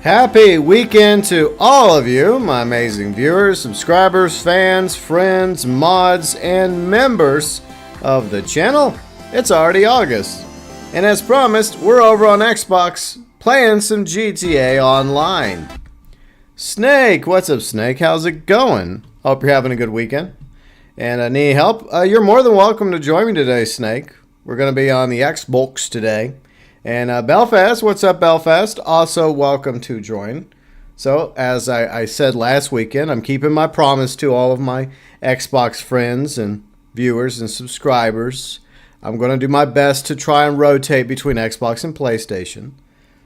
Happy weekend to all of you, my amazing viewers, subscribers, fans, friends, mods, and members of the channel. It's already August, and as promised, we're over on Xbox playing some GTA Online. Snake, what's up, Snake? How's it going? Hope you're having a good weekend. And need help? You're more than welcome to join me today, Snake. We're going to be on the Xbox today. And Belfast, what's up, Belfast? Also welcome to join. So, as I said last weekend, I'm keeping my promise to all of my Xbox friends and viewers and subscribers. I'm going to do my best to try and rotate between Xbox and PlayStation.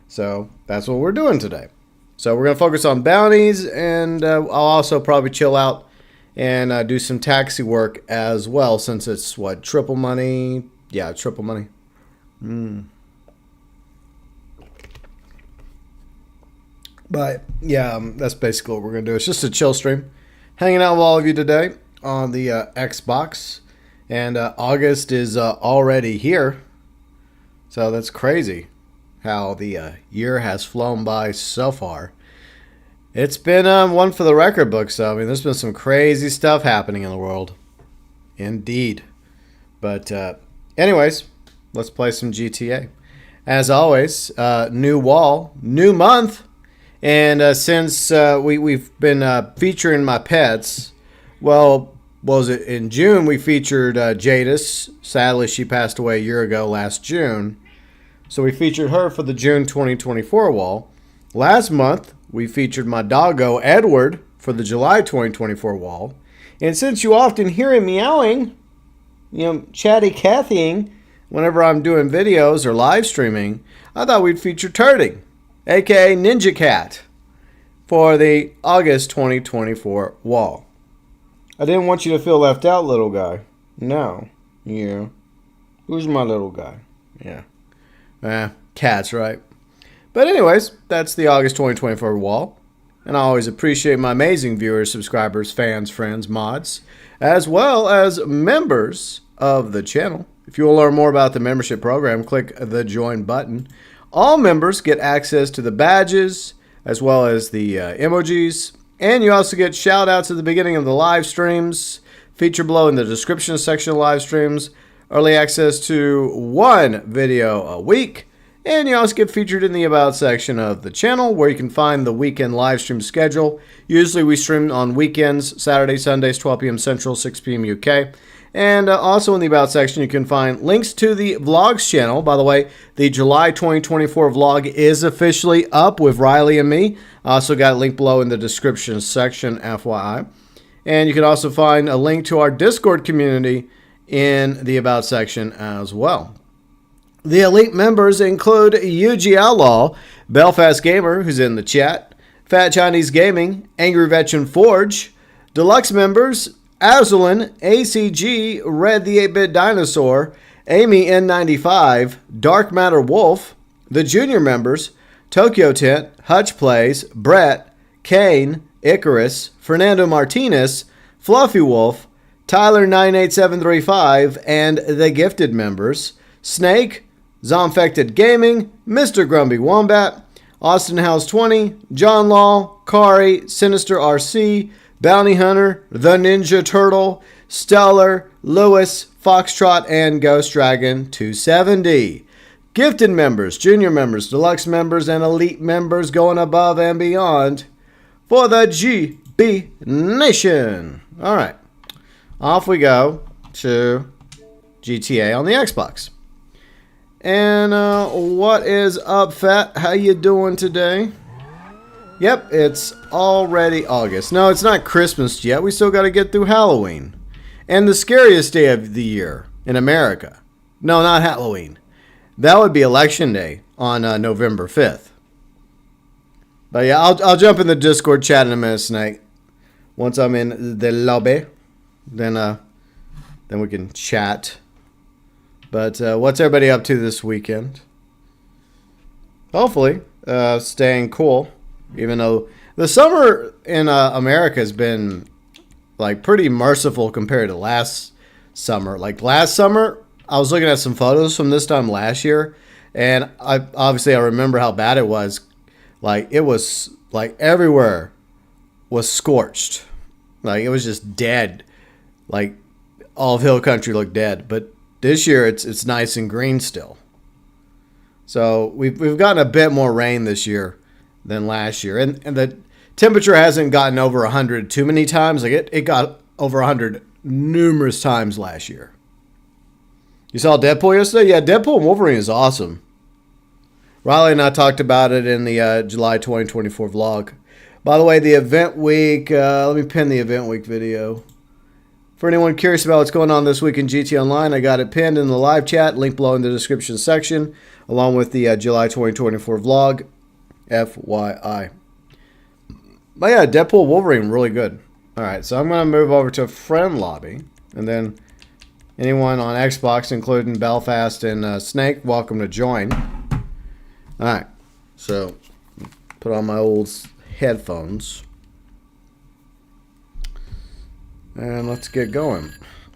So, that's what we're doing today. So, we're going to focus on bounties, and I'll also probably chill out and do some taxi work as well, since it's, what, triple money? Yeah, triple money. But, yeah, that's basically what we're going to do. It's just a chill stream. Hanging out with all of you today on the Xbox. And August is already here. So that's crazy how the year has flown by so far. It's been one for the record books, though. I mean, there's been some crazy stuff happening in the world. Indeed. But anyways, let's play some GTA. As always, new wall, new month. And since we've been featuring my pets, well, was it in June we featured Jadis. Sadly, she passed away a year ago last June. So we featured her for the June 2024 wall. Last month, we featured my doggo, Edward, for the July 2024 wall. And since you often hear him meowing, chatty Cathying, whenever I'm doing videos or live streaming, I thought we'd feature Turding, aka Ninja Cat, for the August 2024 wall. I didn't want you to feel left out, little guy. No. Yeah. Who's my little guy? Yeah. Cats, right? But anyways, that's the August 2024 wall. And I always appreciate my amazing viewers, subscribers, fans, friends, mods, as well as members of the channel. If you want to learn more about the membership program, click the join button. All members get access to the badges, as well as the emojis, and you also get shout outs at the beginning of the live streams, feature below in the description section of live streams, early access to one video a week, and you also get featured in the about section of the channel, where you can find the weekend live stream schedule. Usually we stream on weekends, Saturdays, Sundays, 12 p.m. Central, 6 p.m. UK. And also in the About section, you can find links to the Vlogs channel. By the way, the July 2024 vlog is officially up with Riley and me. Also got a link below in the description section, FYI. And you can also find a link to our Discord community in the About section as well. The elite members include Outlaw, Belfast Gamer, who's in the chat, Fat Chinese Gaming, Angry Veteran Forge, Deluxe Members, Azralynn, ACG, Red the 8-Bit Dinosaur, Amy N95, Dark MatterWolf, the Junior Members, TokyoTent, Huttch Plays, Brett, Kane, Icarus, Fernando Martinez, Fluffy Wolf, Tyler 98735, and the Gifted Members, Snake, ZombfectedGaming, Mr. Grumpy Wombat, Austin House 20, John Law, Ikari, Sinister RC, Bounty Hunter, The Ninja Turtle, Stellar, Lewis, Foxtrot, and Ghost Dragon 270. Gifted members, junior members, deluxe members, and elite members going above and beyond for the GB Nation. All right, off we go to GTA on the Xbox. And what is up, Fat? How you doing today? Yep, it's already August. No, it's not Christmas yet. We still got to get through Halloween. And the scariest day of the year in America. No, not Halloween. That would be Election Day on November 5th. But yeah, I'll jump in the Discord chat in a minute, Snake. Once I'm in the lobby, then we can chat. But what's everybody up to this weekend? Hopefully, staying cool. Even though the summer in America has been like pretty merciful compared to last summer. Like last summer, I was looking at some photos from this time last year, and I remember how bad it was Like, it was, like, everywhere was scorched. Like, it was just dead. Like, all of Hill Country looked dead. But this year, it's nice and green still. So, we've gotten a bit more rain this year than last year. And the temperature hasn't gotten over 100 too many times. Like, it got over 100 numerous times last year. You saw Deadpool yesterday? Yeah, Deadpool and Wolverine is awesome. Riley and I talked about it in the July 2024 vlog. By the way, the event week, let me pin the event week video. For anyone curious about what's going on this week in GT Online, I got it pinned in the live chat, link below in the description section, along with the July 2024 vlog, FYI. But yeah, Deadpool, Wolverine, really good. Alright, so I'm going to move over to friend lobby, and then anyone on Xbox, including Belfast and Snake, welcome to join. Alright, so put on my old headphones. And let's get going.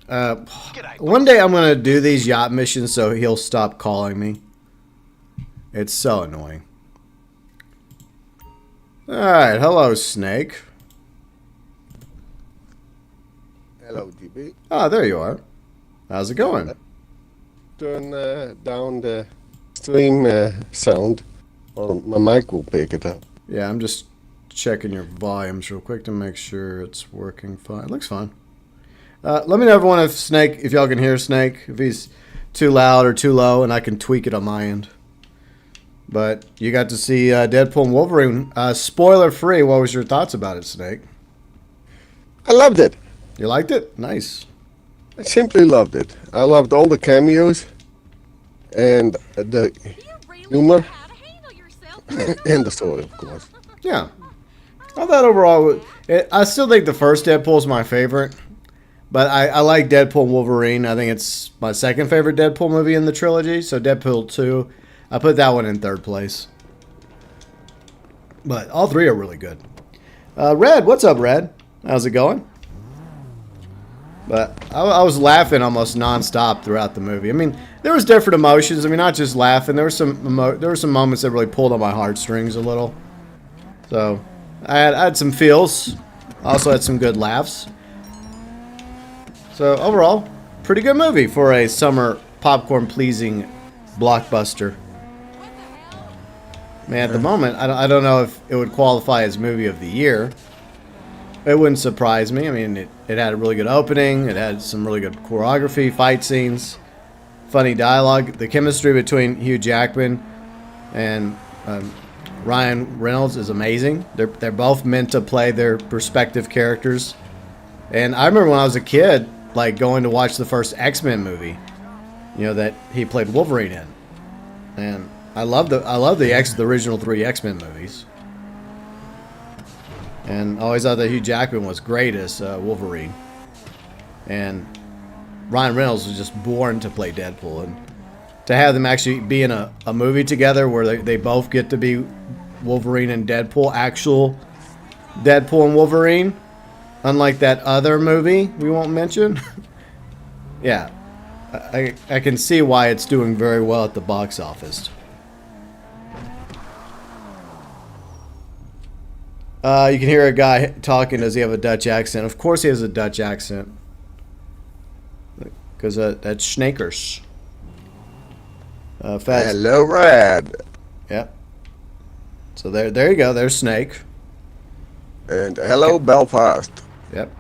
One day I'm going to do these yacht missions so he'll stop calling me. It's so annoying. Alright, hello Snake. Hello, GB. Ah, there you are. How's it going? Turn down the stream sound, or my mic will pick it up. Yeah, I'm just checking your volumes real quick to make sure it's working fine. It looks fine. Let me know, everyone, if y'all can hear Snake, if he's too loud or too low, and I can tweak it on my end. But you got to see Deadpool and Wolverine. Spoiler free, what was your thoughts about it, Snake? I loved it. You liked it? Nice. I simply loved it. I loved all the cameos and the humor and the story, of course. Yeah. I thought overall, I still think the first Deadpool is my favorite. But I like Deadpool and Wolverine. I think it's my second favorite Deadpool movie in the trilogy. So Deadpool 2, I put that one in third place. But all three are really good. Red, what's up, Red? How's it going? But I was laughing almost nonstop throughout the movie. I mean, there was different emotions. I mean, not just laughing. There were some moments that really pulled on my heartstrings a little. So I had some feels. I also had some good laughs. So overall, pretty good movie for a summer popcorn-pleasing blockbuster. Man, at the moment, I don't know if it would qualify as movie of the year. It wouldn't surprise me. I mean, it had a really good opening. It had some really good choreography, fight scenes, funny dialogue. The chemistry between Hugh Jackman and Ryan Reynolds is amazing. They're both meant to play their respective characters. And I remember when I was a kid, like going to watch the first X-Men movie, you know, that he played Wolverine in. And I love the original 3 X-Men movies. And I always thought that Hugh Jackman was great as Wolverine. And Ryan Reynolds was just born to play Deadpool. And to have them actually be in a movie together where they both get to be Wolverine and Deadpool, actual Deadpool and Wolverine, unlike that other movie we won't mention. Yeah, I can see why it's doing very well at the box office. You can hear a guy talking. Does he have a Dutch accent? Of course he has a Dutch accent. Because that's Snakers. Hello, Red. Yep. So there you go. There's Snake. And hello, Belfast. Yep.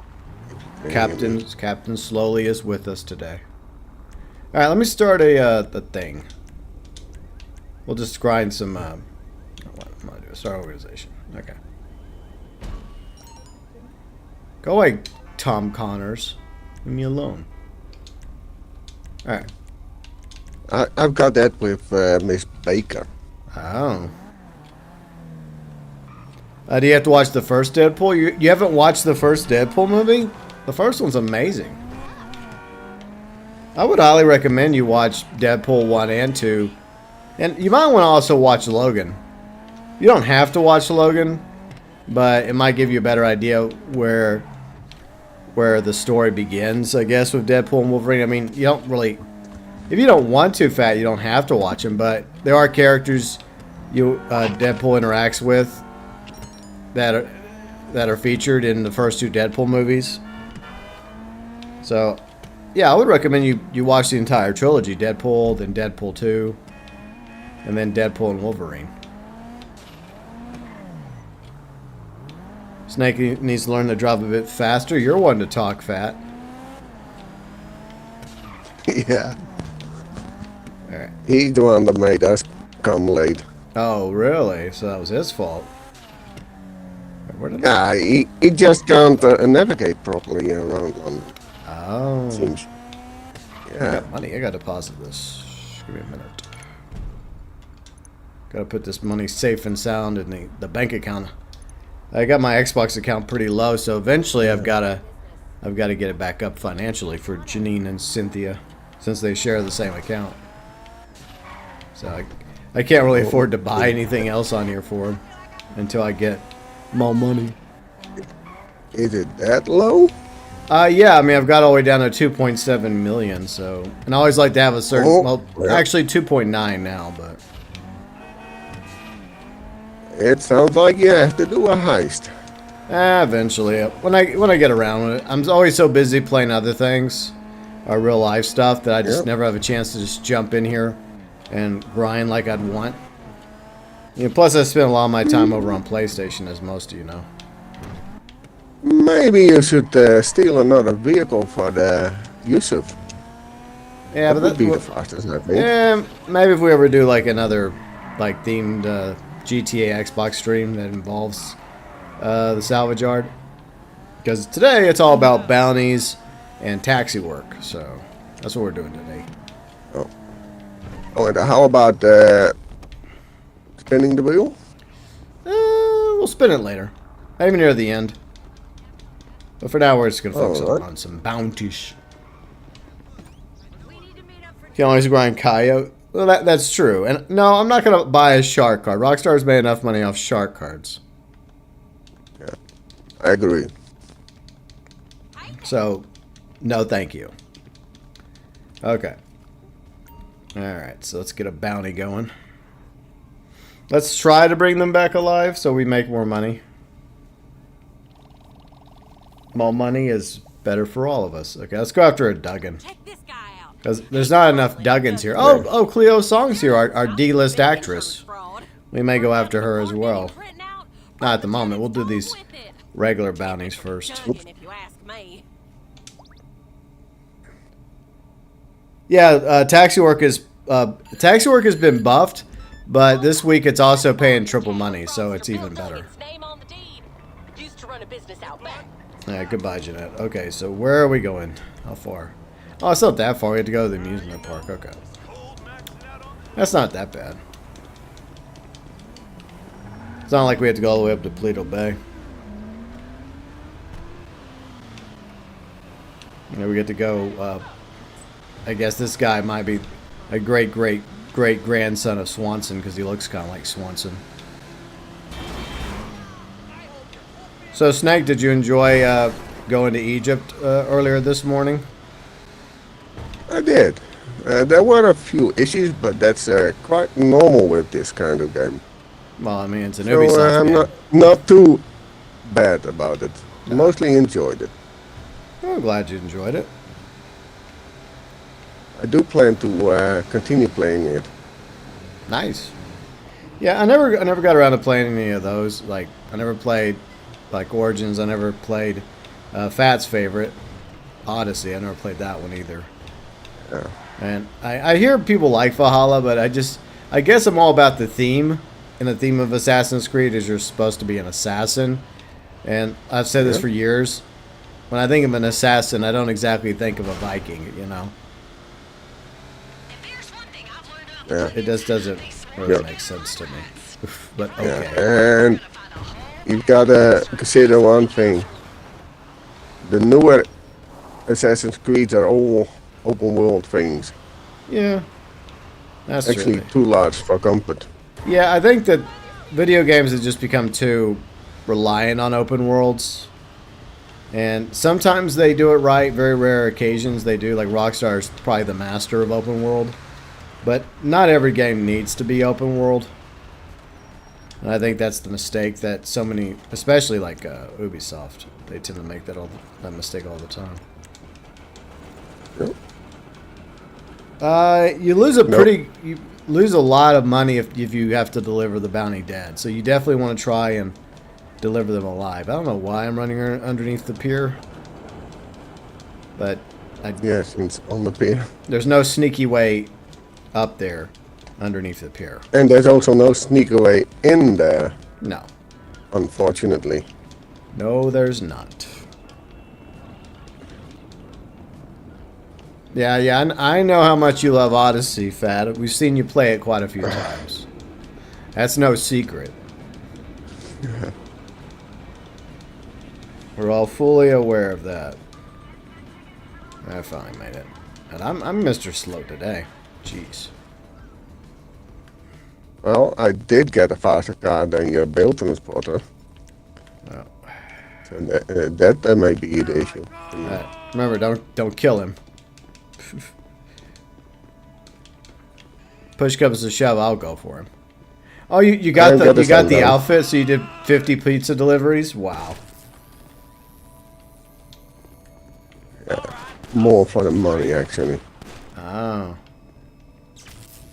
Captain Slowly is with us today. All right, let me start the thing. We'll just grind some. What am I gonna do? Start organization. Okay. Go away, Tom Connors. Leave me alone. All right. I've got that with Miss Baker. Oh. Do you have to watch the first Deadpool? You haven't watched the first Deadpool movie? The first one's amazing. I would highly recommend you watch Deadpool 1 and 2. And you might want to also watch Logan. You don't have to watch Logan, but it might give you a better idea where the story begins, I guess, with Deadpool and Wolverine. I mean, you don't really... If you don't want to, Fat, you don't have to watch them, but there are characters Deadpool interacts with that are featured in the first 2 Deadpool movies. So, yeah, I would recommend you watch the entire trilogy: Deadpool, then Deadpool 2, and then Deadpool and Wolverine. Snake needs to learn to drive a bit faster. You're one to talk fat. Yeah. All right. He's the one that made us come late. Oh, really? So that was his fault. Where did Yeah, he just can't navigate properly around London. Oh. Seems. I Yeah. got money. I got to deposit this. Give me a minute. Got to put this money safe and sound in the bank account. I got my Xbox account pretty low, so eventually I've got to get it back up financially for Janine and Cynthia, since they share the same account. So I can't really afford to buy anything else on here for them until I get more money. Is it that low? Yeah, I mean, I've got all the way down to 2.7 million, so... And I always like to have a certain... Oh, well, yeah. actually 2.9 now, but... It sounds like you have to do a heist. Eventually. When I get around with it. I'm always so busy playing other things, or real life stuff, that I just never have a chance to just jump in here and grind like I'd want. You know, plus, I spend a lot of my time over on PlayStation, as most of you know. Maybe you should steal another vehicle for the Yusuf. Yeah, That but would be the fastest, I think. Yeah, maybe if we ever do like another like themed GTA Xbox stream that involves the salvage yard, because today it's all about bounties and taxi work, so that's what we're doing today. Oh, and how about spinning the wheel? We'll spin it later, maybe near the end. But for now, we're just gonna focus Alright. on some bounties. Can always grind coyote. Well, that's true. And no, I'm not gonna buy a shark card. Rockstar's made enough money off shark cards. Yeah, I agree. So, no thank you. Okay. Alright, so let's get a bounty going. Let's try to bring them back alive so we make more money. More money is better for all of us. Okay, let's go after a Duggan. Because there's not enough Duggans here. Oh, Cleo Song's here, our D-list actress. We may go after her as well. Not at the moment. We'll do these regular bounties first. Yeah, taxi work has been buffed, but this week it's also paying triple money, so it's even better. Alright, goodbye, Jeanette. Okay, so where are we going? How far? Oh, it's not that far. We have to go to the amusement park. Okay. That's not that bad. It's not like we have to go all the way up to Paleto Bay. You know, we get to go, I guess this guy might be a great-grandson of Swanson, because he looks kind of like Swanson. So, Snake, did you enjoy going to Egypt earlier this morning? I did. There were a few issues, but that's quite normal with this kind of game. Well, I mean, it's an So Ubisoft I'm game. not too bad about it. Mostly enjoyed it. I'm glad you enjoyed it. I do plan to continue playing it. Nice. Yeah, I never got around to playing any of those. Like, I never played like Origins. I never played Fat's favorite, Odyssey. I never played that one either. Yeah. And I hear people like Valhalla, but I guess I'm all about the theme. And the theme of Assassin's Creed is you're supposed to be an assassin. And I've said this for years. When I think of an assassin, I don't exactly think of a Viking, you know. Yeah. It just doesn't really make sense to me. But okay. Yeah. And you've got to consider one thing. The newer Assassin's Creed are all open world things. Yeah. That's Actually true. too large for comfort. Yeah, I think that video games have just become too reliant on open worlds. And sometimes they do it right, very rare occasions they do. Like Rockstar is probably the master of open world. But not every game needs to be open world. And I think that's the mistake that so many, especially like Ubisoft, they tend to make that mistake all the time. You lose you lose a lot of money if you have to deliver the bounty dead. So you definitely want to try and deliver them alive. I don't know why I'm running underneath the pier, but yes, it's on the pier. There's no sneaky way up there underneath the pier. And there's also no sneak away in there. No. Unfortunately. No, there's not. Yeah, I know how much you love Odyssey, Fat. We've seen you play it quite a few times. That's no secret. We're all fully aware of that. I finally made it. And I'm Mr. Slow today. Jeez. Well, I did get a faster car than your build transporter. Oh. So that may be the issue. Remember, don't kill him. Push comes to shove, I'll go for him. Oh, you got the outfit, so you did 50 pizza deliveries? Wow. Yeah, more for the money, actually. Oh.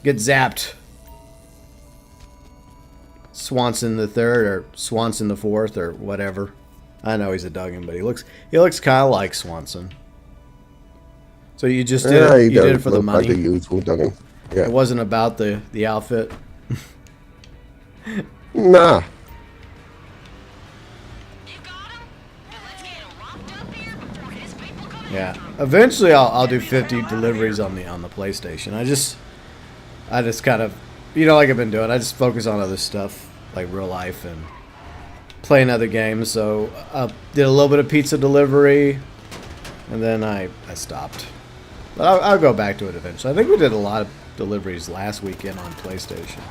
Get zapped. Swanson the third or Swanson the fourth or whatever. I know he's a Duggan, but he looks kind of like Swanson. So you just did it. You did it for the money. Like a useful Duggan. Yeah. It wasn't about the outfit. Nah. Yeah. Eventually, I'll do 50 deliveries on the PlayStation. I just kind of, like I've been doing. I just focus on other stuff like real life and playing other games. So I did a little bit of pizza delivery, and then I stopped. But I'll go back to it eventually. I think we did a lot of deliveries last weekend on PlayStation.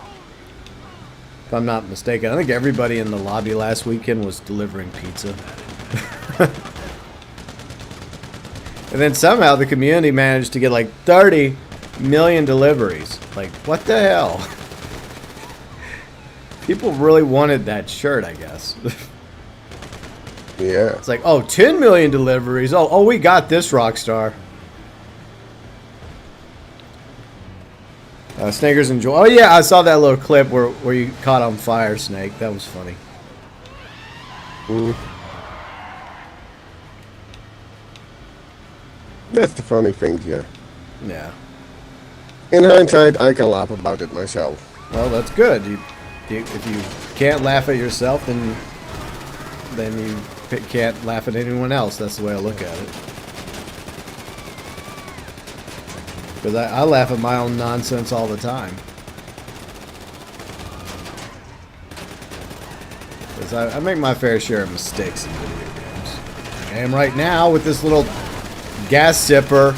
If I'm not mistaken, I think everybody in the lobby last weekend was delivering pizza. And then somehow the community managed to get like 30 million deliveries. Like, what the hell? People really wanted that shirt, I guess. Yeah. It's like, oh, 10 million deliveries. Oh, we got this, Rockstar. Snakers enjoy. Oh yeah, I saw that little clip where you caught on fire, Snake. That was funny. That's the funny thing here. Yeah. In hindsight, I can laugh about it myself. Well, that's good. If you can't laugh at yourself, then you can't laugh at anyone else. That's the way I look at it. Because I laugh at my own nonsense all the time. Because I make my fair share of mistakes in video games. I am right now with this little gas zipper.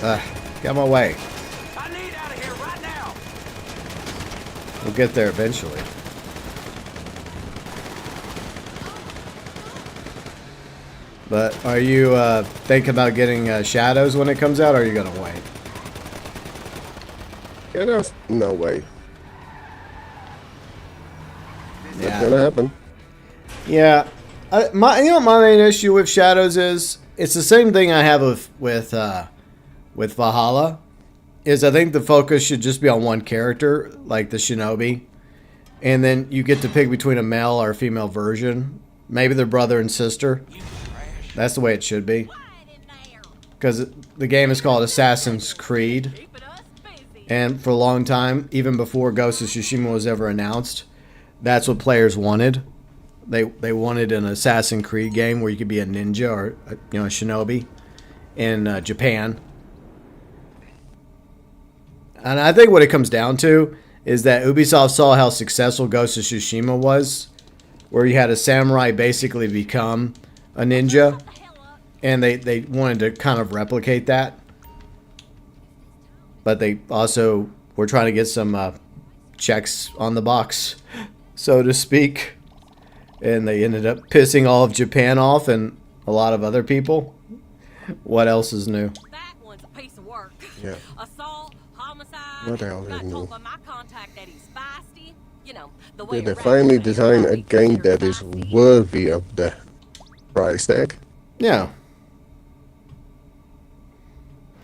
Get out of my way. I need out of here right now. We'll get there eventually. But are you thinking about getting Shadows when it comes out, or are you going to wait? Yeah, there's no way. Yeah. That's gonna happen. Yeah. My main issue with Shadows is it's the same thing I have with Valhalla. Is I think the focus should just be on one character, like the Shinobi, and then you get to pick between a male or a female version. Maybe they're brother and sister. That's the way it should be. Because the game is called Assassin's Creed. And for a long time, even before Ghost of Tsushima was ever announced, that's what players wanted. They wanted an Assassin's Creed game where you could be a ninja or a shinobi in Japan. And I think what it comes down to is that Ubisoft saw how successful Ghost of Tsushima was, where you had a samurai basically become a ninja, and they wanted to kind of replicate that. But they also were trying to get some checks on the box, so to speak. And they ended up pissing all of Japan off and a lot of other people. What else is new? That one's a piece of work. Yeah. Assault, homicide. What else is Got new? told by my contact that he's feisty. Did they finally design a game that is worthy of the price tag? Yeah.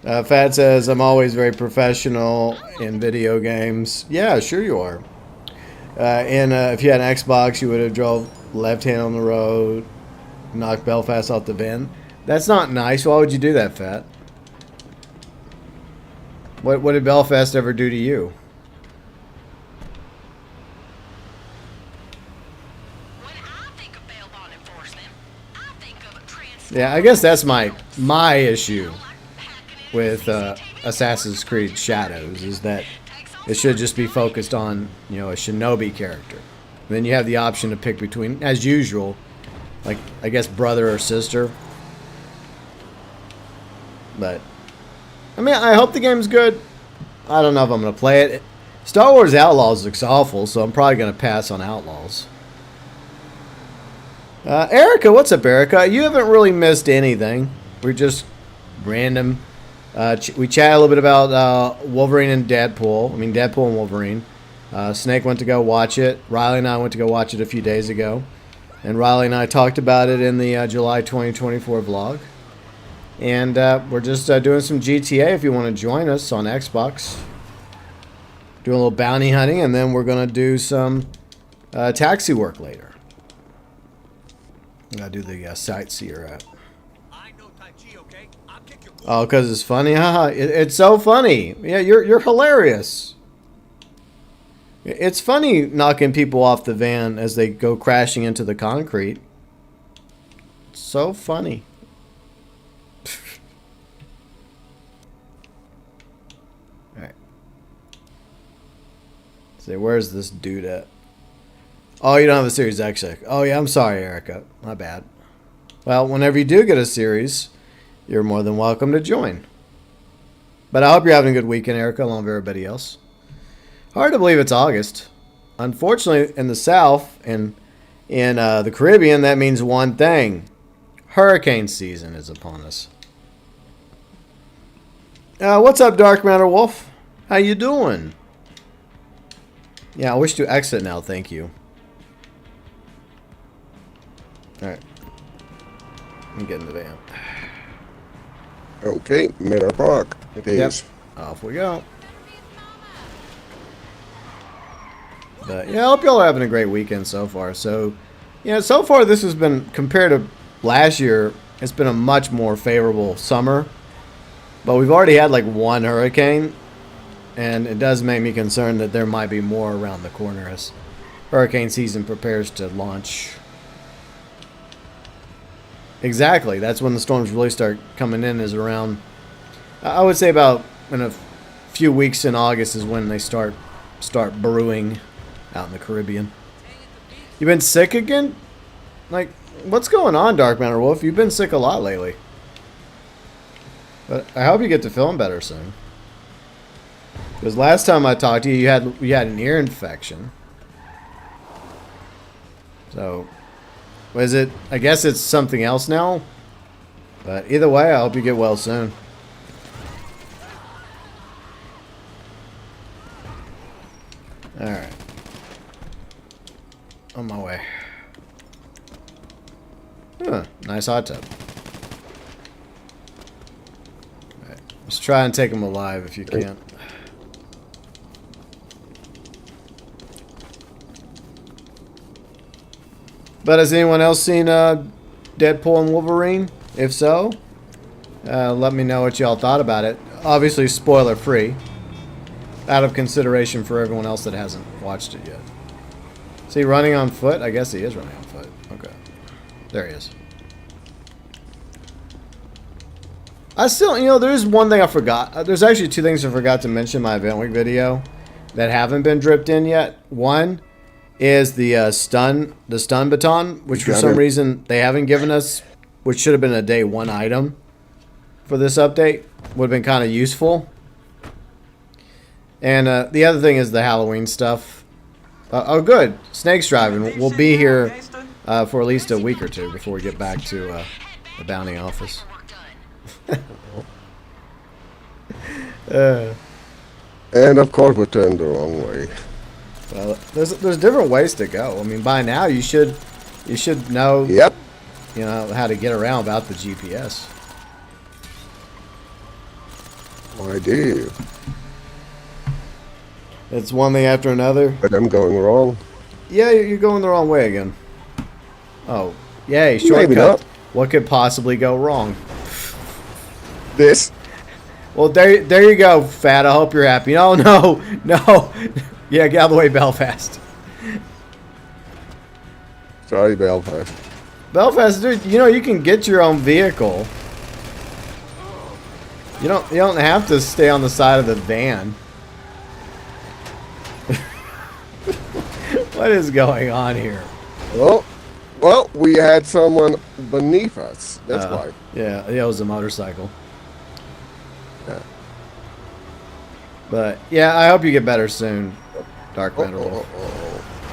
Fat says, I'm always very professional in video games. Yeah, sure you are. And if you had an Xbox, you would have drove left hand on the road, knocked Belfast off the van. That's not nice. Why would you do that, Fat? What did Belfast ever do to you? Yeah, I guess that's my issue with Assassin's Creed Shadows, is that it should just be focused on, you know, a shinobi character. And then you have the option to pick between, as usual, like, I guess brother or sister. But I mean, I hope the game's good. I don't know if I'm going to play it. Star Wars Outlaws looks awful, so I'm probably going to pass on Outlaws. Erica, what's up, Erica? You haven't really missed anything. We're just random. We chat a little bit about Wolverine and Deadpool. I mean, Deadpool and Wolverine. Snake went to go watch it. Riley and I went to go watch it a few days ago. And Riley and I talked about it in the July 2024 vlog. And we're just doing some GTA if you want to join us on Xbox. Doing a little bounty hunting, and then we're going to do some taxi work later. I gotta do the sightseer app. Oh, because it's funny? Haha, it's so funny. Yeah, you're hilarious. It's funny knocking people off the van as they go crashing into the concrete. So funny. Alright. So where's this dude at? Oh, you don't have a Series X yet. Oh, yeah, I'm sorry, Erica. My bad. Well, whenever you do get a series, you're more than welcome to join. But I hope you're having a good weekend, Erica, along with everybody else. Hard to believe it's August. Unfortunately, in the South and in the Caribbean, that means one thing. Hurricane season is upon us. What's up, Dark MatterWolf? How you doing? Yeah, I wish to exit now, thank you. Alright. Let me get in the van. Okay, Miller Park. It is. Yep. Off we go. But yeah, I hope y'all are having a great weekend so far. So, yeah, so far this has been, compared to last year, it's been a much more favorable summer. But we've already had like one hurricane, and it does make me concerned that there might be more around the corner as hurricane season prepares to launch. Exactly, that's when the storms really start coming in, is around, I would say about in a few weeks in August is when they start brewing out in the Caribbean. You been sick again? Like, what's going on, Dark MatterWolf? You've been sick a lot lately. But I hope you get to feeling better soon. Because last time I talked to you, you had an ear infection. So, was it? I guess it's something else now. But either way, I hope you get well soon. Alright. On my way. Huh, nice hot tub. Alright, let's try and take them alive if you can. But has anyone else seen Deadpool and Wolverine? If so, let me know what y'all thought about it. Obviously, spoiler free. Out of consideration for everyone else that hasn't watched it yet. Is he running on foot? I guess he is running on foot. Okay. There he is. I still, you know, there's one thing I forgot. There's actually two things I forgot to mention in my event week video that haven't been dripped in yet. One is the stun baton, which for some reason they haven't given us, which should have been a day one item for this update. Would have been kind of useful. And the other thing is the Halloween stuff. Oh, good. Snake's driving. We'll be here for at least a week or two before we get back to the bounty office. And of course we turned the wrong way. Well, there's different ways to go. I mean, by now you should know. Yep. You know how to get around without the GPS. I do. It's one thing after another. But I'm going wrong. Yeah, you're going the wrong way again. Oh, yay, shortcut. Maybe not. What could possibly go wrong? This. Well, there you go, Fat. I hope you're happy. No. Yeah, get out of the way, Belfast. Sorry, Belfast. Belfast, dude, you know you can get your own vehicle. You don't have to stay on the side of the van. What is going on here? Well, we had someone beneath us. That's why. Yeah, it was a motorcycle. Yeah. But yeah, I hope you get better soon, Dark MatterWolf.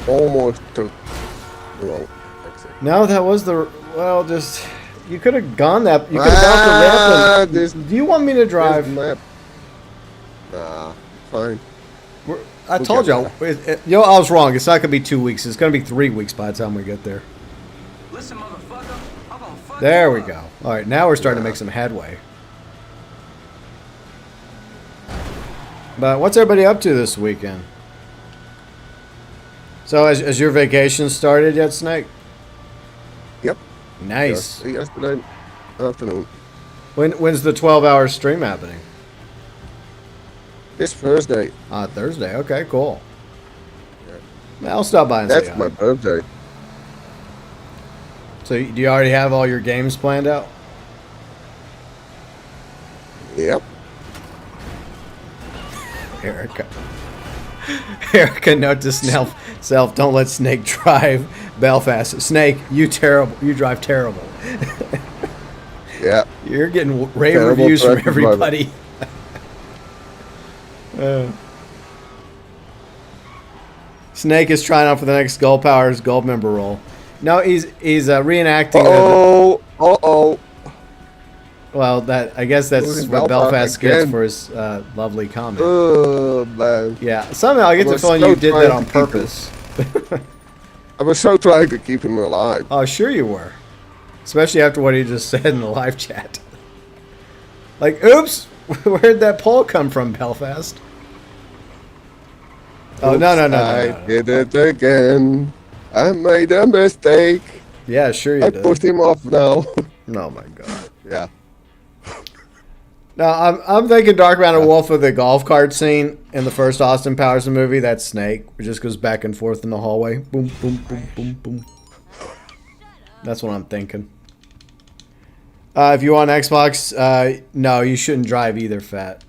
Almost took wrong. No, that was the just you could have gone that. You could have gone the ramp. Do you want me to drive? Nah, fine. I told you, I was wrong. It's not gonna be 2 weeks. It's gonna be 3 weeks by the time we get there. Listen, motherfucker, I'm gonna fuck There you we up. go. All right, now we're starting to make some headway. But what's everybody up to this weekend? So, has your vacation started yet, Snake? Yep. Nice. Yesterday afternoon. When's the 12-hour stream happening? This Thursday. Thursday. Okay, cool. Yeah. I'll stop by and That's say my hi. birthday. So, do you already have all your games planned out? Yep. Erica, note to self, don't let Snake drive Belfast. Snake, you drive terrible. Yeah. You're getting rave Terrible reviews from traffic everybody. Snake is trying out for the next Gold Powers Gold member role. No, he's reenacting. Uh-oh. Well, I guess that's what Belfast gets for his lovely comment. Oh, man. Yeah, somehow I get the feeling you did that on purpose. I was so trying to keep him alive. Oh, sure you were. Especially after what he just said in the live chat. Like, oops, where'd that poll come from, Belfast? Oh, no. I did it again. I made a mistake. Yeah, sure you I did. pushed him off now. Oh, my God. Yeah. Now, I'm thinking Dark MatterWolf with the golf cart scene in the first Austin Powers movie. That's Snake. It just goes back and forth in the hallway. Boom, boom, boom, boom, boom. That's what I'm thinking. If you want Xbox, no, you shouldn't drive either, Fat.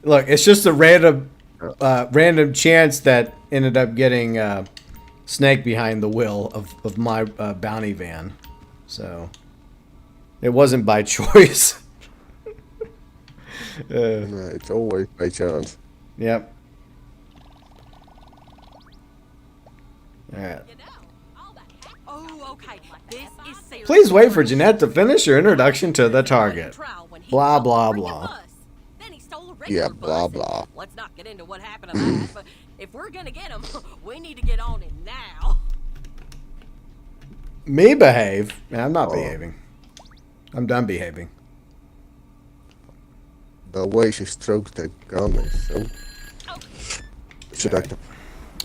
Look, it's just a random chance that ended up getting Snake behind the wheel of my bounty van. So, it wasn't by choice. It's always by chance. Yep. Alright. Oh, okay. This is serious. Please wait for Jeanette to finish her introduction to the target. Blah, blah, blah. Then he stole a Yeah, regular blah, bus. blah. Let's not get into what happened to that, but if we're gonna get him, we need to get on it now. Me behave? I'm not behaving. I'm done behaving. The way she strokes that gun is so seductive.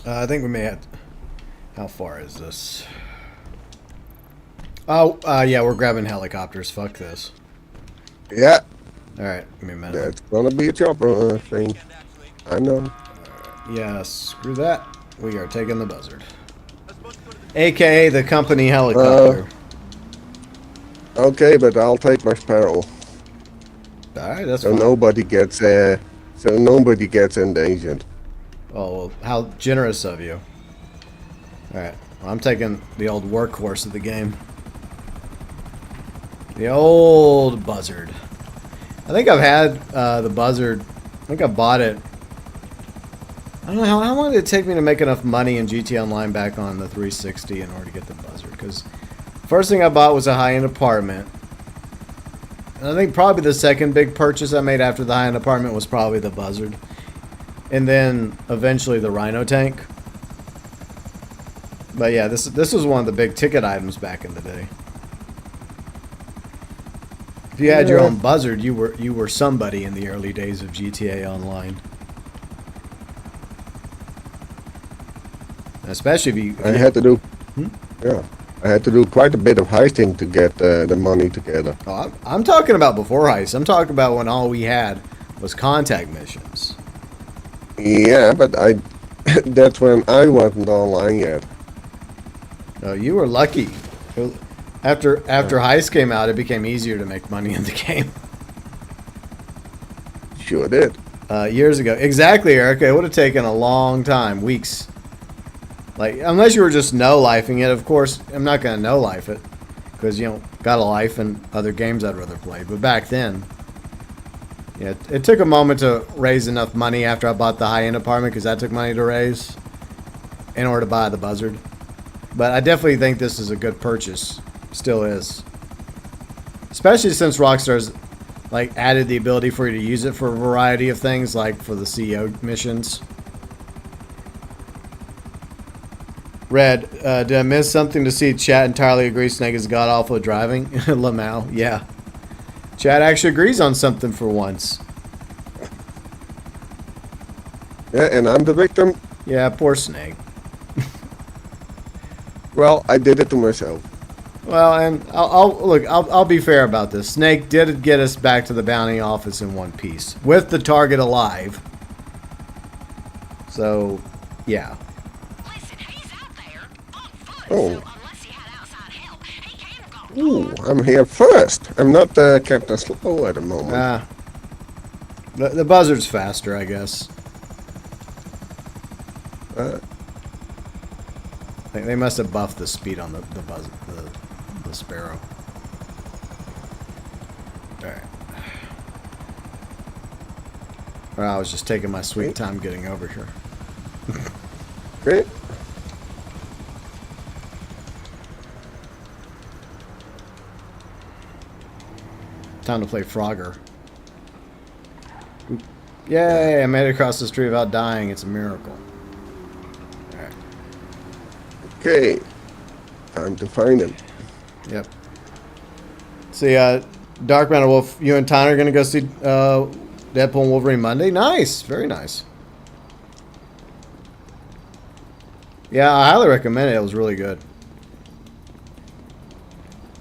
I think we may have... How far is this? Oh, yeah, we're grabbing helicopters. Fuck this. Yeah, Alright, give me a minute. that's gonna be a chopper thing. I know. Yeah, screw that. We are taking the buzzard. AKA the company helicopter. Okay, but I'll take my sparrow. Alright, that's So fine. nobody gets endangered. Oh, well, how generous of you. Alright, well, I'm taking the old workhorse of the game. The old buzzard. I think I've had the buzzard. I think I bought it. I don't know, how long did it take me to make enough money in GT Online back on the 360 in order to get the buzzard? Because first thing I bought was a high-end apartment. And I think probably the second big purchase I made after the high-end apartment was probably the buzzard. and then eventually the Rhino tank. But yeah, this was one of the big ticket items back in the day. If you had your own buzzard, you were somebody in the early days of GTA Online. Especially if you... I had to do... Yeah. I had to do quite a bit of heisting to get the money together. Oh, I'm talking about before heist. I'm talking about when all we had was contact missions. Yeah, but that's when I wasn't online yet. No, you were lucky. After heist came out, it became easier to make money in the game. Sure did. Years ago. Exactly, Erica. It would have taken a long time. Weeks. Like, unless you were just no-lifing it. Of course, I'm not going to no-life it. Because, you know, got a life and other games I'd rather play. But back then, yeah, it took a moment to raise enough money after I bought the high-end apartment. Because that took money to raise in order to buy the buzzard. But I definitely think this is a good purchase. Still is. Especially since Rockstar's like added the ability for you to use it for a variety of things, like for the CEO missions. Red, did I miss something to see? Chat entirely agrees Snake is god awful at driving. Lamau, yeah. Chat actually agrees on something for once. Yeah, and I'm the victim. Yeah, poor Snake. Well, I did it to myself. Well, and I'll be fair about this. Snake did get us back to the bounty office in one piece with the target alive. So, yeah. Listen, he's out there on foot. Oh. So unless he had outside help, he can't have gone. Ooh, I'm here first. I'm not Captain Slow at the moment. The buzzard's faster, I guess. They must have buffed the speed on the sparrow. Alright. Well, I was just taking my sweet time getting over here. Great. Time to play Frogger. Oop. Yay, I made it across the street without dying. It's a miracle. Alright. Okay. Time to find him. Yep. See, Dark MatterWolf, you and Tyner are going to go see Deadpool and Wolverine Monday? Nice. Very nice. Yeah, I highly recommend it. It was really good.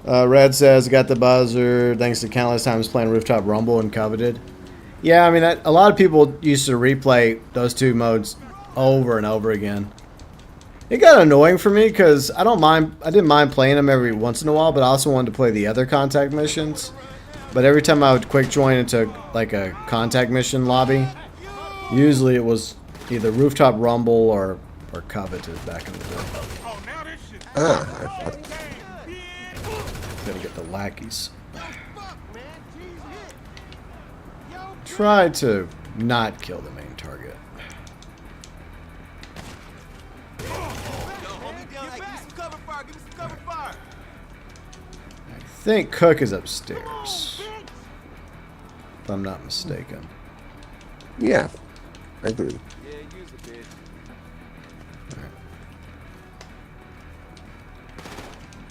Red says, got the buzzer thanks to countless times playing Rooftop Rumble and Coveted. Yeah, I mean, a lot of people used to replay those two modes over and over again. It got annoying for me because I didn't mind playing them every once in a while, but I also wanted to play the other contact missions. But every time I would quick join into like a contact mission lobby, usually it was either Rooftop Rumble or Coveted back in the day. I thought. Gotta get the lackeys. Try to not kill the main target. I think Cook is upstairs, if I'm not mistaken. Yeah, I agree.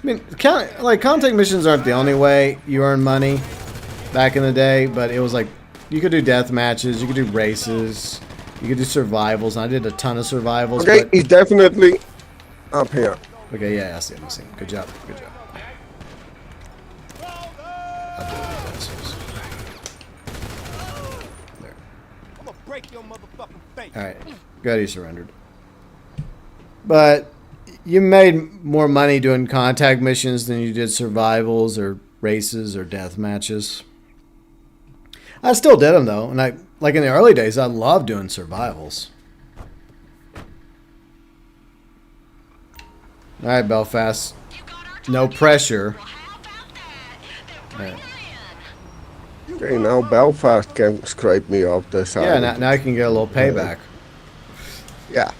I mean, contact missions aren't the only way you earn money back in the day, but it was like you could do death matches, you could do races, you could do survivals, and I did a ton of survivals. Okay, but... he's definitely up here. Okay, yeah, I see him. I see him. Good job. Good job. I'll do it with this. There. I'm gonna break your motherfucking face. Alright. Good, he surrendered. But you made more money doing contact missions than you did survivals or races or death matches. I still did them though, and like in the early days, I loved doing survivals. All right, Belfast. No pressure. Right. Okay, now Belfast can scrape me off the side. Yeah, now I can get a little payback. Yeah.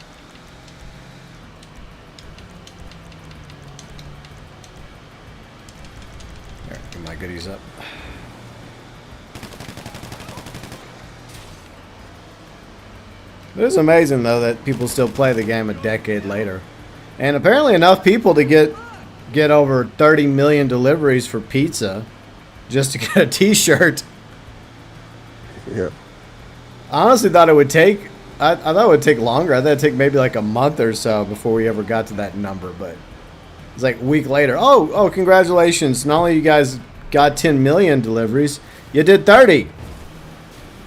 Here, get my goodies up. It is amazing, though, that people still play the game a decade later. And apparently enough people to get over 30 million deliveries for pizza just to get a t-shirt. Yeah. I honestly thought it would take... I thought it would take longer. I thought it would take maybe like a month or so before we ever got to that number, but it's like a week later. Oh, congratulations. Not only you guys got 10 million deliveries, you did 30.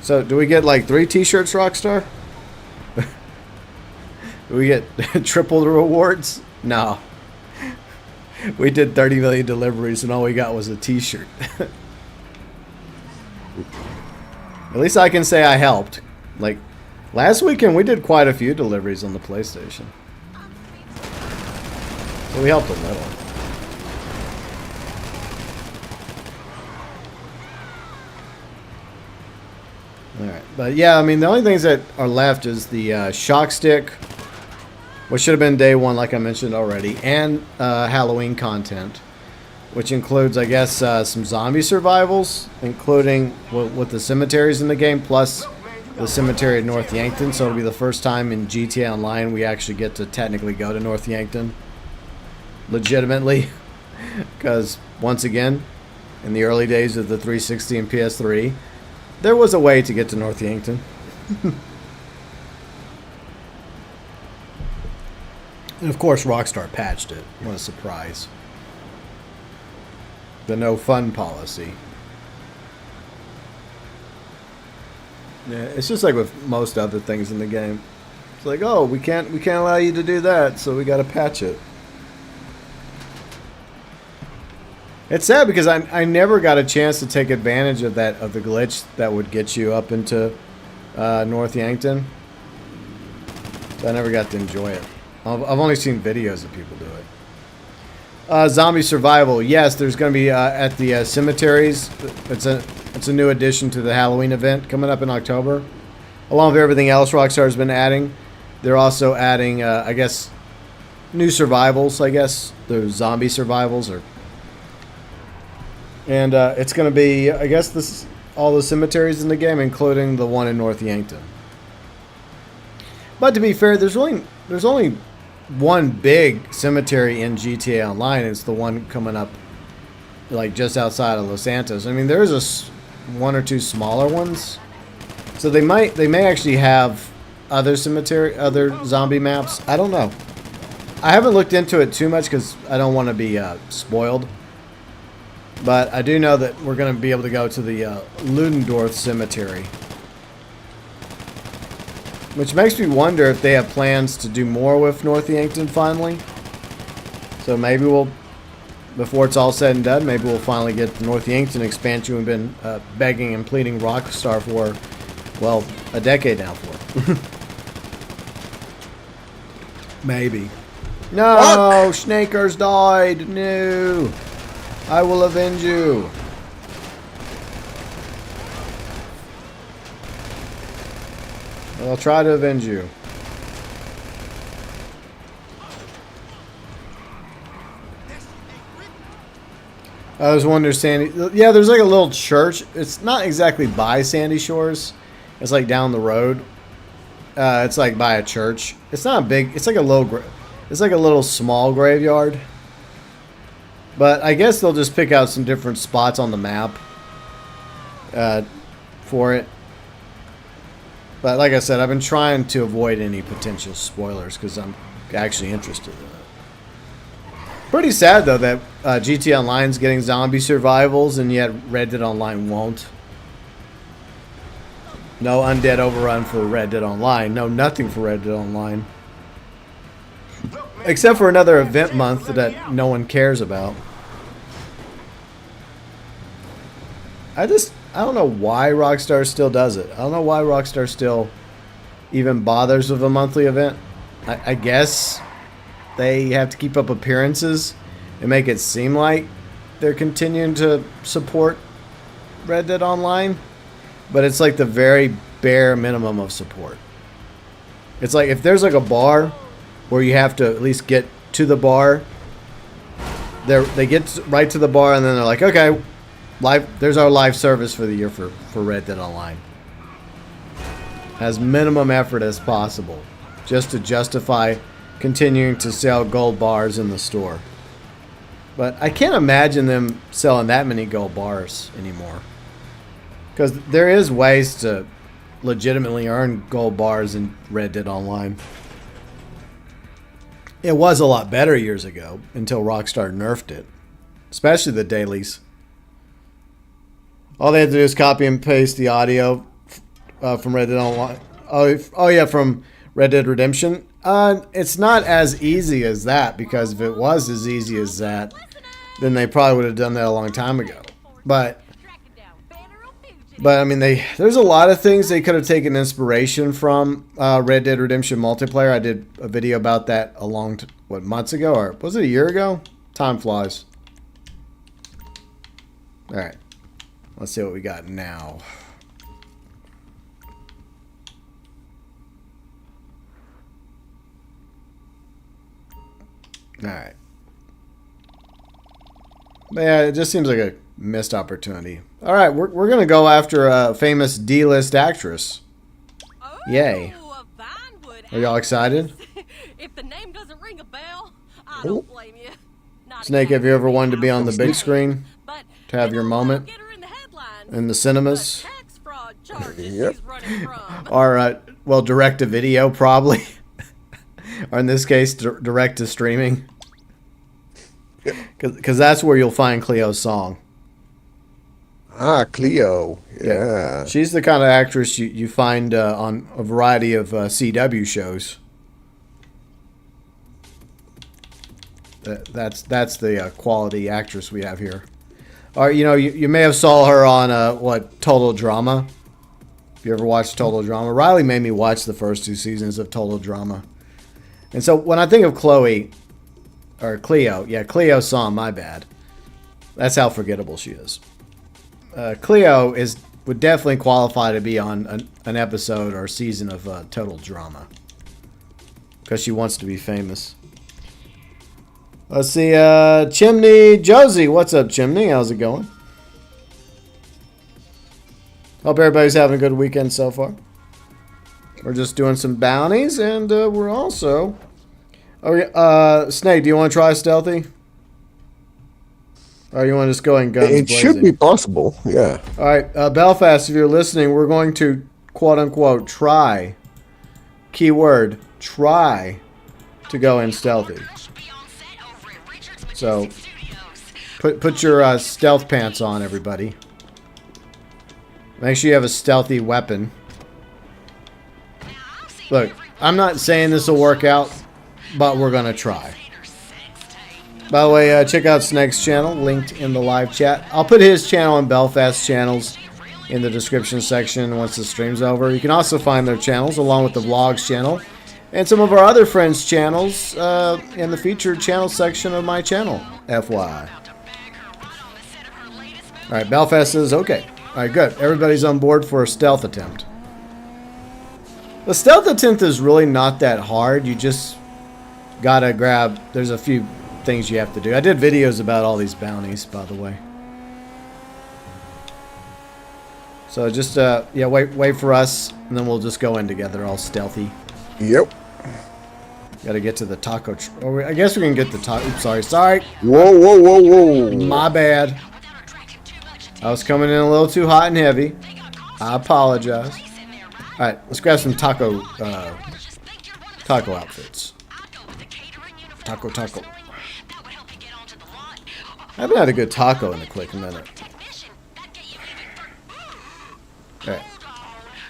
So do we get like 3 t-shirts, Rockstar? Do we get triple the rewards? No. We did 30 million deliveries and all we got was a t-shirt. At least I can say I helped. Like, last weekend we did quite a few deliveries on the PlayStation. So we helped a little. Alright, but yeah, I mean, the only things that are left is the shock stick, which should have been day one, like I mentioned already, and Halloween content, which includes, I guess, some zombie survivals, including with the cemeteries in the game, plus the cemetery at North Yankton. So it'll be the first time in GTA Online we actually get to technically go to North Yankton, legitimately, because once again, in the early days of the 360 and PS3, there was a way to get to North Yankton. And of course, Rockstar patched it. What a surprise. The no fun policy. Yeah, it's just like with most other things in the game. It's like, oh, we can't allow you to do that, so we got to patch it. It's sad because I never got a chance to take advantage of the glitch that would get you up into North Yankton. So I never got to enjoy it. I've only seen videos of people do it. Zombie survival. Yes, there's going to be at the cemeteries. It's a new addition to the Halloween event coming up in October. Along with everything else Rockstar's been adding, they're also adding, I guess, new survivals. I guess the zombie survivals are. And it's going to be, I guess, all the cemeteries in the game, including the one in North Yankton. But to be fair, there's only one big cemetery in GTA Online. It's the one coming up, like just outside of Los Santos. I mean, there's one or two smaller ones, so they may actually have other zombie maps. I don't know. I haven't looked into it too much because I don't want to be spoiled. But I do know that we're going to be able to go to the Ludendorff Cemetery. Which makes me wonder if they have plans to do more with North Yankton finally. So maybe before it's all said and done, maybe we'll finally get the North Yankton expansion we've been begging and pleading Rockstar for, well, a decade now for. Maybe. No! Snakers died! No! I will avenge you. I'll try to avenge you. I was wondering, Sandy. Yeah, there's like a little church. It's not exactly by Sandy Shores. It's like down the road. It's like by a church. It's not big. It's like a little small graveyard. But I guess they'll just pick out some different spots on the map for it. But like I said, I've been trying to avoid any potential spoilers because I'm actually interested in it. Pretty sad, though, that GTA Online's getting zombie survivals and yet Red Dead Online won't. No Undead Overrun for Red Dead Online. No nothing for Red Dead Online. Except for another event month that no one cares about. I don't know why Rockstar still does it. I don't know why Rockstar still even bothers with a monthly event. I guess they have to keep up appearances and make it seem like they're continuing to support Red Dead Online. But it's like the very bare minimum of support. It's like if there's like a bar where you have to at least get to the bar, they get right to the bar and then they're like, okay, there's our live service for the year for Red Dead Online. as minimum effort as possible, just to justify continuing to sell gold bars in the store. But I can't imagine them selling that many gold bars anymore. Because there is ways to legitimately earn gold bars in Red Dead Online. It was a lot better years ago until Rockstar nerfed it. Especially the dailies. All they have to do is copy and paste the audio from Red Dead Online. Oh yeah, from Red Dead Redemption. It's not as easy as that, because if it was as easy as that, then they probably would have done that a long time ago. But I mean, there's a lot of things they could have taken inspiration from Red Dead Redemption multiplayer. I did a video about that months ago, or was it a year ago? Time flies. All right, let's see what we got now. All right. But yeah, it just seems like a missed opportunity. All right, we're gonna go after a famous D-list actress. Oh, Yay! Are y'all excited? If the name doesn't ring a bell, I don't blame you. Not Snake, have you ever wanted to be on the big screen but to have your moment get her in the headlines. in the cinemas? Tax fraud charges Yep. she's running from. Or well, direct to video probably, or in this case, direct to streaming. Because that's where you'll find Cleo's song. Ah, Cleo. Yeah. She's the kind of actress you find on a variety of CW shows. That's the quality actress we have here. Or you may have saw her on Total Drama. If you ever watched Total Drama, Riley made me watch the first 2 seasons of Total Drama. And so when I think of Cleo, yeah, Cleo's song, my bad. That's how forgettable she is. Cleo would definitely qualify to be on an episode or season of Total Drama. Because she wants to be famous. Let's see, Chimney Josie. What's up, Chimney? How's it going? Hope everybody's having a good weekend so far. We're just doing some bounties, and we're also... Snake, do you want to try stealthy? Or you want to just go and guns It blazing? should be possible, yeah. All right, Belfast, if you're listening, we're going to, quote-unquote, try, keyword, try to go in stealthy. So, put your stealth pants on, everybody. Make sure you have a stealthy weapon. Look, I'm not saying this will work out, but we're going to try. By the way, check out Snake's channel, linked in the live chat. I'll put his channel and Belfast's channels in the description section once the stream's over. You can also find their channels, along with the vlogs channel, and some of our other friends' channels in the featured channel section of my channel, FYI. Alright, Belfast says, okay. Alright, good. Everybody's on board for a stealth attempt. The stealth attempt is really not that hard. You just gotta grab... There's a few things you have to do. I did videos about all these bounties, by the way. So just, yeah, wait for us, and then we'll just go in together, all stealthy. Yep. Gotta get to the taco... I guess we can get the taco... Oops, sorry. Whoa. My bad. I was coming in a little too hot and heavy. I apologize. Alright, let's grab some taco outfits. Taco. I haven't had a good taco in a quick minute. Alright.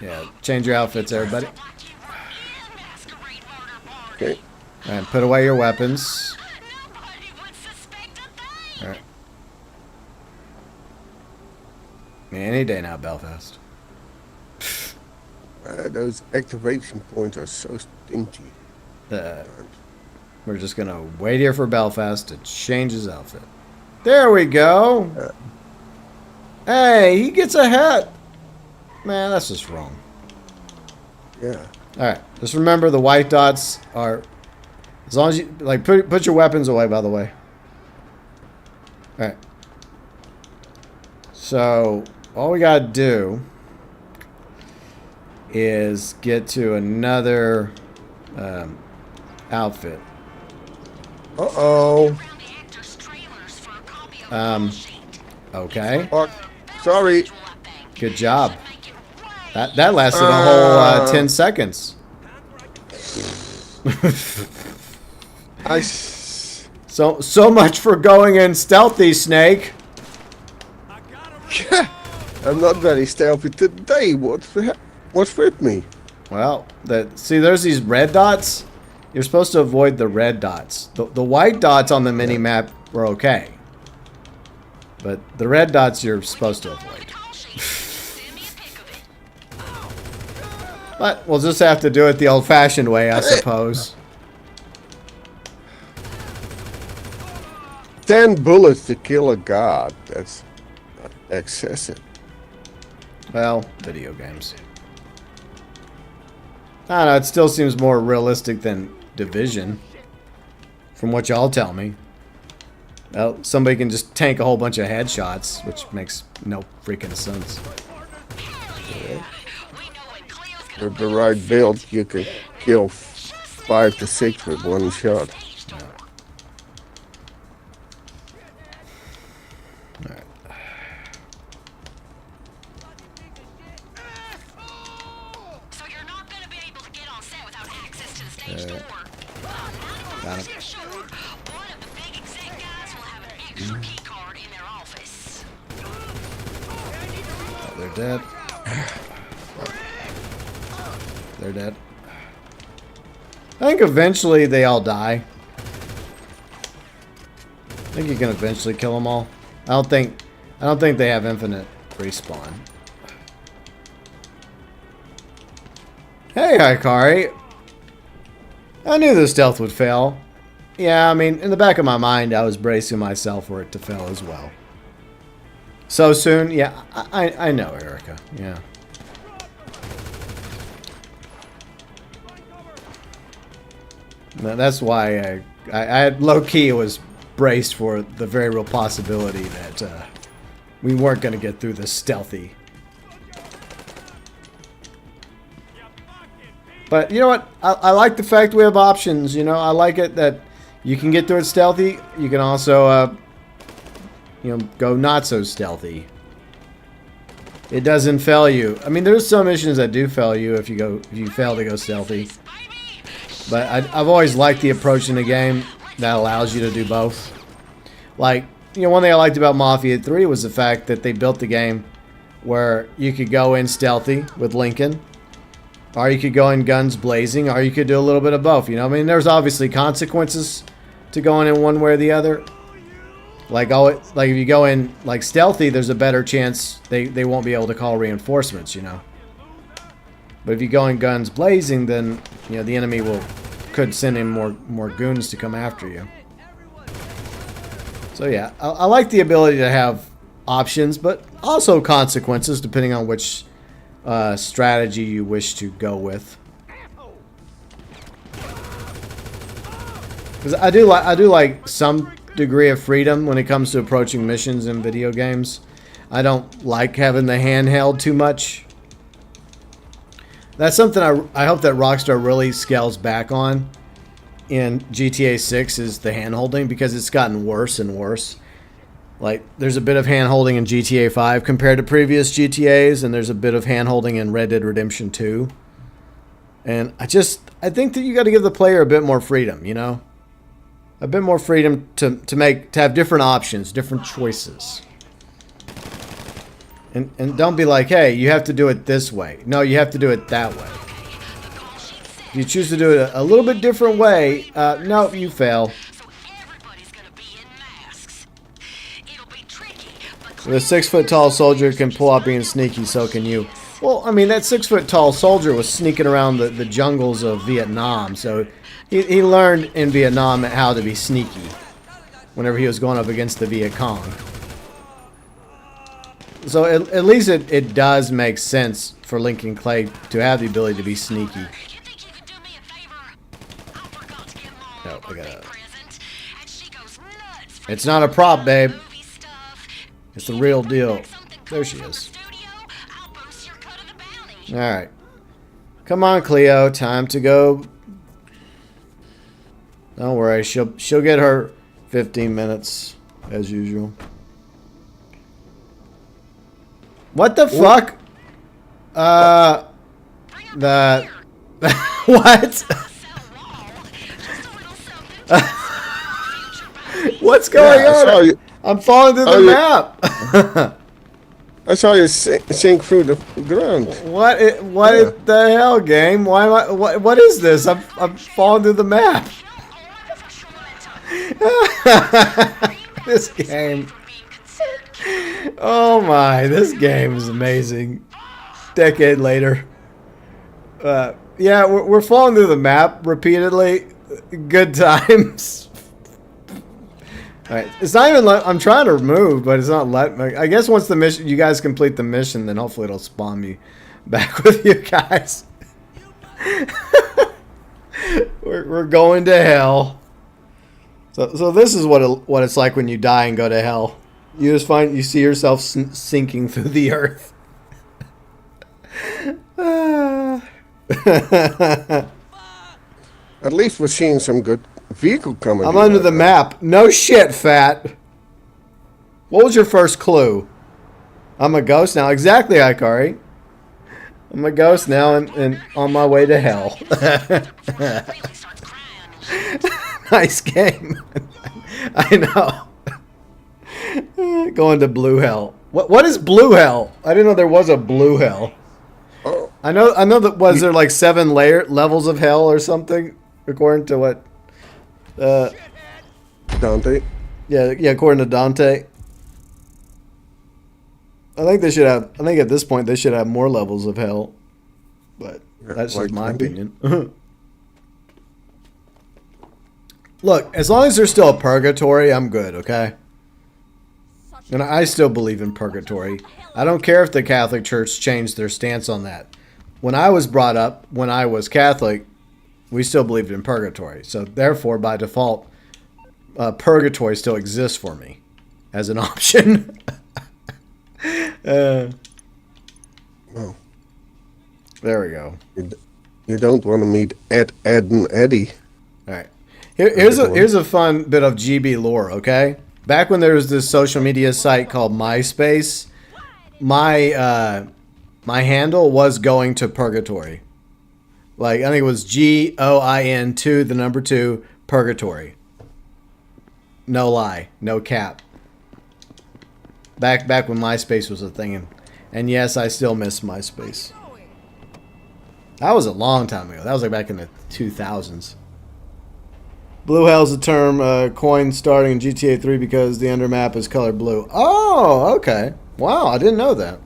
Yeah, change your outfits, everybody. Okay. And put away your weapons. Alright. Any day now, Belfast. Those activation points are so stingy. We're just gonna wait here for Belfast to change his outfit. There we go. Hey, he gets a hat. Man, that's just wrong. Yeah. Alright, just remember the white dots are... As long as you... Like, put your weapons away, by the way. Alright. So, all we gotta do... is get to another outfit. Uh-oh. Okay. Oh, sorry. Good job. That lasted a whole 10 seconds. So much for going in stealthy, Snake. I'm not very stealthy today. What's with me? Well, see, there's these red dots. You're supposed to avoid the red dots. The white dots on the mini map were okay, but the red dots you're supposed to avoid. But we'll just have to do it the old-fashioned way, I suppose. 10 bullets to kill a god. That's excessive. Well, video games. I don't know, it still seems more realistic than Division, from what y'all tell me. Well, somebody can just tank a whole bunch of headshots, which makes no freaking sense. With the right build, you can kill 5 to 6 with one shot. Alright. So you're not gonna be able to get on set without access to the stage door. Got him. One of the big exec guys will have an extra key card in their office. Oh, they're dead. They're dead. I think eventually they all die. I think you can eventually kill them all. I don't think they have infinite respawn. Hey, Ikari. I knew the stealth would fail. Yeah, I mean, in the back of my mind, I was bracing myself for it to fail as well. So soon? Yeah, I know, Erica. Yeah. That's why I low-key was braced for the very real possibility that we weren't going to get through this stealthy. But you know what? I like the fact we have options. You know, I like it that you can get through it stealthy. You can also, you know, go not so stealthy. It doesn't fail you. I mean, there's some missions that do fail you if you fail to go stealthy. But I've always liked the approach in the game that allows you to do both. Like, you know, one thing I liked about Mafia 3 was the fact that they built the game where you could go in stealthy with Lincoln, or you could go in guns blazing, or you could do a little bit of both. You know, I mean, there's obviously consequences to going in one way or the other. Like if you go in like stealthy, there's a better chance they won't be able to call reinforcements. You know. But if you go in guns blazing, then you know the enemy could send in more goons to come after you. So yeah, I like the ability to have options, but also consequences depending on which strategy you wish to go with. Because I do like some degree of freedom when it comes to approaching missions in video games. I don't like having the handheld too much. That's something I hope that Rockstar really scales back on in GTA 6 is the hand-holding, because it's gotten worse and worse. Like, there's a bit of hand-holding in GTA 5 compared to previous GTAs, and there's a bit of hand-holding in Red Dead Redemption 2. And I think that you got to give the player a bit more freedom, you know? A bit more freedom to have different options, different choices. And don't be like, hey, you have to do it this way. No, you have to do it that way. If you choose to do it a little bit different way, no, you fail. The 6-foot-tall soldier can pull out being sneaky, so can you. Well, I mean, that 6-foot-tall soldier was sneaking around the jungles of Vietnam, so he learned in Vietnam how to be sneaky whenever he was going up against the Viet Cong. So at least it does make sense for Lincoln Clay to have the ability to be sneaky. Oh, I gotta... It's not a prop, babe. It's the real deal. There she is. Alright. Come on, Cleo. Time to go. Don't worry. She'll get her 15 minutes as usual. What the fuck? That. What? What's going on? I'm falling through the map. I saw you sink through the ground. What the hell, game? Why am I? What is this? I'm falling through the map. This game. Oh my! This game is amazing. Decade later. Yeah, we're falling through the map repeatedly. Good times. Alright, it's not even I'm trying to remove, but it's not letting me. I guess once the mission, you guys complete the mission, then hopefully it'll spawn me back with you guys. we're going to hell. So this is what it's like when you die and go to hell. You just you see yourself sinking through the earth. At least we're seeing some good vehicle coming. I'm under the map. No shit, Fat. What was your first clue? I'm a ghost now. Exactly, Ikari. I'm a ghost now and on my way to hell. Nice game. I know. Going to blue hell. What is blue hell? I didn't know there was a blue hell. Oh. I know that was there like 7 levels of hell or something according to what Dante. Yeah, according to Dante. I think they should have I think at this point they should have more levels of hell. But that's just my opinion. Look, as long as there's still a purgatory, I'm good, okay? And I still believe in purgatory. I don't care if the Catholic Church changed their stance on that. When I was brought up, when I was Catholic, we still believed in purgatory. So therefore, by default, purgatory still exists for me as an option. Well, there we go. You don't want to meet Ed, and Eddie. All right. Here's a fun bit of GB lore, okay? Back when there was this social media site called MySpace, my handle was going to purgatory. Like, I think it was GOIN 2, the number 2, purgatory. No lie, no cap. Back when MySpace was a thing, and yes, I still miss MySpace. That was a long time ago. That was like back in the 2000s. Blue hell's a term coined starting in GTA 3 because the undermap is colored blue. Oh, okay. Wow, I didn't know that.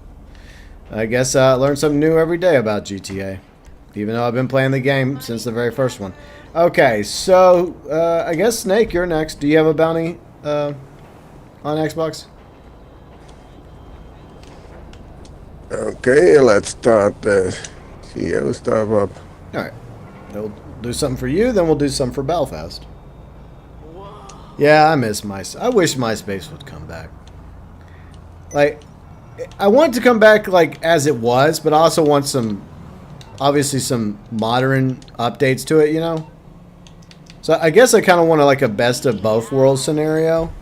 I guess I learn something new every day about GTA. Even though I've been playing the game since the very first one. Okay, so I guess Snake, you're next. Do you have a bounty on Xbox? Okay, let's start the CEO stuff up. Alright. We'll do something for you, then we'll do something for Belfast. Yeah, I miss I wish MySpace would come back. Like, I want it to come back like as it was, but I also want obviously some modern updates to it, you know? So I guess I kind of want like a best of both worlds scenario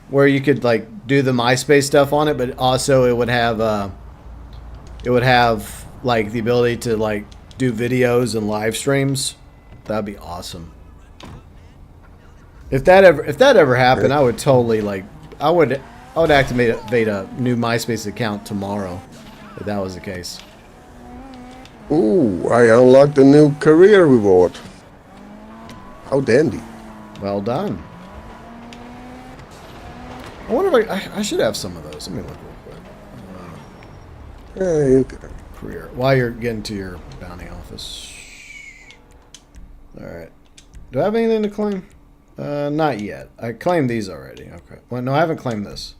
where you could like do the MySpace stuff on it, but also it would have like the ability to like do videos and live streams. That'd be awesome. If that ever happened, I would totally like I would activate a new MySpace account tomorrow if that was the case. Ooh, I unlocked a new career reward. How dandy. Well done. I wonder if I should have some of those. Let me look real quick. Yeah, you can. Career. While you're getting to your bounty office. Alright. Do I have anything to claim? Not yet. I claimed these already. Okay. Well, no, I haven't claimed this.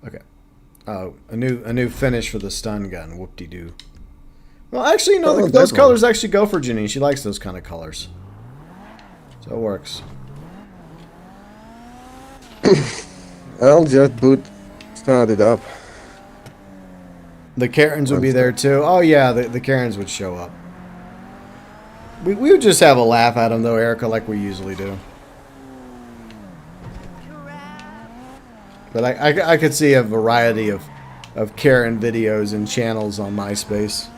Okay. Oh, a new finish for the stun gun. Whoop-de-doo. Well, actually, no, those colors actually go for Janine. She likes those kind of colors. So it works. I'll just start it up. The Karens would be there too. Oh yeah, the Karens would show up. We would just have a laugh at them though, Erica, like we usually do. But I could see a variety of Karen videos and channels on MySpace.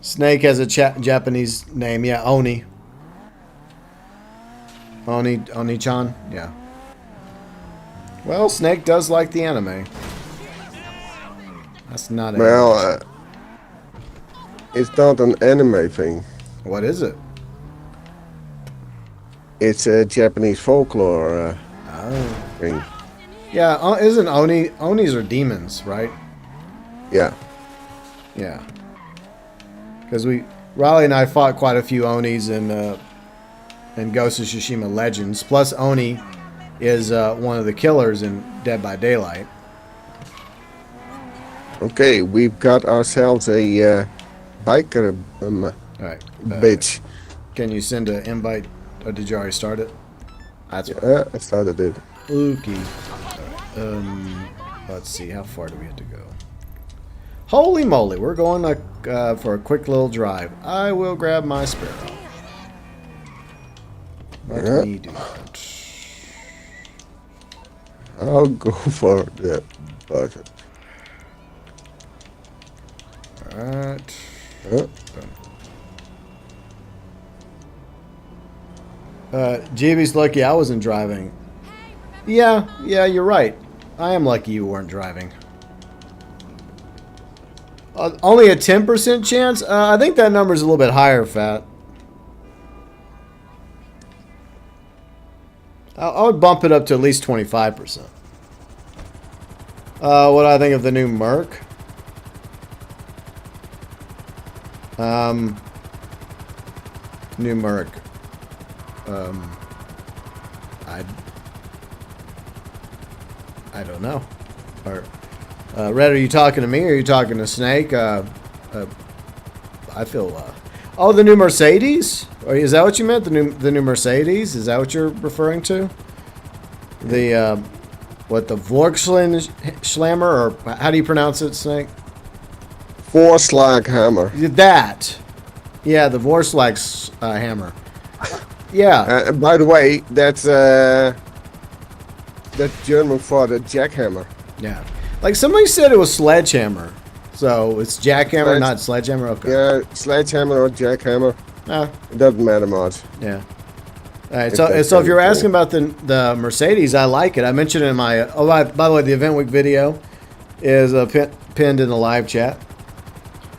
Snake has a Japanese name, yeah, Oni. Oni-chan, yeah. Well, Snake does like the anime. That's not Well, it's not an anime thing. what is it? It's a Japanese folklore thing. Yeah, isn't Onis are demons, right? Yeah. Yeah. Because Riley and I fought quite a few Onis in Ghost of Tsushima Legends. Plus, Oni is one of the killers in Dead by Daylight. Okay, we've got ourselves a biker All right. bitch. Can you send an invite, or did you already start it? That's right. Yeah, I started it. Okay. All right. Let's see. How far do we have to go? Holy moly, we're going for a quick little drive. I will grab my Sparrow. Let me do that. I'll go for the budget. Alright. JB's lucky I wasn't driving. Yeah, you're right. I am lucky you weren't driving. Only a 10% chance? I think that number's a little bit higher, Fat. I would bump it up to at least 25%. What do I think of the new Merc? New Merc. I don't know. Red, are you talking to me or are you talking to Snake? I feel. Oh, the new Mercedes? Or is that what you meant? The new Mercedes? Is that what you're referring to? The what, the Volkswagen or how do you pronounce it, Snake? Vorslag hammer. That. Yeah, the Vorslag hammer. Yeah. By the way, that's German for the jackhammer. Yeah. Like somebody said it was sledgehammer. So it's jackhammer, not sledgehammer? Okay. Yeah, sledgehammer or jackhammer. It doesn't matter much. Yeah. All right. So if you're asking about the Mercedes, I like it. I mentioned it in my... Oh, by the way, the Event Week video is pinned in the live chat.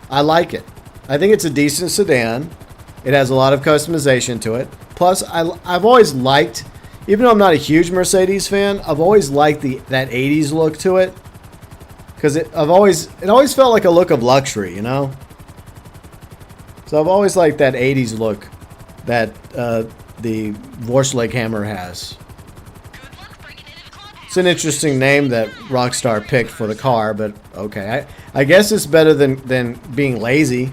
I like it. I think it's a decent sedan. It has a lot of customization to it. Plus, I've always liked... Even though I'm not a huge Mercedes fan, I've always liked that 80s look to it. Because it always felt like a look of luxury, you know? So I've always liked that 80s look that the Vorslag hammer has. It's an interesting name that Rockstar picked for the car, but okay. I guess it's better than being lazy.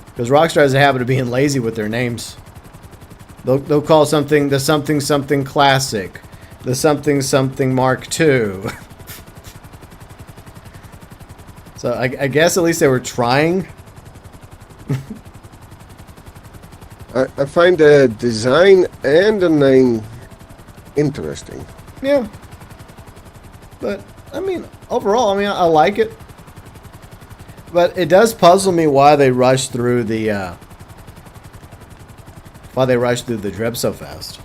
Because Rockstar has a habit of being lazy with their names. They'll call something the something classic, the something Mark II. So I guess at least they were trying. I find the design and the name interesting. Yeah. But I mean, overall, I like it. But it does puzzle me why they rushed through the drip so fast.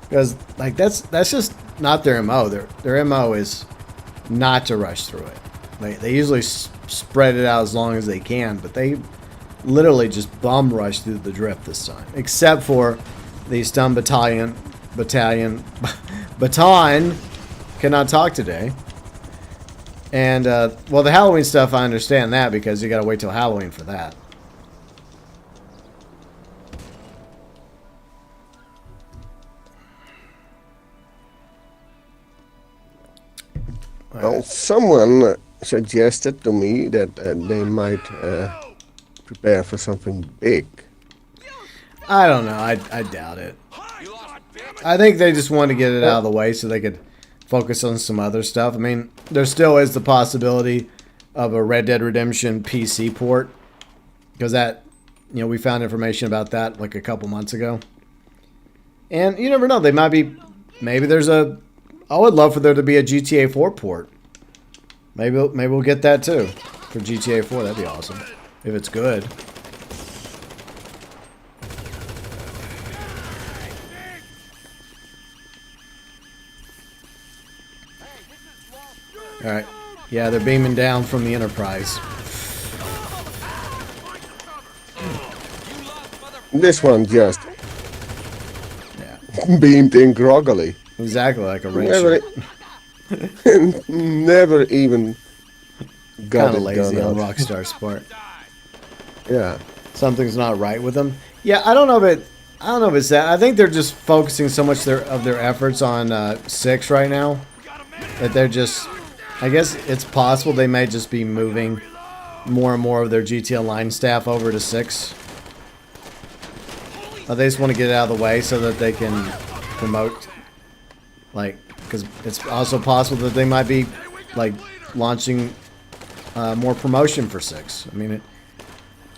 Because like that's just not their MO. Their MO is not to rush through it. They usually spread it out as long as they can, but they literally just bum rush through the drip this time. Except for the stun baton cannot talk today. And well, the Halloween stuff, I understand that because you got to wait till Halloween for that. Well, someone suggested to me that they might prepare for something big. I don't know. I doubt it. I think they just wanted to get it out of the way so they could focus on some other stuff. I mean, there still is the possibility of a Red Dead Redemption PC port, because that, you know, we found information about that like a couple months ago. And you never know, they might be, maybe there's a, I would love for there to be a GTA 4 port. Maybe we'll get that too for GTA 4. That'd be awesome if it's good. All right. Yeah, they're beaming down from the Enterprise. This one just Yeah. beamed in groggily. Exactly like a red Never, shirt. never even got Kind of it lazy done on out. Rockstar's part. Yeah. Something's not right with them. Yeah, I don't know if it's that. I think they're just focusing so much of their efforts on 6 right now that they're just. I guess it's possible they may just be moving more and more of their GT Online staff over to 6. They just want to get it out of the way so that they can promote, like, because it's also possible that they might be, like, launching more promotion for 6. I mean,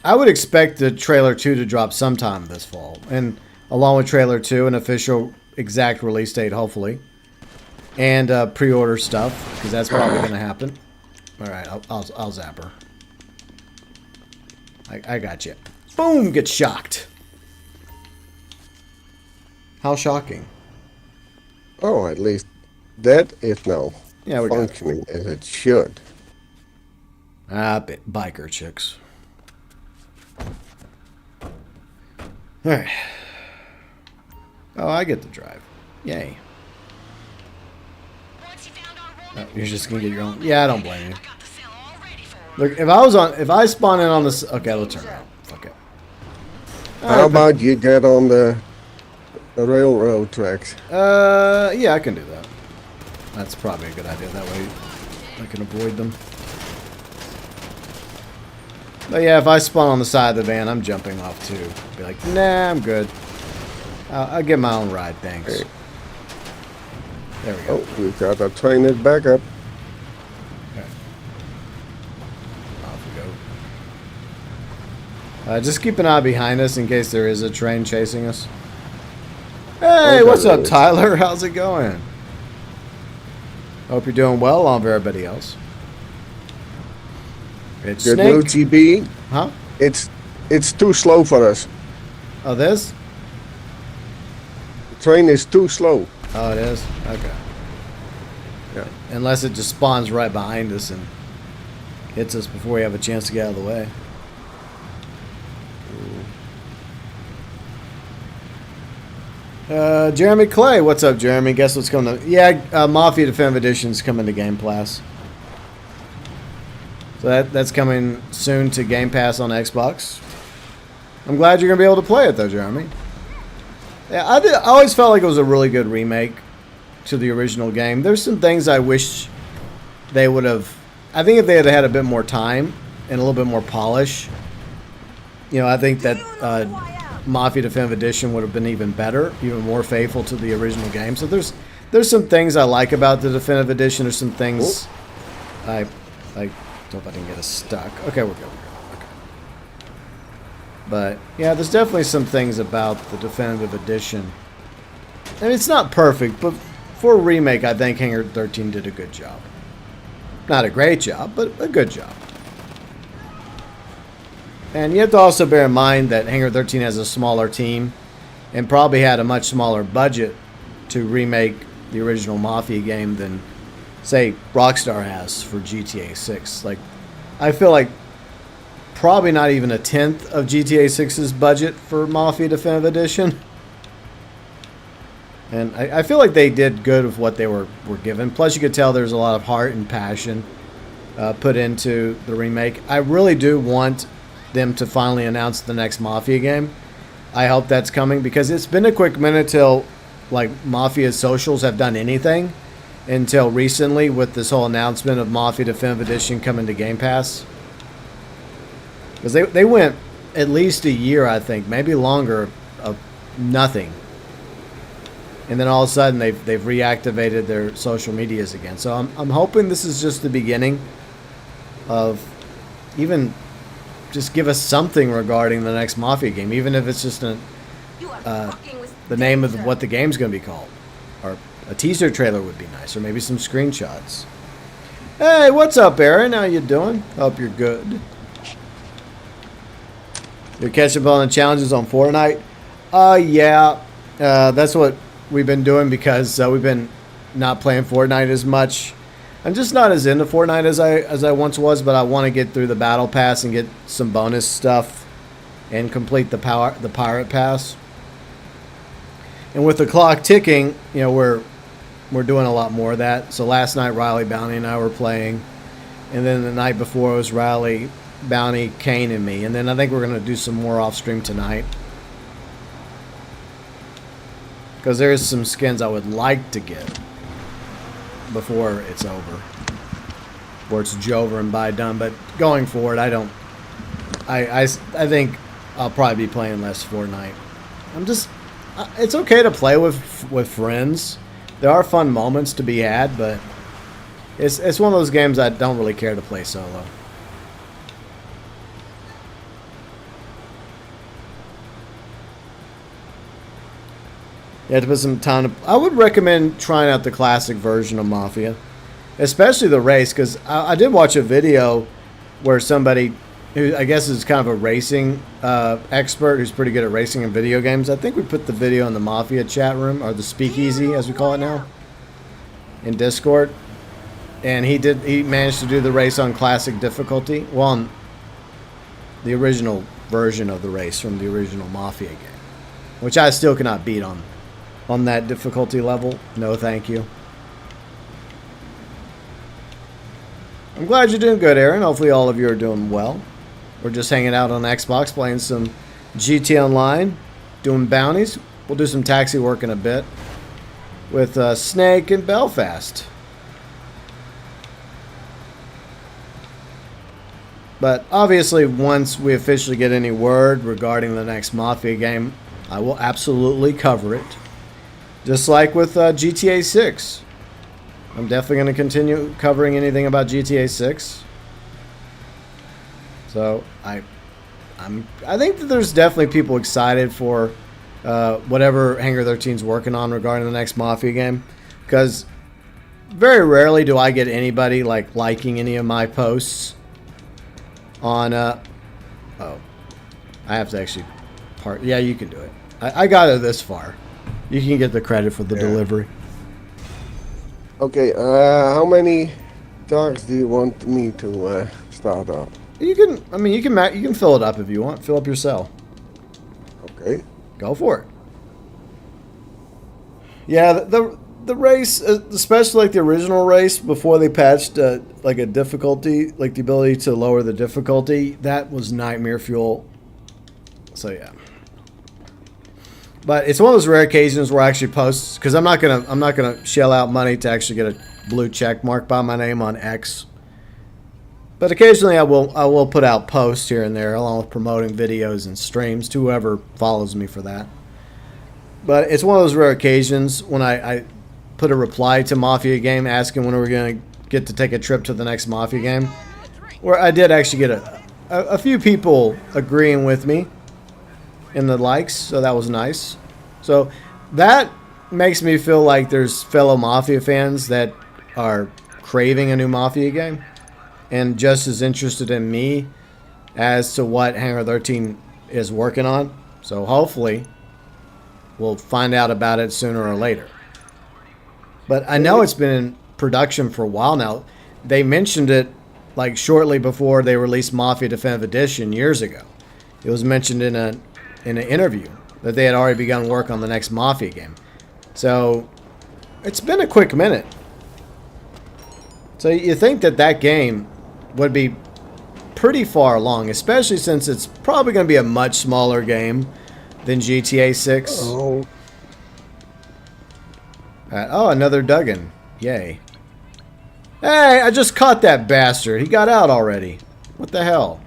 I would expect the trailer 2 to drop sometime this fall, and along with trailer 2, an official exact release date, hopefully. And pre-order stuff, because that's probably going to happen. All right, I'll zap her. I got you. Boom! Get shocked. How shocking. Oh, at least that is now Yeah, we got it. functioning as it should. Biker chicks. All right. Oh, I get to drive. Yay. Oh, you're just gonna get your own. Yeah, I don't blame you. Look, if I spawn in on this, okay, let's turn around. Fuck it. How about you get on the railroad tracks? Yeah, I can do that. That's probably a good idea. That way, I can avoid them. But yeah, if I spawn on the side of the van, I'm jumping off too. Be like, nah, I'm good. I'll get my own ride, thanks. Okay. There we go. Oh, we got our trainer back up. Okay. Off we go. Just keep an eye behind us in case there is a train chasing us. Hey, Oh, what's there up, it is. Tyler? How's it going? Hope you're doing well along with everybody else. It's Good Snake. news, GB. Huh? It's too slow for us. Oh, this? The train is too slow. Oh, it is? Okay. Yeah. Unless it just spawns right behind us and hits us before we have a chance to get out of the way. Jeremy Clay, what's up, Jeremy? Guess what's coming to... Yeah, Mafia Definitive Edition's coming to Game Pass. So that's coming soon to Game Pass on Xbox. I'm glad you're going to be able to play it, though, Jeremy. Yeah, I always felt like it was a really good remake to the original game. There's some things I wish they would have... I think if they had had a bit more time and a little bit more polish, you know, I think that Mafia Definitive Edition would have been even better, even more faithful to the original game. So there's some things I like about the Definitive Edition. There's some things I hope I didn't get us stuck. Okay, we're good. Okay. But yeah, there's definitely some things about the Definitive Edition. I mean, it's not perfect, but for a remake, I think Hangar 13 did a good job. Not a great job, but a good job. And you have to also bear in mind that Hangar 13 has a smaller team and probably had a much smaller budget to remake the original Mafia game than, say, Rockstar has for GTA 6. Like, I feel like probably not even a tenth of GTA 6's budget for Mafia Definitive Edition. And I feel like they did good with what they were given. Plus, you could tell there's a lot of heart and passion put into the remake. I really do want them to finally announce the next Mafia game. I hope that's coming because it's been a quick minute till like Mafia socials have done anything until recently with this whole announcement of Mafia Definitive Edition coming to Game Pass. Because they went at least a year, I think, maybe longer, of nothing. and then all of a sudden they've reactivated their social medias again. So I'm hoping this is just the beginning of even just give us something regarding the next Mafia game, even if it's just the name of what the game's going to be called, or a teaser trailer would be nice, or maybe some screenshots. Hey, what's up, Aaron? How you doing? Hope you're good. You're catching up on the challenges on Fortnite? Yeah. That's what we've been doing because we've been not playing Fortnite as much. I'm just not as into Fortnite as I once was, but I want to get through the battle pass and get some bonus stuff and complete the pirate pass. And with the clock ticking, you know, we're doing a lot more of that. So last night Riley, Bounty, and I were playing, and then the night before it was Riley, Bounty, Kane, and me. And then I think we're going to do some more off stream tonight. Because there's some skins I would like to get before it's over. Or it's over and by done. But going forward, I think I'll probably be playing less Fortnite. It's okay to play with friends. There are fun moments to be had, but it's one of those games I don't really care to play solo. You have to put some time to... I would recommend trying out the classic version of Mafia. Especially the race, because I did watch a video where somebody, who I guess is kind of a racing expert, who's pretty good at racing in video games. I think we put the video in the Mafia chat room, or the Speakeasy, as we call it now, in Discord. And he managed to do the race on classic difficulty. Well, on the original version of the race from the original Mafia game. Which I still cannot beat on that difficulty level. No, thank you. I'm glad you're doing good, Aaron. Hopefully all of you are doing well. We're just hanging out on Xbox, playing some GT Online, doing bounties. We'll do some taxi work in a bit with Snake and Belfast. But obviously, once we officially get any word regarding the next Mafia game, I will absolutely cover it. Just like with GTA 6. I'm definitely going to continue covering anything about GTA 6. So, I think that there's definitely people excited for whatever Hangar 13's working on regarding the next Mafia game. Because very rarely do I get anybody liking any of my posts on... oh. I have to actually... Yeah, you can do it. I got it this far. You can get the credit for the delivery. Okay, how many dogs do you want me to start up? You can. I mean, you can fill it up if you want. Fill up your cell. Okay. Go for it. Yeah, the race, especially like the original race before they patched like a difficulty, like the ability to lower the difficulty, that was nightmare fuel. So yeah. But it's one of those rare occasions where I actually post, because I'm not gonna shell out money to actually get a blue check mark by my name on X. But occasionally I will put out posts here and there along with promoting videos and streams to whoever follows me for that. But it's one of those rare occasions when I put a reply to Mafia game asking when we're gonna get to take a trip to the next Mafia game, where I did actually get a few people agreeing with me in the likes, so that was nice. So that makes me feel like there's fellow Mafia fans that are craving a new Mafia game and just as interested in me as to what Hangar 13 is working on. So hopefully we'll find out about it sooner or later. But I know it's been in production for a while now. They mentioned it like shortly before they released Mafia Definitive Edition years ago. It was mentioned in an interview that they had already begun work on the next Mafia game. So it's been a quick minute. So you think that game would be pretty far along, especially since it's probably going to be a much smaller game than GTA 6. Oh. Oh, another Duggan. Yay. Hey, I just caught that bastard. He got out already. What the hell?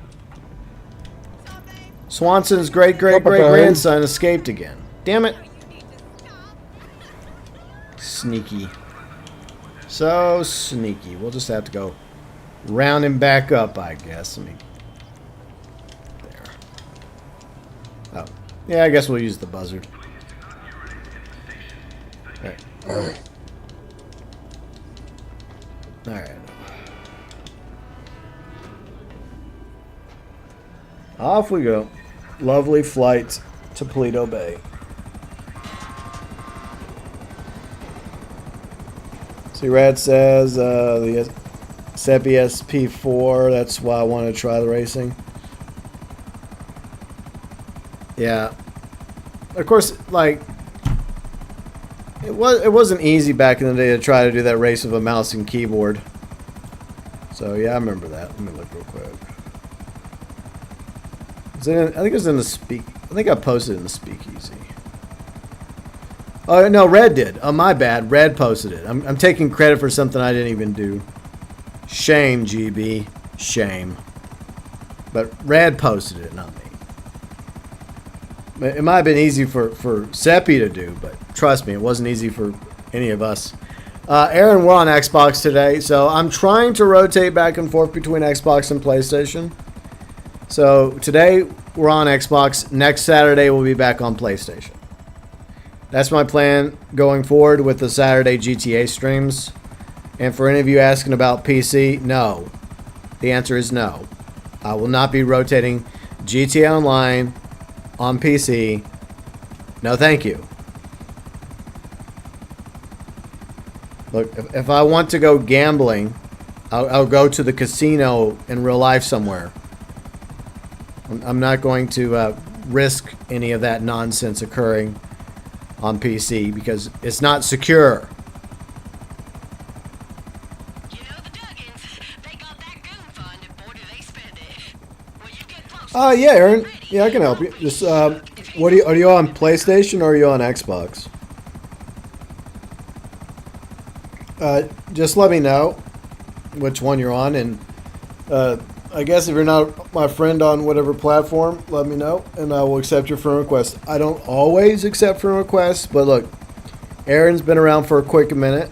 Swanson's great-great-great-grandson escaped again. Damn it. sneaky. So sneaky. We'll just have to go round him back up, I guess. Let me... There. Oh. Yeah, I guess we'll use the buzzard. Okay. Alright. Alright. Off we go. Lovely flight to Paleto Bay. See, Rad says the Seppi SP4, that's why I want to try the racing. Yeah. Of course, like, it wasn't easy back in the day to try to do that race with a mouse and keyboard. So, yeah, I remember that. Let me look real quick. I think it was in the I think I posted it in the speakeasy. Oh, no, Red did. Oh, my bad. Red posted it. I'm taking credit for something I didn't even do. Shame, GB. Shame. But Red posted it, not me. It might have been easy for Seppi to do, but trust me, it wasn't easy for any of us. Aaron, we're on Xbox today, so I'm trying to rotate back and forth between Xbox and PlayStation. So today we're on Xbox. Next Saturday we'll be back on PlayStation. That's my plan going forward with the Saturday GTA streams. And for any of you asking about PC, no. The answer is no. I will not be rotating GTA Online on PC. No, thank you. Look, if I want to go gambling, I'll go to the casino in real life somewhere. I'm not going to risk any of that nonsense occurring on PC because it's not secure. You know the Duggins, they got that goon fund and boy do they spend it. Well, you get close. Yeah, Aaron. Yeah, I can help you. Just what are you on PlayStation or are you on Xbox? Just let me know which one you're on, and I guess if you're not my friend on whatever platform, let me know, and I will accept your friend request. I don't always accept friend requests, but look, Aaron's been around for a quick minute,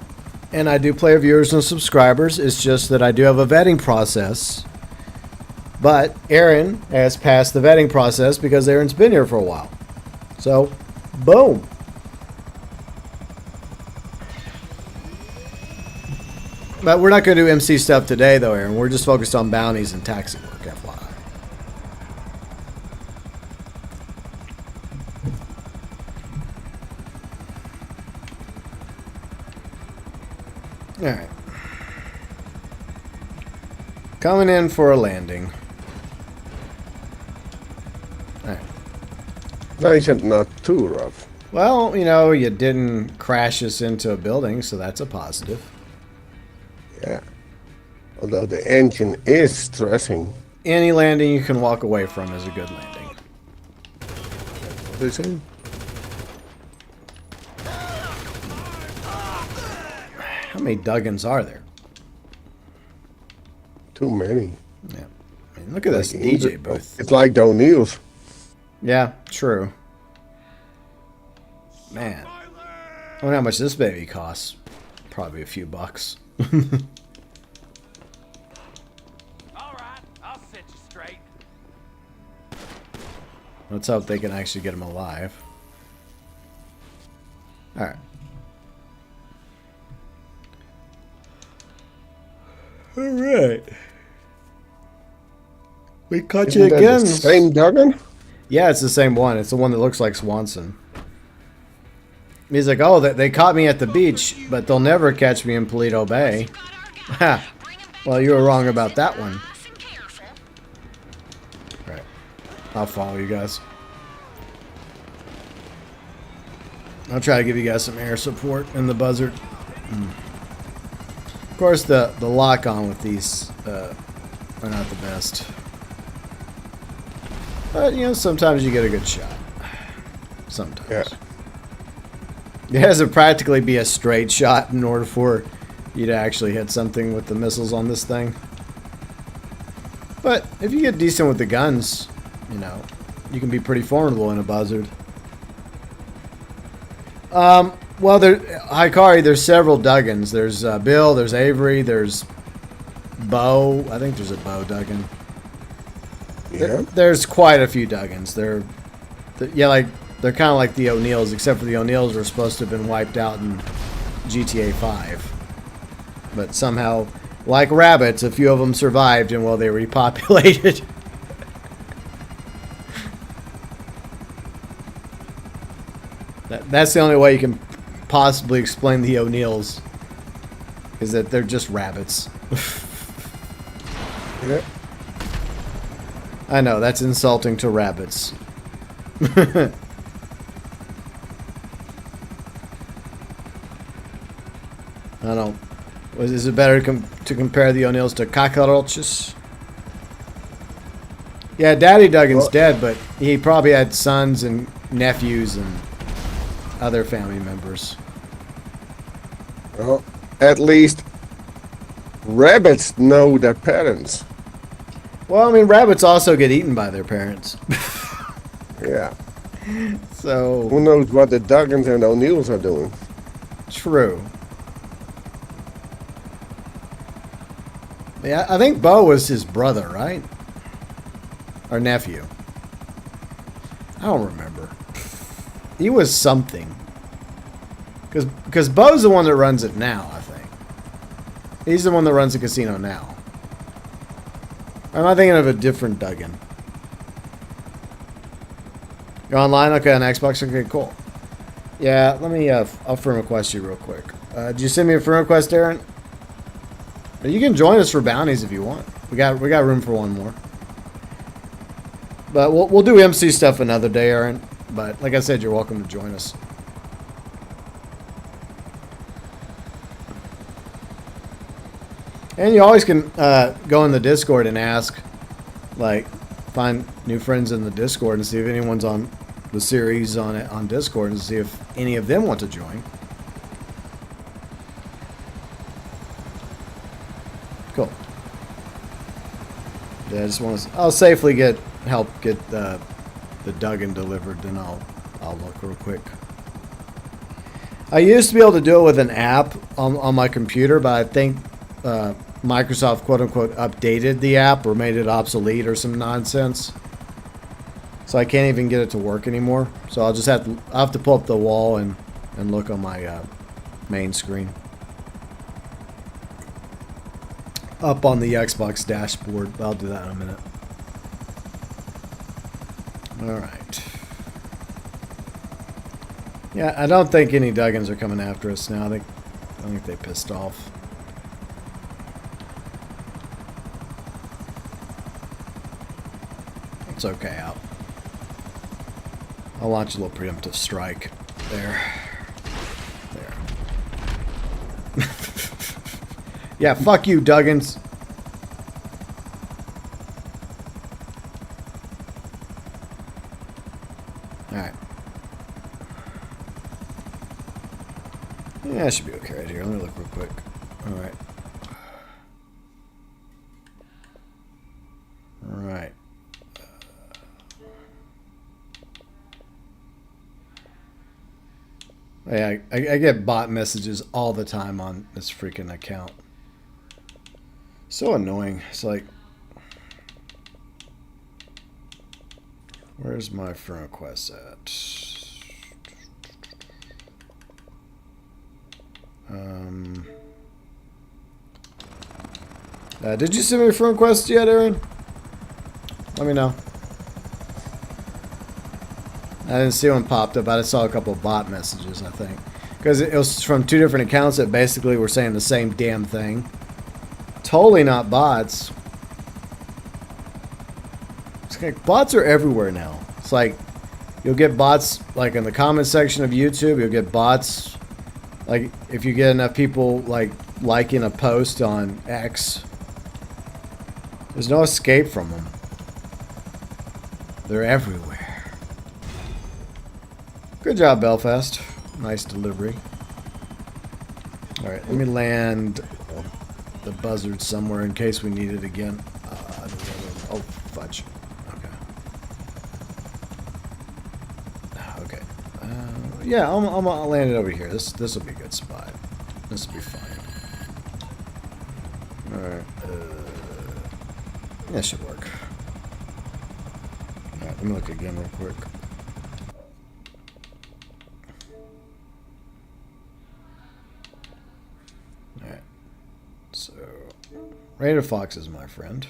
and I do play viewers and subscribers. It's just that I do have a vetting process, but Aaron has passed the vetting process because Aaron's been here for a while. So, boom. But we're not going to do MC stuff today, though, Aaron. We're just focused on bounties and taxi work, FYI. Alright. Coming in for a landing. Alright. Nice and not too rough. Well, you know, you didn't crash us into a building, so that's a positive. Yeah. Although the engine is stressing. Any landing you can walk away from is a good landing. What they say? How many Duggins are there? Too many. Yeah. I mean, look at this DJ booth. It's like the O'Neills. Yeah, true. Man. I wonder how much this baby costs. Probably a few bucks. Alright, I'll set you straight. Let's hope they can actually get him alive. Alright. Alright. We caught you Isn't that again. the same Duggan? Yeah, it's the same one. It's the one that looks like Swanson. He's like, oh, they caught me at the beach, but they'll never catch me in Paleto Bay. Ha! Well, you were wrong about that one. Right. I'll follow you guys. I'll try to give you guys some air support in the buzzard. Of course, the lock-on with these are not the best. But, you know, sometimes you get a good shot. Sometimes. Yeah. It has to practically be a straight shot in order for you to actually hit something with the missiles on this thing. But if you get decent with the guns, you know, you can be pretty formidable in a buzzard. Well, Ikari, there's several Duggans. There's Bill, there's Avery, there's Bo. I think there's a Bo Duggan. Yeah. There's quite a few Duggans. They're kind of like the O'Neills, except for the O'Neills were supposed to have been wiped out in GTA 5. But somehow, like rabbits, a few of them survived and, well, they repopulated. That's the only way you can possibly explain the O'Neills, is that they're just rabbits. Yeah. I know, that's insulting to rabbits. I don't know. Is it better to compare the O'Neills to cockroaches? Yeah, Daddy Duggan's dead, but he probably had sons and nephews and other family members. Well, at least rabbits know their parents. Well, I mean, rabbits also get eaten by their parents. Yeah. So... Who knows what the Duggans and O'Neills are doing? True. Yeah, I think Bo was his brother, right? Or nephew. I don't remember. He was something. Because Bo's the one that runs it now, I think. He's the one that runs the casino now. Or am I thinking of a different Duggan? You're online? Okay, on Xbox? Okay, cool. Yeah, let me, I'll friend request you real quick. Did you send me a friend request, Aaron? You can join us for bounties if you want. We got room for one more. But we'll do MC stuff another day, Aaron. But like I said, you're welcome to join us. And you always can go in the Discord and ask, like, find new friends in the Discord and see if anyone's on the series on Discord and see if any of them want to join. Cool. Yeah, I just want to. I'll safely help get the Duggan delivered, then I'll look real quick. I used to be able to do it with an app on my computer, but I think Microsoft quote unquote updated the app or made it obsolete or some nonsense. So I can't even get it to work anymore. So I'll have to pull up the wall and look on my main screen. Up on the Xbox dashboard. I'll do that in a minute. Alright. Yeah, I don't think any Duggans are coming after us now. I think they pissed off. It's okay out. I'll launch a little preemptive strike. There. Yeah, fuck you, Duggans. Alright. Yeah, I should be okay right here. Let me look real quick. Alright. Alright. Yeah, I get bot messages all the time on this freaking account. So annoying. It's like, where's my friend request at? Did you send me a friend request yet, Aaron? Let me know. I didn't see one popped up. I just saw a couple of bot messages, I think. Because it was from two different accounts that basically were saying the same damn thing. Totally not bots. It's like, bots are everywhere now. It's like, you'll get bots, like, in the comment section of YouTube. You'll get bots, like, if you get enough people, like, liking a post on X. There's no escape from them. They're everywhere. Good job, Belfast. Nice delivery. Alright, let me land the buzzard somewhere in case we need it again. Oh, fudge. Okay. Okay. Yeah, I'll land it over here. This will be a good spot. This will be fine. Alright. That should work. Alright, let me look again real quick. Alright. So, Raider Fox is my friend.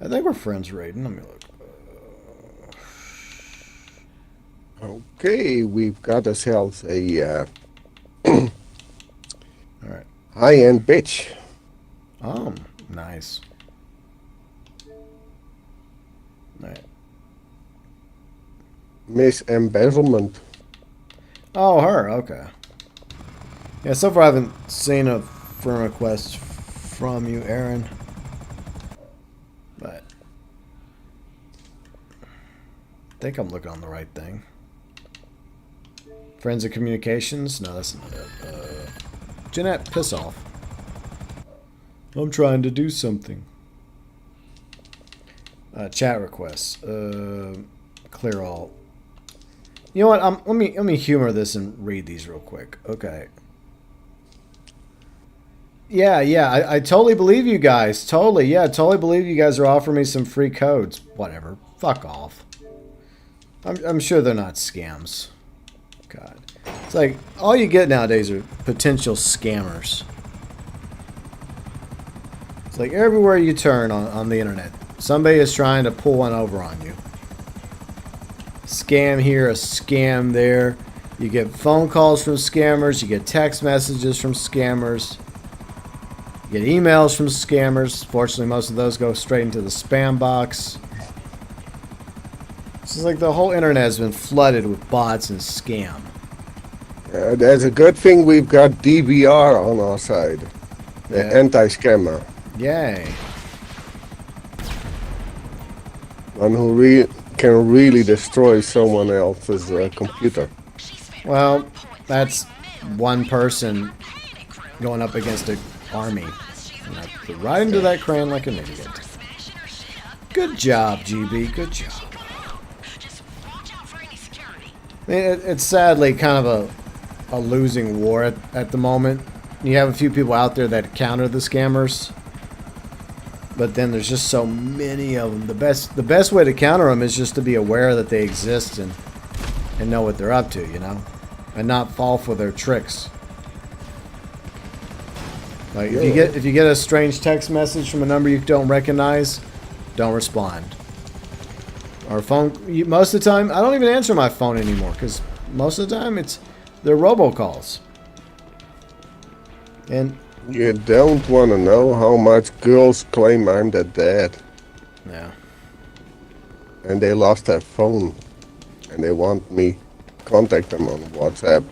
I think we're friends, Raiden. Let me look. Okay, we've got ourselves a Alright. high-end bitch. Oh, nice. Alright. Miss Embezzlement. Oh, her. Okay. Yeah, so far I haven't seen a friend request from you, Aaron. But I think I'm looking on the right thing. Friends of Communications? No, that's not it. Jeanette, piss off. I'm trying to do something. Chat requests. Clear all. You know what? Let me humor this and read these real quick. Okay. Yeah. I totally believe you guys. Totally. Yeah, totally believe you guys are offering me some free codes. Whatever. Fuck off. I'm sure they're not scams. God. It's like, all you get nowadays are potential scammers. It's like everywhere you turn on the internet, somebody is trying to pull one over on you. Scam here, a scam there. You get phone calls from scammers. You get text messages from scammers. You get emails from scammers. Fortunately, most of those go straight into the spam box. It's just like the whole internet has been flooded with bots and scam. There's a good thing we've got DVR on our side. The Yeah. anti-scammer. Yay. One who can really destroy someone else's computer. Well, that's one person going up against an army. And I put right into that crane like an idiot. Good job, GB. Good job. I mean, it's sadly kind of a losing war at the moment. You have a few people out there that counter the scammers, but then there's just so many of them. The best way to counter them is just to be aware that they exist and know what they're up to, you know, and not fall for their tricks. Like if you get a strange text message from a number you don't recognize, don't respond. Or phone. Most of the time, I don't even answer my phone anymore because most of the time they're robocalls. And You don't want to know how much girls claim I'm their dad. yeah. And they lost their phone. And they want me to contact them on WhatsApp.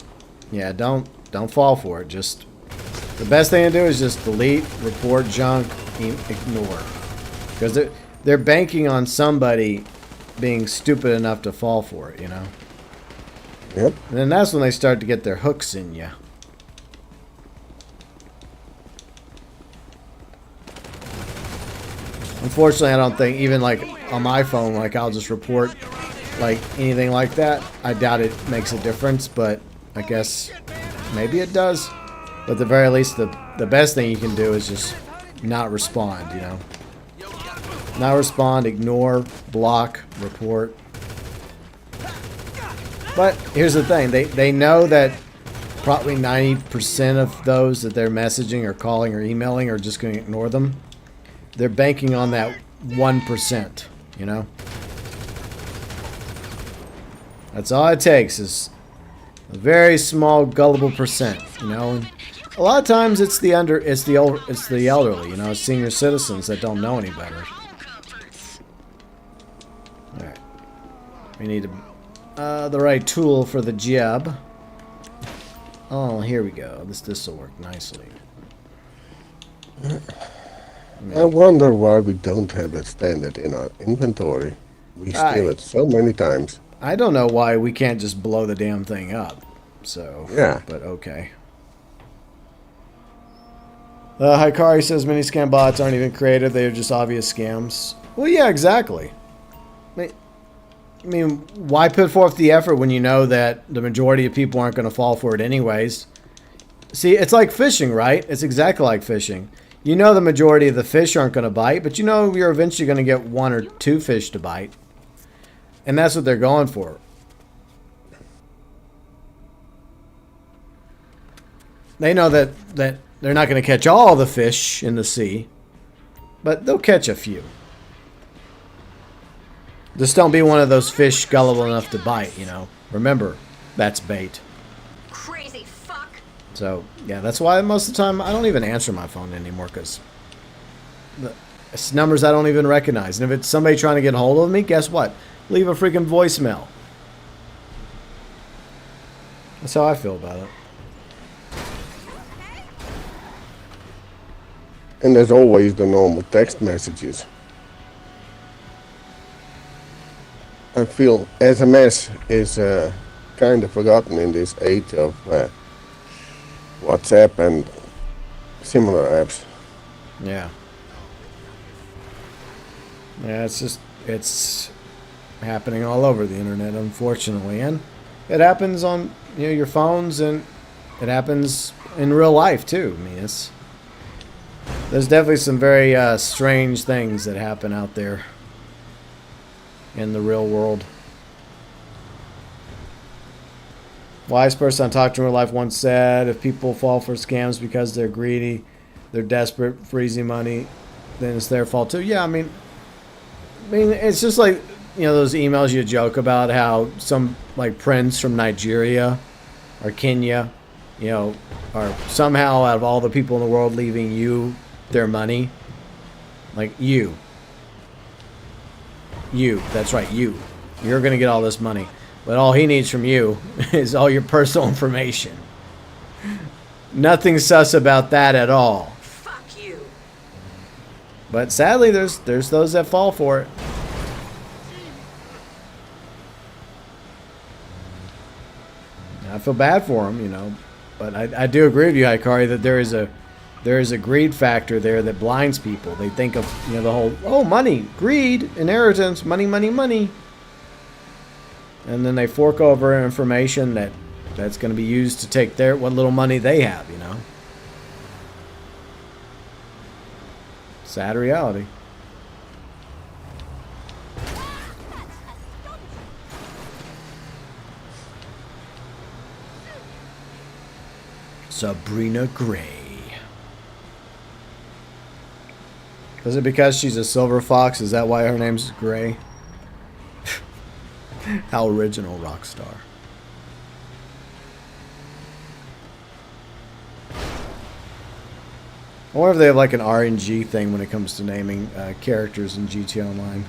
Yeah, don't fall for it. Just the best thing to do is just delete, report junk, ignore. Because they're banking on somebody being stupid enough to fall for it, you know? Yep. And then that's when they start to get their hooks in you. Unfortunately, I don't think even like on my phone, like I'll just report like anything like that. I doubt it makes a difference, but I guess maybe it does. But at the very least, the best thing you can do is just not respond, you know? Not respond, ignore, block, report. But here's the thing. They know that probably 90% of those that they're messaging or calling or emailing are just going to ignore them. They're banking on that 1%, you know? That's all it takes is a very small gullible percent, you know? And a lot of times it's the elderly, you know, senior citizens that don't know any better. All right. We need the right tool for the job. Oh, here we go. This will work nicely. I wonder why we don't have it standard in our inventory. We steal it so many times. I don't know why we can't just blow the damn thing up. So, yeah. But okay. Ikari says many scam bots aren't even created. They are just obvious scams. Well, yeah, exactly. I mean, I mean, why put forth the effort when you know that the majority of people aren't going to fall for it anyways? See, it's like fishing, right? It's exactly like fishing. You know the majority of the fish aren't going to bite, but you know you're eventually going to get 1 or 2 fish to bite. And that's what they're going for. They know that they're not going to catch all the fish in the sea, but they'll catch a few. Just don't be one of those fish gullible enough to bite, you know. Remember, that's bait. Crazy fuck. So, yeah, that's why most of the time I don't even answer my phone anymore, because it's numbers I don't even recognize. And if it's somebody trying to get a hold of me, guess what? Leave a freaking voicemail. That's how I feel about it. And there's always the normal text messages. I feel SMS is kind of forgotten in this age of WhatsApp and similar apps. Yeah. Yeah, it's happening all over the internet, unfortunately. And it happens on, you know, your phones, and it happens in real life too. I mean, there's definitely some very strange things that happen out there in the real world. Wise person I talked to in real life once said, if people fall for scams because they're greedy, they're desperate for easy money, then it's their fault too. Yeah, I mean, it's just like, you know, those emails you joke about how some like prince from Nigeria or Kenya, you know, are somehow out of all the people in the world leaving you their money. Like you, that's right, you're gonna get all this money, but all he needs from you is all your personal information. Nothing sus about that at all. Fuck you. But sadly, there's those that fall for it. I feel bad for them, you know, but I do agree with you, Ikari, that there is a greed factor there that blinds people. They think of, you know, the whole, oh, money, greed, inheritance, money, money, money. And then they fork over information that's going to be used to take what little money they have, you know. Sad reality. Sabrina Gray. Is it because she's a silver fox? Is that why her name's Gray? How original, Rockstar. I wonder if they have like an RNG thing when it comes to naming characters in GTA Online.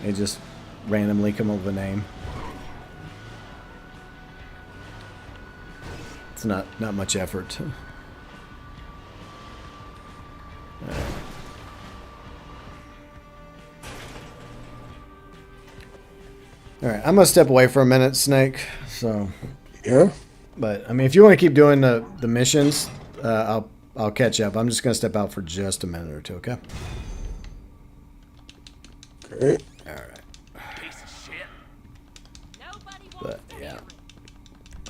They just randomly come up with a name. It's not much effort. Alright, I'm gonna step away for a minute, Snake. So Yeah? but I mean, if you want to keep doing the missions, I'll catch up. I'm just gonna step out for just a minute or two, okay? Okay. Alright. Piece of shit. But yeah.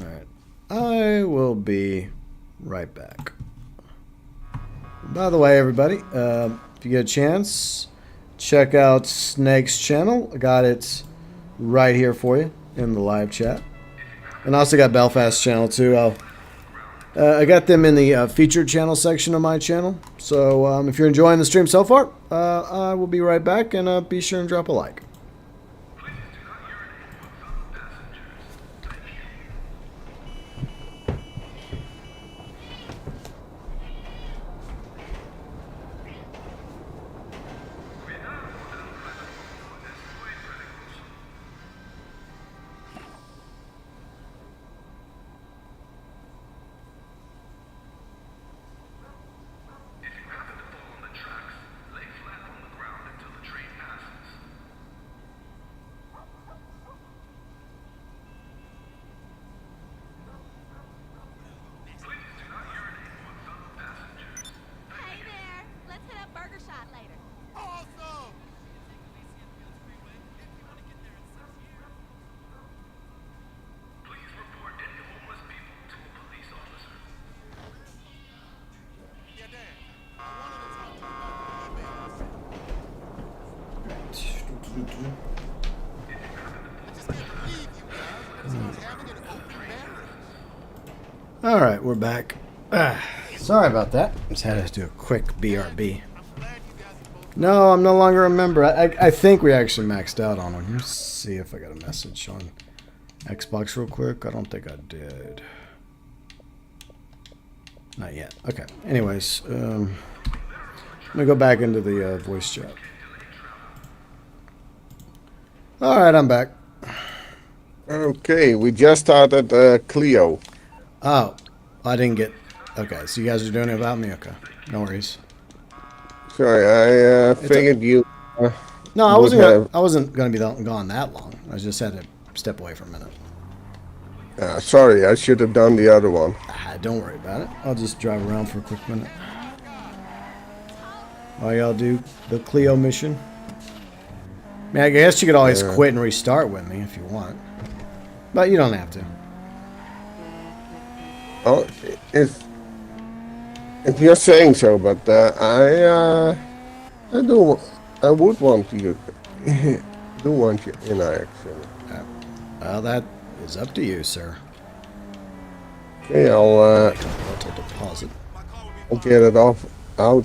Alright. I will be right back. By the way, everybody, if you get a chance, check out Snake's channel. I got it right here for you in the live chat. And I also got BELFAST channel too. I got them in the featured channel section of my channel. So if you're enjoying the stream so far, I will be right back, and be sure and drop a like. Alright, we're back. Sorry about that. Just had to do a quick BRB. No, I'm no longer a member. I think we actually maxed out on him. Let's see if I got a message on Xbox real quick. I don't think I did. Not yet. Okay. Anyways, let me go back into the voice chat. Alright, I'm back. Okay, we just started Clio. Oh, I didn't get... Okay, so you guys are doing it without me? Okay, no worries. Sorry, I figured you... No, I wasn't going to be gone that long. I just had to step away for a minute. Sorry, I should have done the other one. Don't worry about it. I'll just drive around for a quick minute. While y'all do the Clio mission. I mean, I guess you could always quit and restart with me if you want. But you don't have to. Oh, if you're saying so, but I would want you, do want you in action. Well, that is up to you, sir. Okay, I'll deposit. I'll get it out. All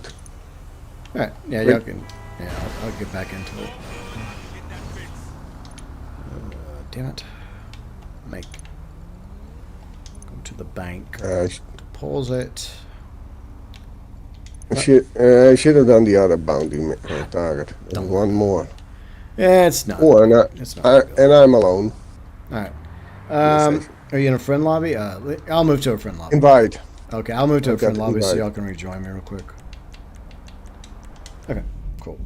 right, yeah, y'all can. Yeah, I'll get back into it. Damn it. Go to the bank. Deposit. I should have done the other bounty target. There's one more. Yeah, it's not. Oh, and I'm alone. All right. Are you in a friend lobby? I'll move to a friend lobby. Invite. Okay, I'll move to a friend lobby so y'all can rejoin me real quick. Okay, cool.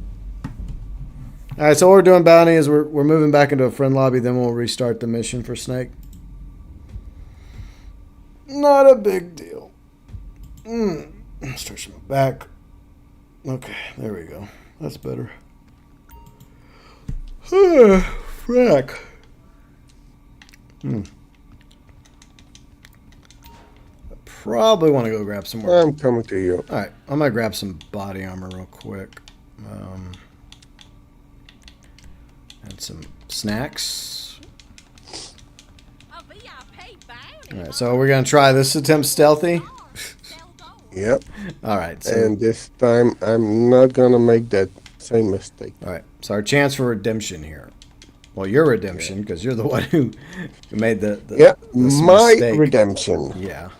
All right, so what we're doing, Bounty, is we're moving back into a friend lobby. Then we'll restart the mission for Snake. Not a big deal. Stretch my back. Okay, there we go. That's better. Frack. I probably want to go grab some more. I'm coming to you. All right, I'm gonna grab some body armor real quick. And some snacks. All right, so we're gonna try this attempt stealthy. Yep. All right. So, and this time I'm not gonna make that same mistake. All right. So our chance for redemption here. Well, your redemption because you're the one who made the my mistake. redemption. Yeah.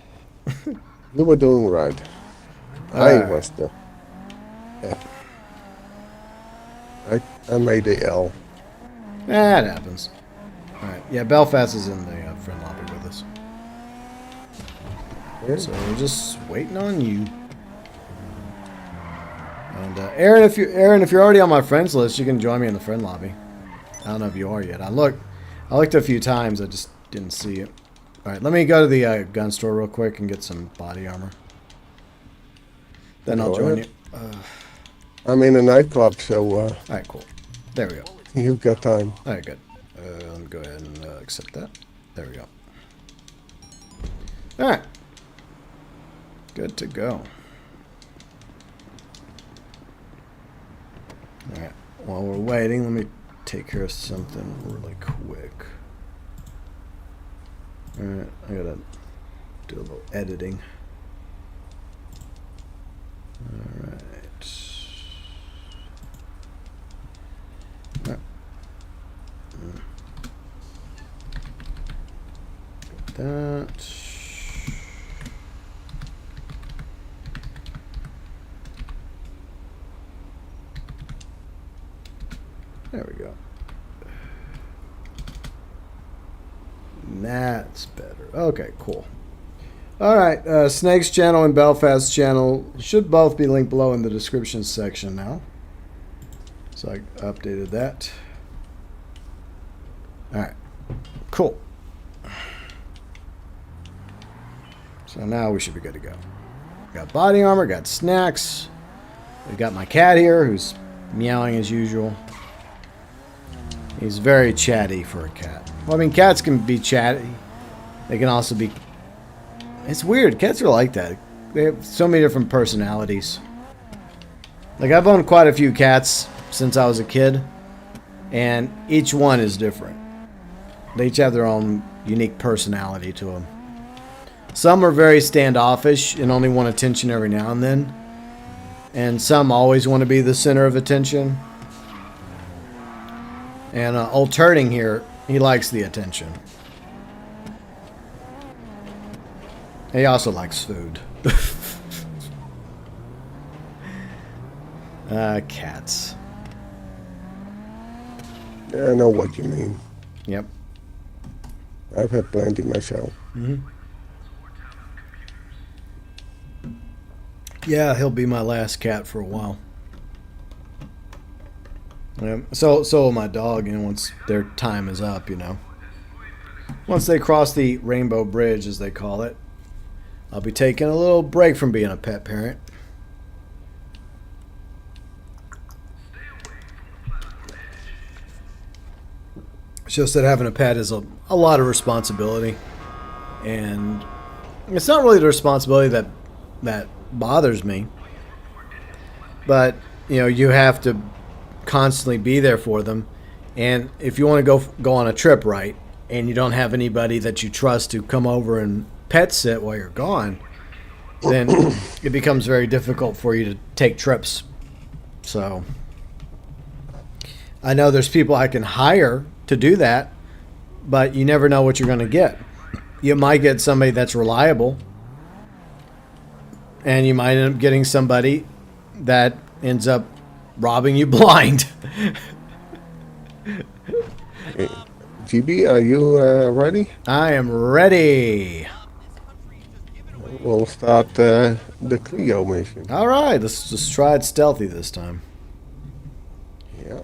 You were doing right. I was the. Yeah. I made the L. That happens. All right. Yeah, Belfast is in the friend lobby with us. Yeah. So we're just waiting on you. And Aaron, if you're already on my friends list, you can join me in the friend lobby. I don't know if you are yet. I looked a few times. I just didn't see it. All right, let me go to the gun store real quick and get some body armor. Then I'll join you. I'm in a nightclub, so. All right, cool. There we go. You've got time. All right, good. Let me go ahead and accept that. There we go. All right. Good to go. All right. While we're waiting, let me take care of something really quick. All right. I gotta do a little editing. All right. That. There we go. That's better. Okay, cool. All right, Snake's channel and Belfast's channel should both be linked below in the description section now. So I updated that. All right, cool. So now we should be good to go. Got body armor, got snacks. We got my cat here who's meowing as usual. He's very chatty for a cat. Well, I mean, cats can be chatty. They can also be... It's weird. Cats are like that. They have so many different personalities. Like, I've owned quite a few cats since I was a kid. And each one is different. They each have their own unique personality to them. Some are very standoffish and only want attention every now and then. And some always want to be the center of attention. And old Turding here, he likes the attention. He also likes food. Cats. Yeah, I know what you mean. Yep. I've had plenty myself. Yeah, he'll be my last cat for a while. So will my dog, you know, once their time is up, you know. Once they cross the Rainbow Bridge, as they call it, I'll be taking a little break from being a pet parent. It's just that having a pet is a lot of responsibility. And it's not really the responsibility that bothers me. But, you know, you have to constantly be there for them. And if you want to go on a trip, right, and you don't have anybody that you trust to come over and pet sit while you're gone, then it becomes very difficult for you to take trips. So I know there's people I can hire to do that, but you never know what you're going to get. You might get somebody that's reliable, and you might end up getting somebody that ends up robbing you blind. Hey, GB, are you ready? I am ready. We'll start the Clio mission. All right, let's just try it stealthy this time. Yeah.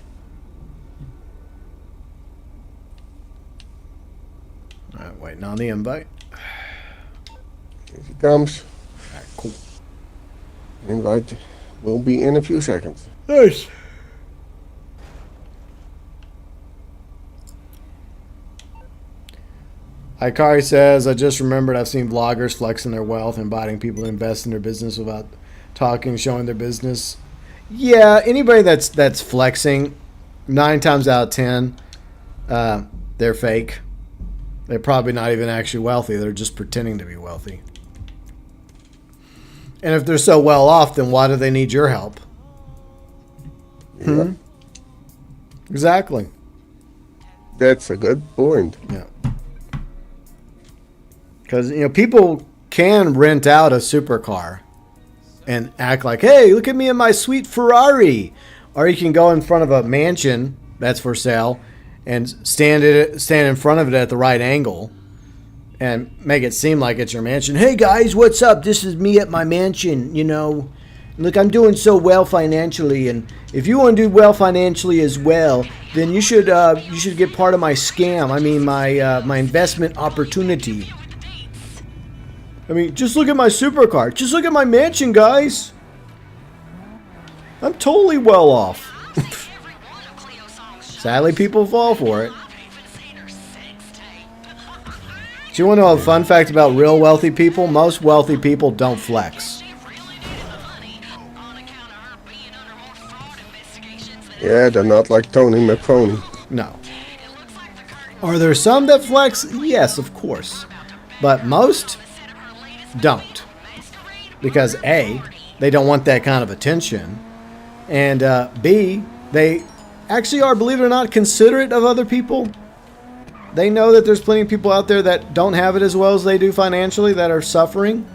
All right, waiting on the invite. Here she comes. All right, cool. Invite will be in a few seconds. Nice. Ikari says, I just remembered I've seen vloggers flexing their wealth, inviting people to invest in their business without talking, showing their business. Yeah, anybody that's flexing, 9 times out of 10, they're fake. They're probably not even actually wealthy. They're just pretending to be wealthy. And if they're so well off, then why do they need your help? Yeah. Exactly. That's a good point. Yeah. Because, you know, people can rent out a supercar and act like, hey, look at me in my sweet Ferrari. Or you can go in front of a mansion that's for sale and stand in front of it at the right angle and make it seem like it's your mansion. Hey, guys, what's up? This is me at my mansion, you know. Look, I'm doing so well financially, and if you want to do well financially as well, then you should get part of my scam. I mean, my investment opportunity. I mean, just look at my supercar. Just look at my mansion, guys. I'm totally well off. Sadly, people fall for it. Do you want to know a fun fact about real wealthy people? Most wealthy people don't flex. Yeah, they're not like Tony McPhony. No. Are there some that flex? Yes, of course. But most don't. Because A, they don't want that kind of attention. And B, they actually are, believe it or not, considerate of other people. They know that there's plenty of people out there that don't have it as well as they do financially, that are suffering.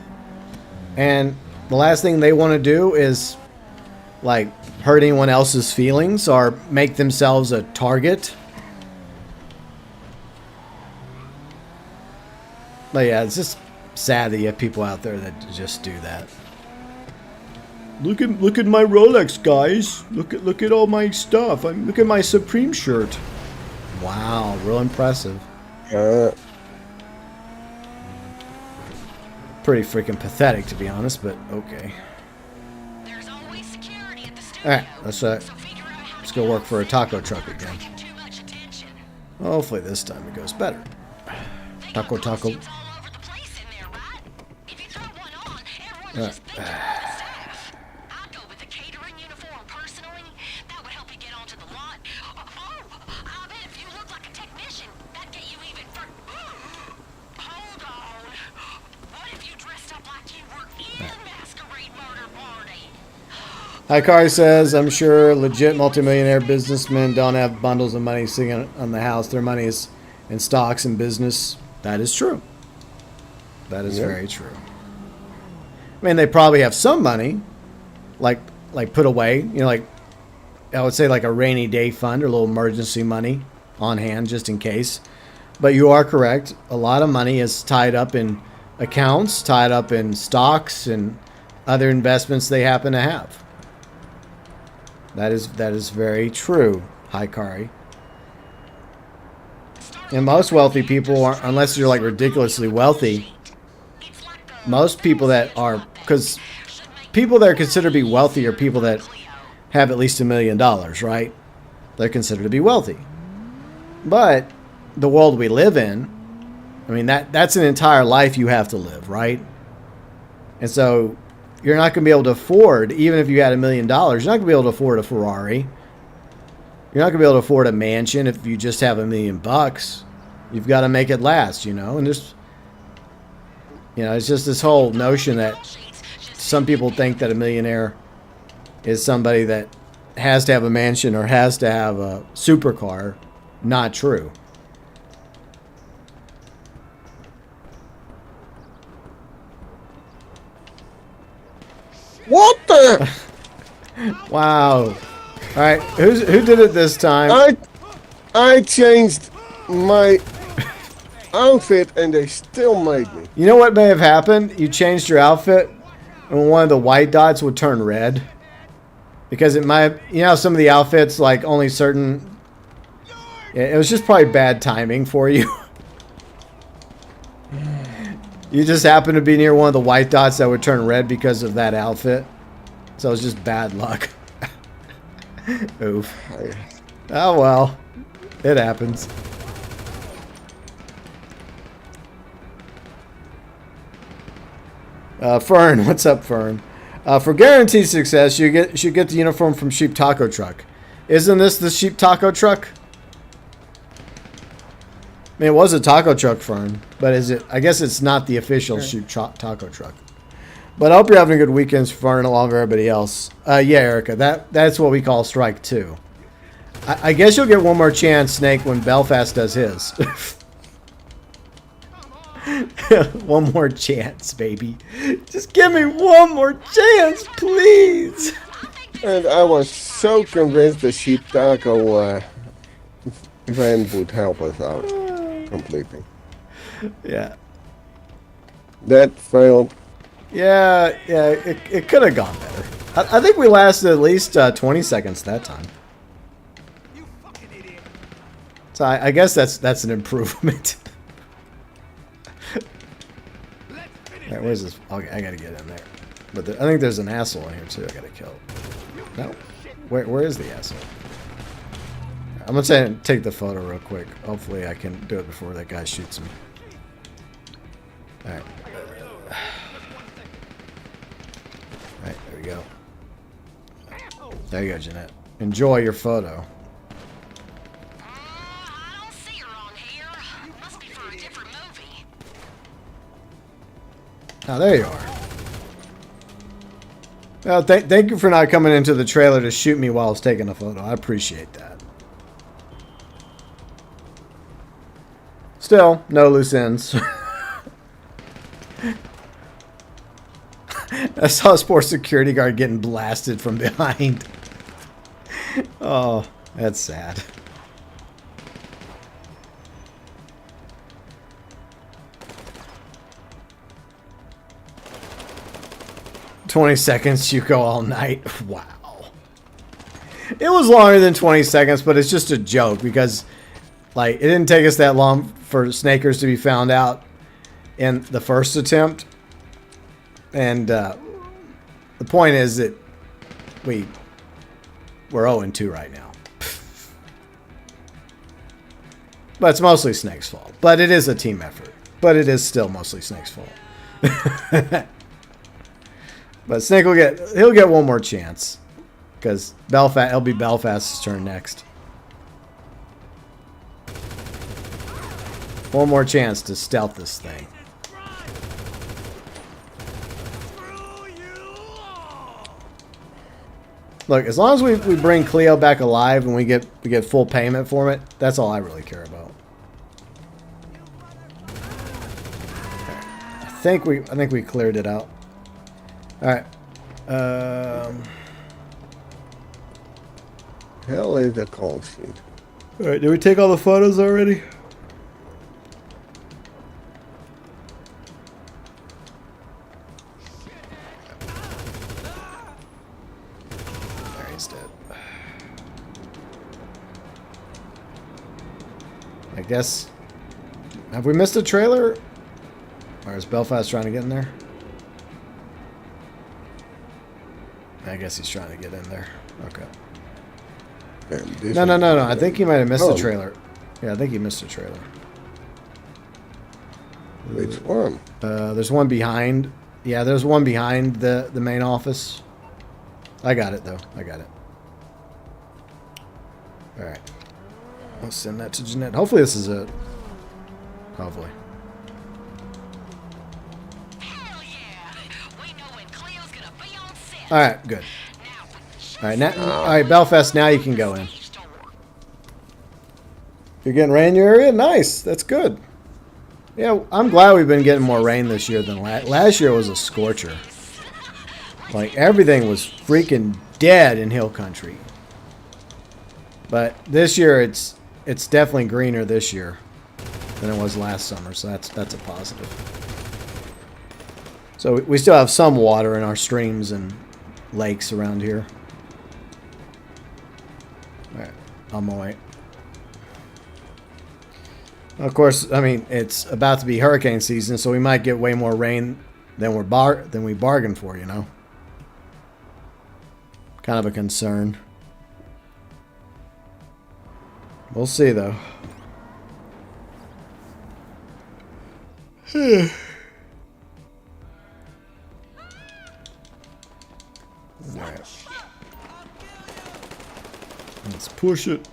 And the last thing they want to do is, like, hurt anyone else's feelings or make themselves a target. But yeah, it's just sad that you have people out there that just do that. Look at my Rolex, guys. Look at all my stuff. Look at my Supreme shirt. Wow, real impressive. Pretty freaking pathetic, to be honest, but okay. There's always security at the studio. All right, let's go work for a taco truck again. Hopefully this time it goes better. Taco. All right. Ikari says, I'm sure legit multimillionaire businessmen don't have bundles of money sitting on the house. Their money is in stocks and business. That is true. That is very true. I mean, they probably have some money, like put away. You know, like I would say like a rainy day fund or a little emergency money on hand just in case. But you are correct. A lot of money is tied up in accounts, tied up in stocks and other investments they happen to have. That is very true, Ikari. And most wealthy people, unless you're like ridiculously wealthy, most people that are, because people that are considered to be wealthy are people that have at least $1 million, right? They're considered to be wealthy. But the world we live in, I mean, that's an entire life you have to live, right? And so you're not going to be able to afford, even if you had $1 million, you're not going to be able to afford a Ferrari. You're not going to be able to afford a mansion if you just have $1 million. You've got to make it last, you know? And there's, you know, it's just this whole notion that some people think that a millionaire is somebody that has to have a mansion or has to have a supercar. Not true. What the? Wow. All right, who did it this time? I changed my outfit and they still made me. You know what may have happened? You changed your outfit and one of the white dots would turn red. Because it might, you know how some of the outfits, like only certain, yeah, it was just probably bad timing for you. You just happened to be near one of the white dots that would turn red because of that outfit. So it was just bad luck. Oof. Oh well. It happens. Fern, what's up, Fern? For guaranteed success, you should get the uniform from Sheep Taco Truck. Isn't this the Sheep Taco Truck? I mean, it was a taco truck, Fern, but is it? I guess it's not the official Sheep Taco Truck. But I hope you're having a good weekend, Fern, along with everybody else. Yeah, Erica, that's what we call strike 2. I guess you'll get one more chance, Snake, when Belfast does his. One more chance, baby. Just give me one more chance, please. And I was so convinced the Sheep Taco van would help us out completely. Yeah. That failed. Yeah, it could have gone better. I think we lasted at least 20 seconds that time. So I guess that's an improvement. Alright, where's this? Okay, I gotta get in there. But I think there's an asshole in here too. I gotta kill. No, where is the asshole? I'm gonna say take the photo real quick. Hopefully I can do it before that guy shoots me. Alright. Alright, there we go. There you go, Jeanette. Enjoy your photo. I don't see her on here. Must be for a different movie. Oh, there you are. Well, thank you for not coming into the trailer to shoot me while I was taking a photo. I appreciate that. Still, no loose ends. I saw a sports security guard getting blasted from behind. Oh, that's sad. "20 seconds, you go all night." Wow. It was longer than 20 seconds, but it's just a joke because, like, it didn't take us that long for Snakers to be found out in the first attempt. And the point is that we're 0-2 right now. But it's mostly Snake's fault. But it is a team effort. But it is still mostly Snake's fault. But Snake he'll get one more chance. Because it'll be Belfast's turn next. One more chance to stealth this thing. Look, as long as we bring Cleo back alive and we get full payment for it, that's all I really care about. I think we cleared it out. All right. Hell is the call sheet. All right. Did we take all the photos already? There, he's dead. I guess. Have we missed a trailer? Or is Belfast trying to get in there? I guess he's trying to get in there. Okay. No. I think he might have missed the trailer. Yeah, I think he missed a trailer. Which one? There's one behind. Yeah, there's one behind the main office. I got it, though. I got it. Alright. Let's send that to Jeanette. Hopefully this is it. Hopefully. Alright, good. Alright, now, alright, Belfast, now you can go in. You're getting rain in your area? Nice. That's good. Yeah, I'm glad we've been getting more rain this year than last year was a scorcher. Like, everything was freaking dead in hill country. But this year, it's definitely greener this year than it was last summer, so that's a positive. So we still have some water in our streams and lakes around here. Alright, on my way. Of course, I mean, it's about to be hurricane season, so we might get way more rain than we bargained for, you know? Kind of a concern. We'll see, though. Alright. Let's push it.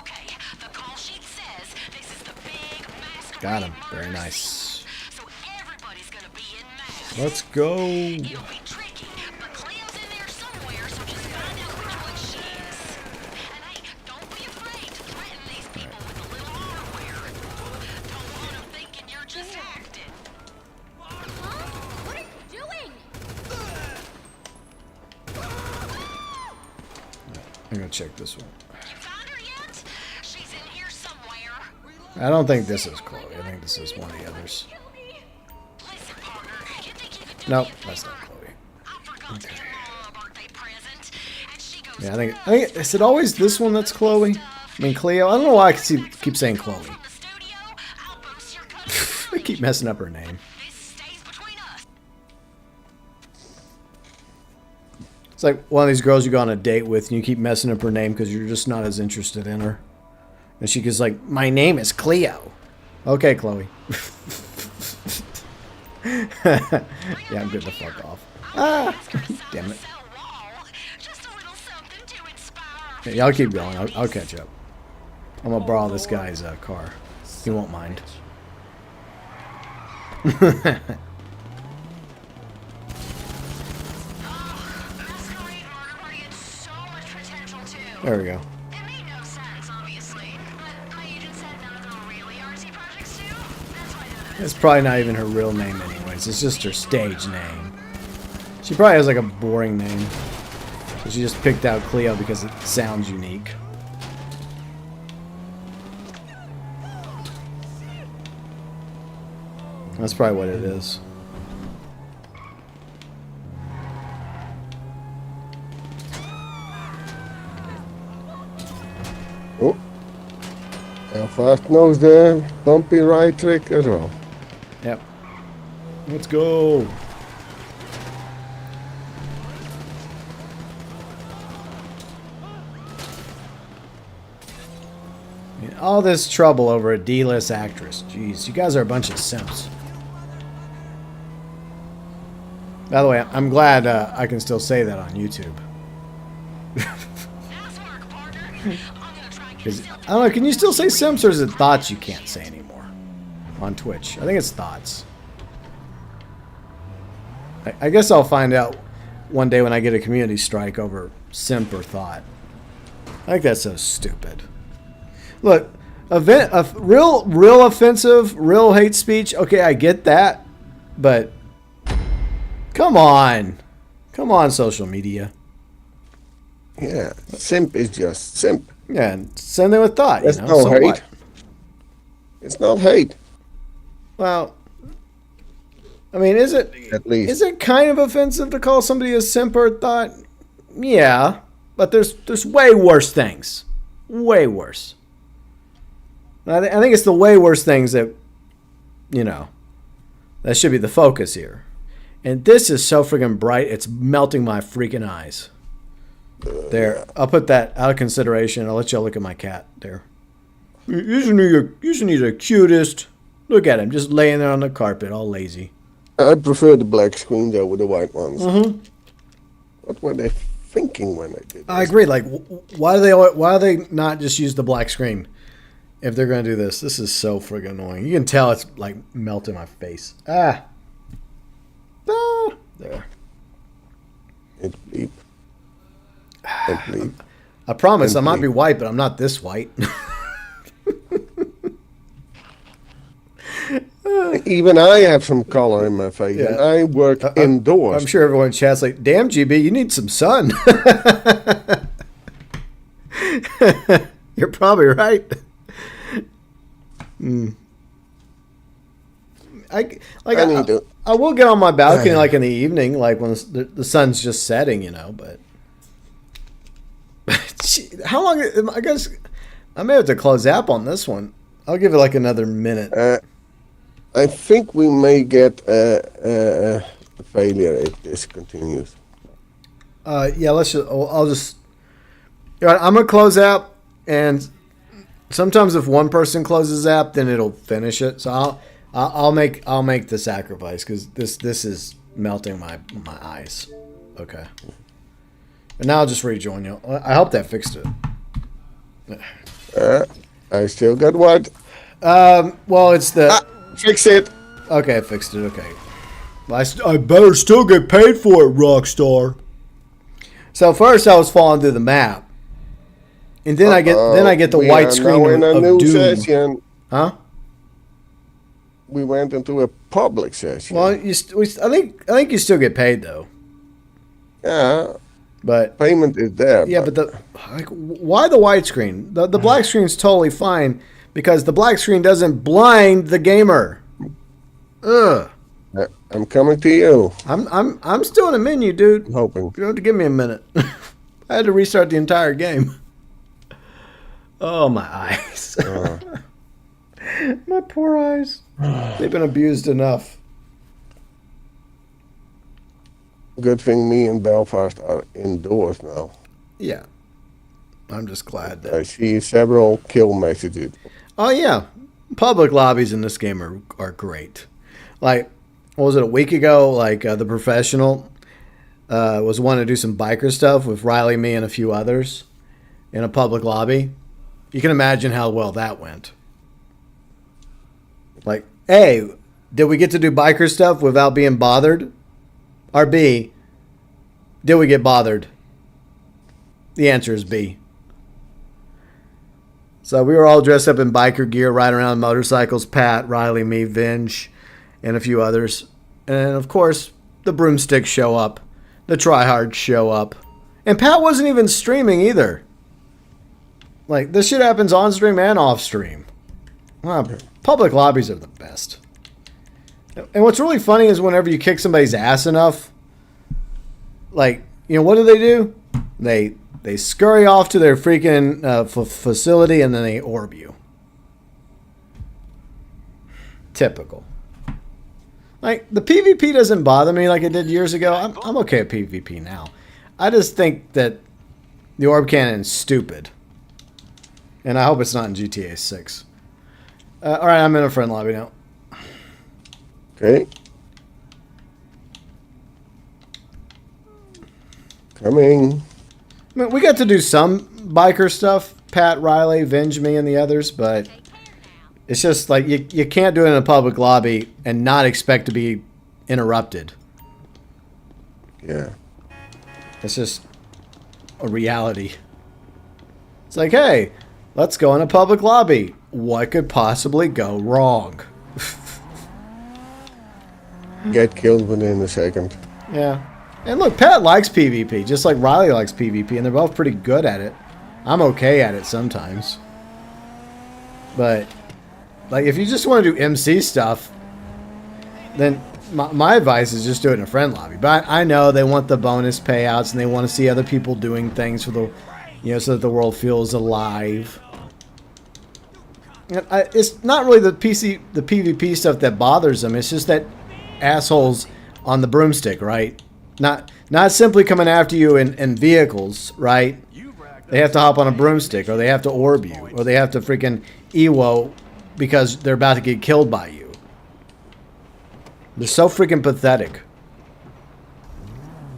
Okay, the call sheet says this is the big masquerade. Got him. Very nice. So everybody's gonna be in masks. Let's go. It'll be tricky, but Cleo's in there somewhere, so just find out which one she is. And hey, don't be afraid to threaten these people with a little hardware. Don't want them thinking you're just acting. Huh? What are you doing? I'm gonna check this one. You found her yet? She's in here somewhere. I don't think this is Chloe. I think this is one of the others. Listen, partner, you think you could do Nope, me a that's not favor? Chloe. I forgot to get Mom a birthday present, and she goes, Yeah, I think is it always this one that's Chloe? I mean Cleo. I don't know why I keep saying Chloe. from the studio, I'll boost your cutting I keep messing up her name. This stays between us. It's like one of these girls you go on a date with and you keep messing up her name because you're just not as interested in her. And she goes like, "My name is Cleo." Okay, Chloe. Yeah, I'm good to fuck off. Ah, damn it. Sell wall, just a little something to inspire. Yeah, y'all keep going. I'll catch up. I'm gonna borrow this guy's car. He won't mind. Masquerade Murder Party had so much potential too. There we go. It made no sense, obviously, but my agent said none of them really artsy projects too. That's why none of it. It's probably not even her real name anyways. It's just her stage name. She probably has like a boring name. So she just picked out Cleo because it sounds unique. That's probably what it is. Oh. Belfast knows the bumpy right trick as well. Yep. Let's go. I mean, all this trouble over a D-list actress. Jeez, you guys are a bunch of simps. By the way, I'm glad I can still say that on YouTube. Nice work, partner. I'm gonna try and get Because, I don't know, can you still say simps or is it thoughts you can't say anymore? On Twitch. I think it's thoughts. I guess I'll find out one day when I get a community strike over simper thought. I think that's so stupid. Look, real offensive, real hate speech. Okay, I get that, but come on, social media. Yeah, simp is just simp. Yeah, and send them with thought. It's you know? no So hate. what? It's not hate. Well, I mean, is it At least. is it kind of offensive to call somebody a simp or thought? Yeah, but there's way worse things. Way worse. I think it's the way worse things that, you know, that should be the focus here. And this is so freaking bright, it's melting my freaking eyes. There, I'll put that out of consideration. I'll let y'all look at my cat there. Isn't he the cutest? Look at him, just laying there on the carpet, all lazy. I prefer the black screens over the white ones. Mm-hmm. What were they thinking when they did this? I agree. Like, why do they not just use the black screen if they're going to do this? This is so friggin' annoying. You can tell it's like melting my face. There. It's bleep. And bleep. I promise I And might be white, but I'm not this white. Even I have some color in my face, and I work indoors. I'm sure everyone in chat's like, damn, GB, you need some sun. You're probably right. I will get on my balcony like in the evening, like when the sun's just setting, you know, but how long? I guess I may have to close the app on this one. I'll give it like another minute. I think we may get a failure if this continues. Yeah, let's just. I'll just. You know, I'm gonna close app, and sometimes if one person closes app, then it'll finish it. So I'll make the sacrifice because this is melting my eyes. Okay. And now I'll just rejoin you. I hope that fixed it. I still got what? Well, it's the. Fix it. Okay, I fixed it. Okay. Well, I better still get paid for it, Rockstar. So first I was falling through the map, and then I get the white screen now in a of new doom. session. Huh? We went into a public session. Well, I think you still get paid though. Yeah, But payment is there. yeah, but why the white screen? The black screen's totally fine because the black screen doesn't blind the gamer. Ugh. I'm coming to you. I'm still in a menu, dude. I'm hoping. You have to give me a minute. I had to restart the entire game. Oh, my eyes. My poor eyes. They've been abused enough. Good thing me and Belfast are indoors now. Yeah. I'm just glad that. I see several kill messages. Oh, yeah. Public lobbies in this game are great. Like, what was it, a week ago? Like, the professional was wanting to do some biker stuff with Riley, me, and a few others in a public lobby. You can imagine how well that went. Like, A, did we get to do biker stuff without being bothered? Or B, did we get bothered? The answer is B. So we were all dressed up in biker gear, riding around motorcycles. Pat, Riley, me, Vinge, and a few others. And, of course, the broomsticks show up. The tryhards show up. And Pat wasn't even streaming either. Like, this shit happens on stream and off stream. Public lobbies are the best. And what's really funny is whenever you kick somebody's ass enough, like, you know, what do? They scurry off to their freaking facility and then they orb you. Typical. Like, the PvP doesn't bother me like it did years ago. I'm okay at PvP now. I just think that the orb cannon is stupid. And I hope it's not in GTA 6. Alright, I'm in a friend lobby now. Okay. Coming. I mean, we got to do some biker stuff. Pat, Riley, Vinge, me, and the others, but it's just like you can't do it in a public lobby and not expect to be interrupted. Yeah. It's just a reality. It's like, hey, let's go in a public lobby. What could possibly go wrong? Get killed within a second. Yeah. And look, Pat likes PvP, just like Riley likes PvP, and they're both pretty good at it. I'm okay at it sometimes. But, like, if you just want to do MC stuff, then my advice is just do it in a friend lobby. But I know they want the bonus payouts, and they want to see other people doing things for the, you know, so that the world feels alive. And it's not really the PvP stuff that bothers them. It's just that assholes on the broomstick, right? Not simply coming after you in vehicles, right? They have to hop on a broomstick, or they have to orb you, or they have to freaking EWO because they're about to get killed by you. They're so freaking pathetic.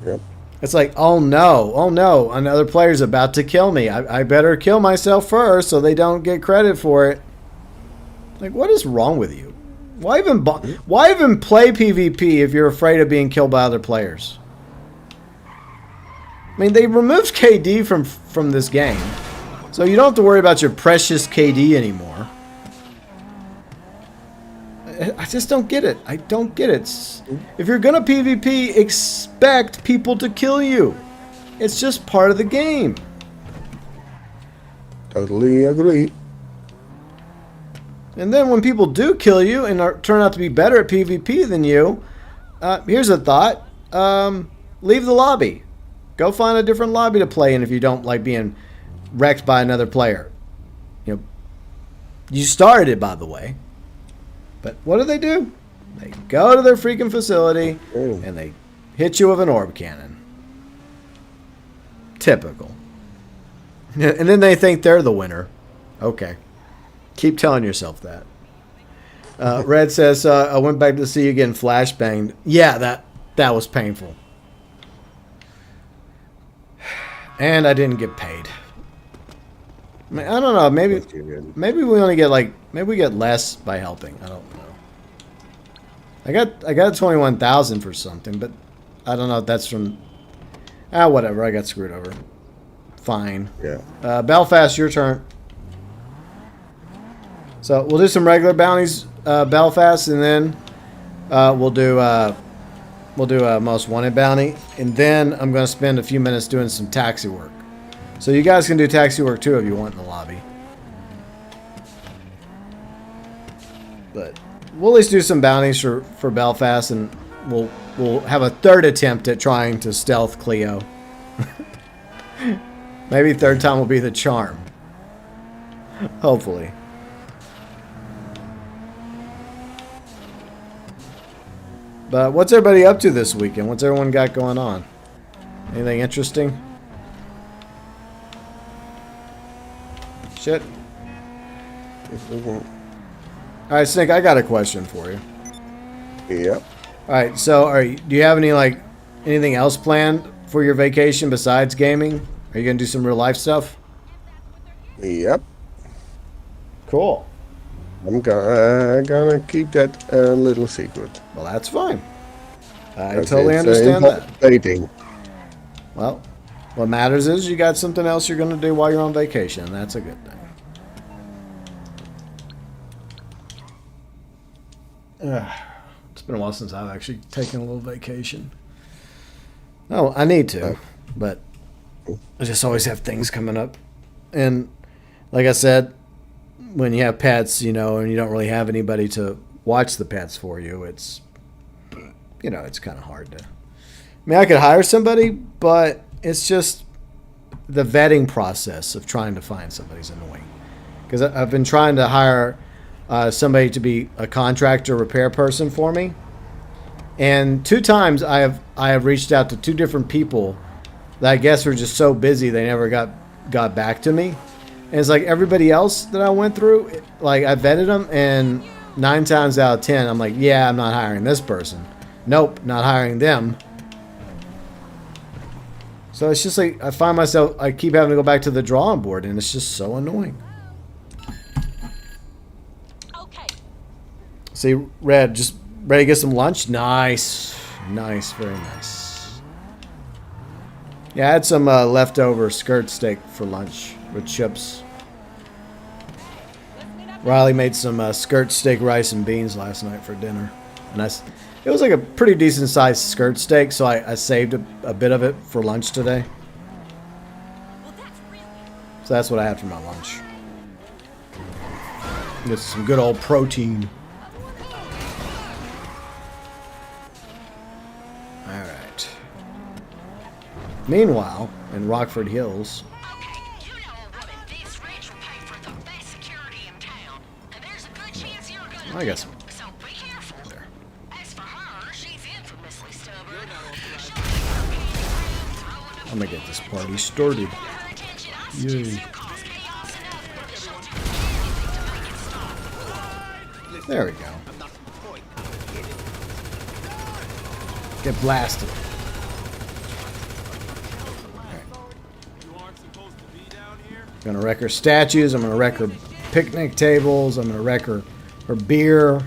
Yep. It's like, oh no, another player's about to kill me. I better kill myself first so they don't get credit for it. Like, what is wrong with you? Why even play PvP if you're afraid of being killed by other players? I mean, they removed KD from this game, so you don't have to worry about your precious KD anymore. I just don't get it. I don't get it. If you're gonna PvP, expect people to kill you. It's just part of the game. Totally agree. And then when people do kill you and turn out to be better at PvP than you, here's a thought. Leave the lobby. Go find a different lobby to play in if you don't like being wrecked by another player. You know, you started it, by the way. But what do? They go to their freaking facility and they hit you with an orb cannon. Typical. And then they think they're the winner. Okay. Keep telling yourself that. Red says, I went back to see you getting flashbanged. Yeah, that was painful. And I didn't get paid. I mean, I don't know. Maybe we only get maybe we get less by helping. I don't know. I got 21,000 for something, but I don't know if that's from. Whatever. I got screwed over. Fine. Yeah. Belfast, your turn. So we'll do some regular bounties, Belfast, and then we'll do most wanted bounty, and then I'm going to spend a few minutes doing some taxi work. So you guys can do taxi work too if you want in the lobby. But we'll at least do some bounties for Belfast, and we'll have a third attempt at trying to stealth Cleo. Maybe third time will be the charm. Hopefully. But what's everybody up to this weekend? What's everyone got going on? Anything interesting? Shit. Alright, Snake, I got a question for you. Yep. Alright, so do you have anything else planned for your vacation besides gaming? Are you going to do some real life stuff? Yep. Cool. I'm gonna keep that a little secret. Well, that's fine. I totally understand that. Dating. Well, what matters is you got something else you're going to do while you're on vacation. And that's a good thing. It's been a while since I've actually taken a little vacation. No, I need to, but I just always have things coming up. And like I said, when you have pets, and you don't really have anybody to watch the pets for you, it's kind of hard to. I mean, I could hire somebody, but it's just the vetting process of trying to find somebody's annoying. Because I've been trying to hire somebody to be a contractor repair person for me, and 2 times I have reached out to 2 different people that I guess were just so busy they never got back to me. And it's like everybody else that I went through, like I vetted them, and 9 times out of 10, I'm like, yeah, I'm not hiring this person. Nope, not hiring them. So it's just like I find myself, I keep having to go back to the drawing board, and it's just so annoying. Okay. See, Red, just ready to get some lunch? Nice. Nice, very nice. Yeah, I had some leftover skirt steak for lunch with chips. Riley made some skirt steak, rice, and beans last night for dinner. And it was like a pretty decent sized skirt steak, so I saved a bit of it for lunch today. So that's what I had for my lunch. Get some good old protein. Alright. Meanwhile, in Rockford Hills. Okay, you know a woman this rich will pay for the best security in town. And there's a good chance you're gonna I guess. So be careful. As for her, she's infamously stubborn. She'll keep her pants down, throwing up I'm gonna get this party started. her attention. I Yay. suggest you cause chaos enough that she'll do anything to make it stop. There we go. Get blasted. I'm gonna wreck her statues. I'm gonna wreck her picnic tables. I'm gonna wreck her beer.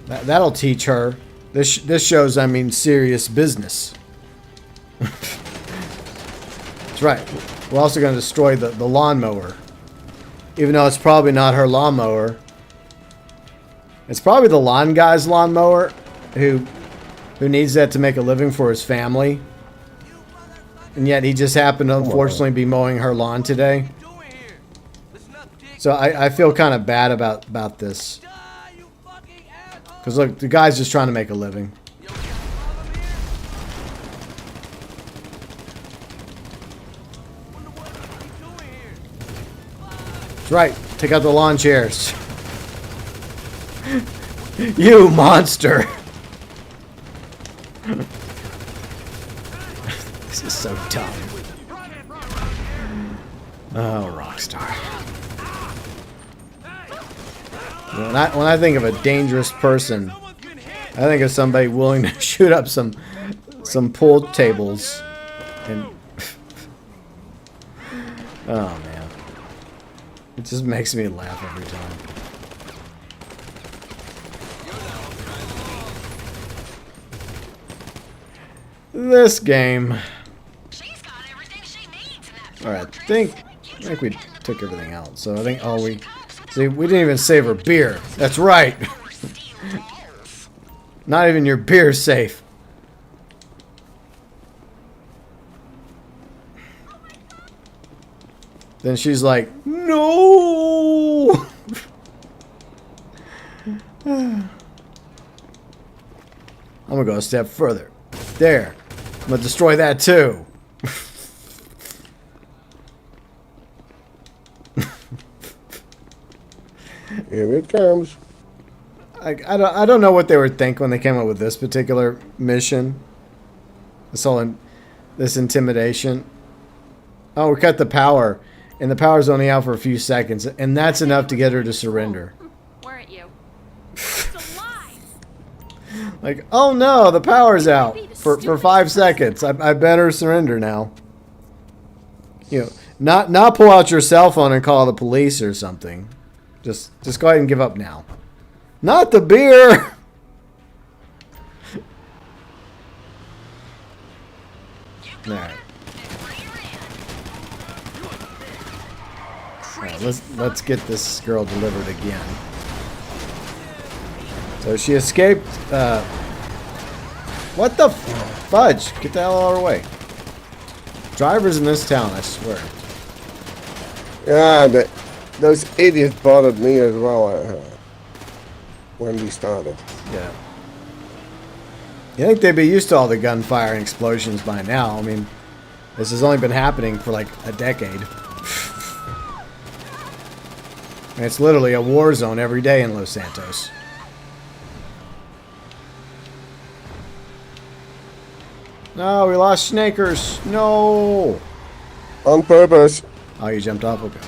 That'll teach her. This shows I mean serious business. That's right. We're also gonna destroy the lawnmower, even though it's probably not her lawnmower. It's probably the lawn guy's lawnmower who needs that to make a living for his family. And yet he just happened to unfortunately be mowing her lawn today. So I feel kind of bad about this. Because look, the guy's just trying to make a living. That's right. Take out the lawn chairs. You monster. This is so dumb. Oh, Rockstar. When I think of a dangerous person, I think of somebody willing to shoot up some pool tables. And oh man, it just makes me laugh every time. This game. Alright, I think we took everything out. So I think we didn't even save her beer. That's right. Not even your beer's safe. Then she's like, no. I'm gonna go a step further. There. I'm gonna destroy that too. Here it comes. I don't know what they were thinking when they came up with this particular mission. This intimidation. Oh, we cut the power, and the power's only out for a few seconds, and that's enough to get her to surrender. Weren't you? It's a lie. Like, oh no, the power's out for 5 seconds. I better surrender now. You know, not pull out your cell phone and call the police or something. Just go ahead and give up now. Not the beer. Alright. Let's get this girl delivered again. So she escaped. What the fudge? Get the hell out of our way. Drivers in this town, I swear. Yeah, those idiots bothered me as well when we started. Yeah. You think they'd be used to all the gunfire and explosions by now? I mean, this has only been happening for like a decade. And it's literally a war zone every day in Los Santos. No, we lost Snakers. No. On purpose. Oh, you jumped off? Okay.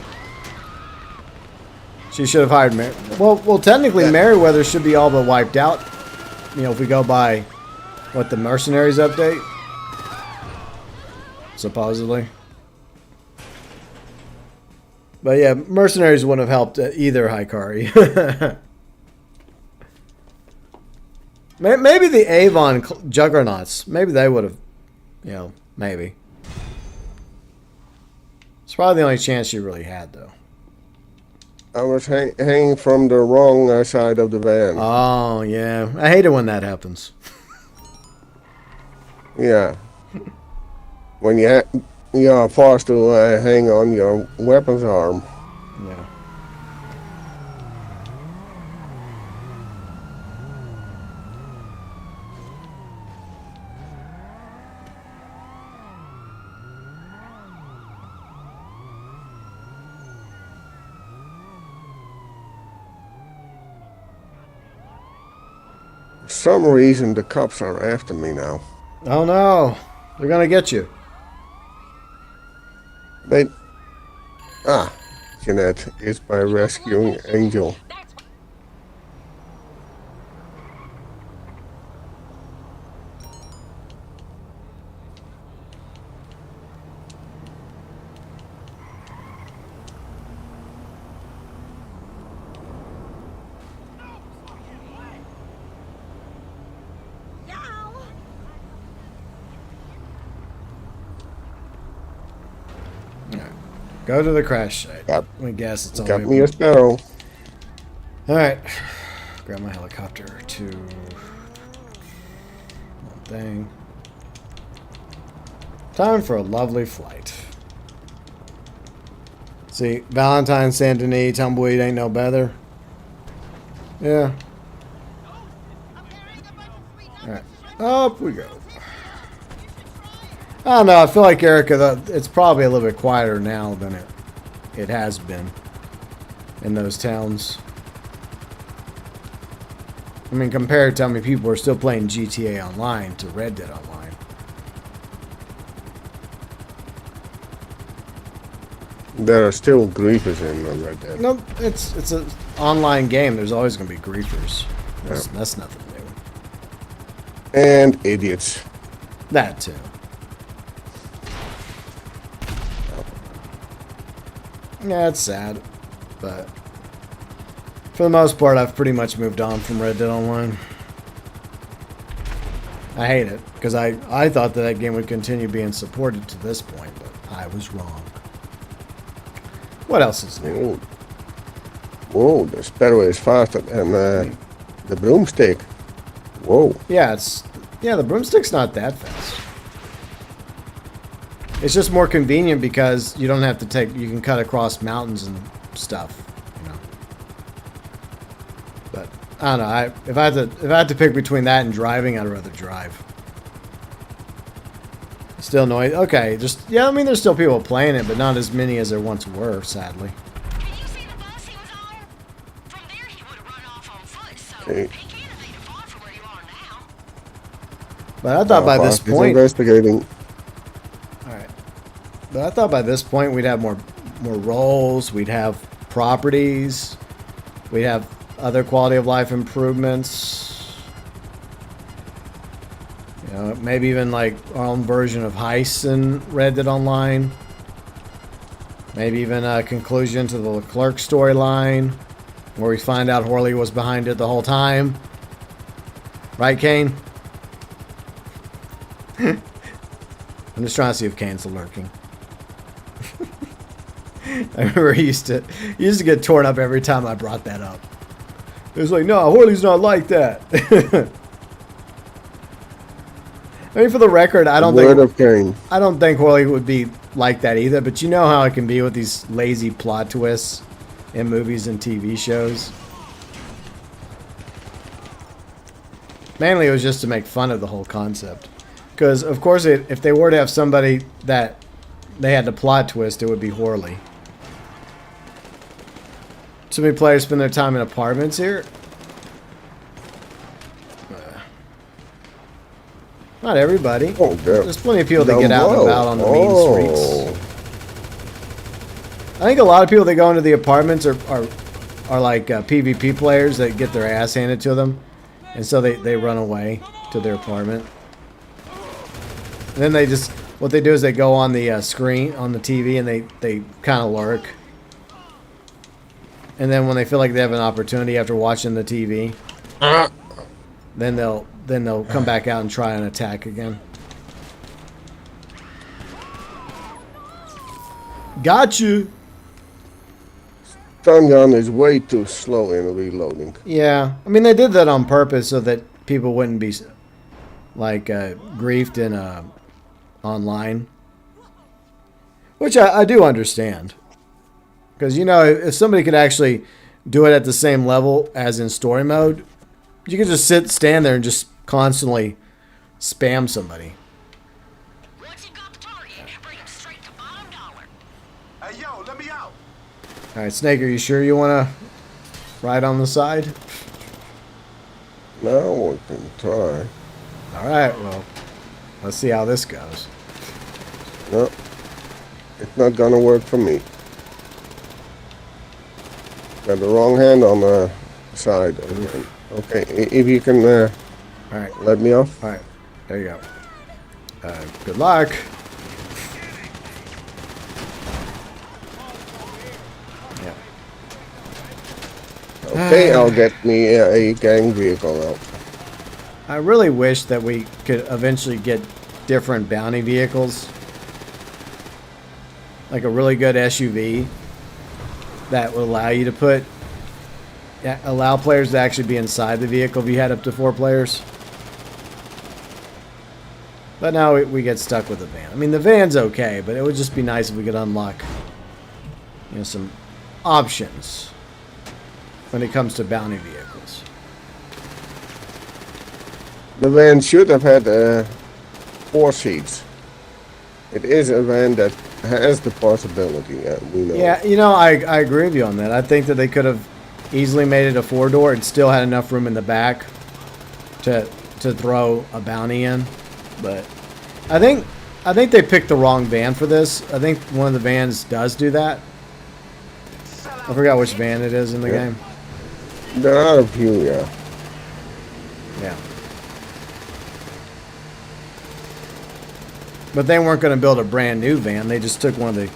She should have hired Mary. Well, technically, Merriweather should be all but wiped out. You know, if we go by what the Mercenaries update, supposedly. But yeah, Mercenaries wouldn't have helped either, Ikari. Maybe the Avon Juggernauts. Maybe they would have You know, maybe. It's probably the only chance she really had, though. I was hanging from the wrong side of the van. Oh, yeah. I hate it when that happens. Yeah. When you are forced to hang on your weapon's arm. Yeah. For some reason, the cops are after me now. Oh, no. They're going to get you. Jeanette is my rescuing angel. Go to the crash site. Got I guess it's all got me a sparrow. Alright. Grab my helicopter to one thing. Time for a lovely flight. See, Valentine, Saint Denis, Tumbleweed ain't no better. Yeah. Alright. Up we go. I don't know, I feel like Erica, it's probably a little bit quieter now than it has been in those towns. I mean, compared to how many people are still playing GTA Online to Red Dead Online. There are still griefers in Red Dead. No, it's an online game. There's always going to be griefers. That's nothing new. And idiots. That too. Yeah, it's sad, but for the most part, I've pretty much moved on from Red Dead Online. I hate it, because I thought that game would continue being supported to this point, but I was wrong. What else is new? Whoa, the sparrow is faster than the broomstick. Whoa. Yeah, the broomstick's not that fast. It's just more convenient because you don't have to you can cut across mountains and stuff, you know. But I don't know. If I had to pick between that and driving, I'd rather drive. Still annoying. Okay, I mean, there's still people playing it, but not as many as there once were, sadly. Can you see the bus he was on? From there he would have run off on foot, so Okay. he can't have made it far from where you are now. But I thought by this He's point, investigating. but I thought by this point we'd have more roles, we'd have properties, we'd have other quality of life improvements. You know, maybe even like our own version of heists in Red Dead Online. Maybe even a conclusion to the Leclerc storyline, where we find out Horley was behind it the whole time. Right, Kane? I'm just trying to see if Kane's lurking. I remember he used to get torn up every time I brought that up. It was like, no, Horley's not like that. I mean, for the record, I don't think Horley would be like that either. But you know how it can be with these lazy plot twists in movies and TV shows. Mainly, it was just to make fun of the whole concept. Because, of course, if they were to have somebody that they had to plot twist, it would be Horley. Too many players spend their time in apartments here. Not everybody. Oh, there's plenty of people that get out and about on the mean streets. I think a lot of people that go into the apartments are like PvP players that get their ass handed to them, and so they run away to their apartment. And then what they do is they go on the screen on the TV and they kind of lurk. And then when they feel like they have an opportunity after watching the TV, then they'll come back out and try and attack again. Got you. Stun gun is way too slow in reloading. Yeah, I mean they did that on purpose so that people wouldn't be like griefed in online, which I do understand, because you know if somebody could actually do it at the same level as in story mode, you could just stand there and just constantly spam somebody. Once you've got the target, bring him straight to bottom dollar. Hey, yo, let me out. All right, Snake, are you sure you want to ride on the side? No, we can try. All right, well, let's see how this goes. No, it's not gonna work for me. Got the wrong hand on the side. Okay, if you can All right, let me off. all right, there you go. Good luck. Yeah. Okay, I'll get me a gang vehicle out. I really wish that we could eventually get different bounty vehicles. Like a really good SUV that would allow you to allow players to actually be inside the vehicle if you had up to 4 players. But now we get stuck with the van. I mean, the van's okay, but it would just be nice if we could unlock, you know, some options when it comes to bounty vehicles. The van should have had 4 seats. It is a van that has the possibility, we know. Yeah, you know, I agree with you on that. I think that they could have easily made it a 4-door and still had enough room in the back to throw a bounty in. But I think they picked the wrong van for this. I think one of the vans does do that. I forgot which van it is in the game. There are a few, yeah. Yeah. But they weren't going to build a brand new van. They just took one of the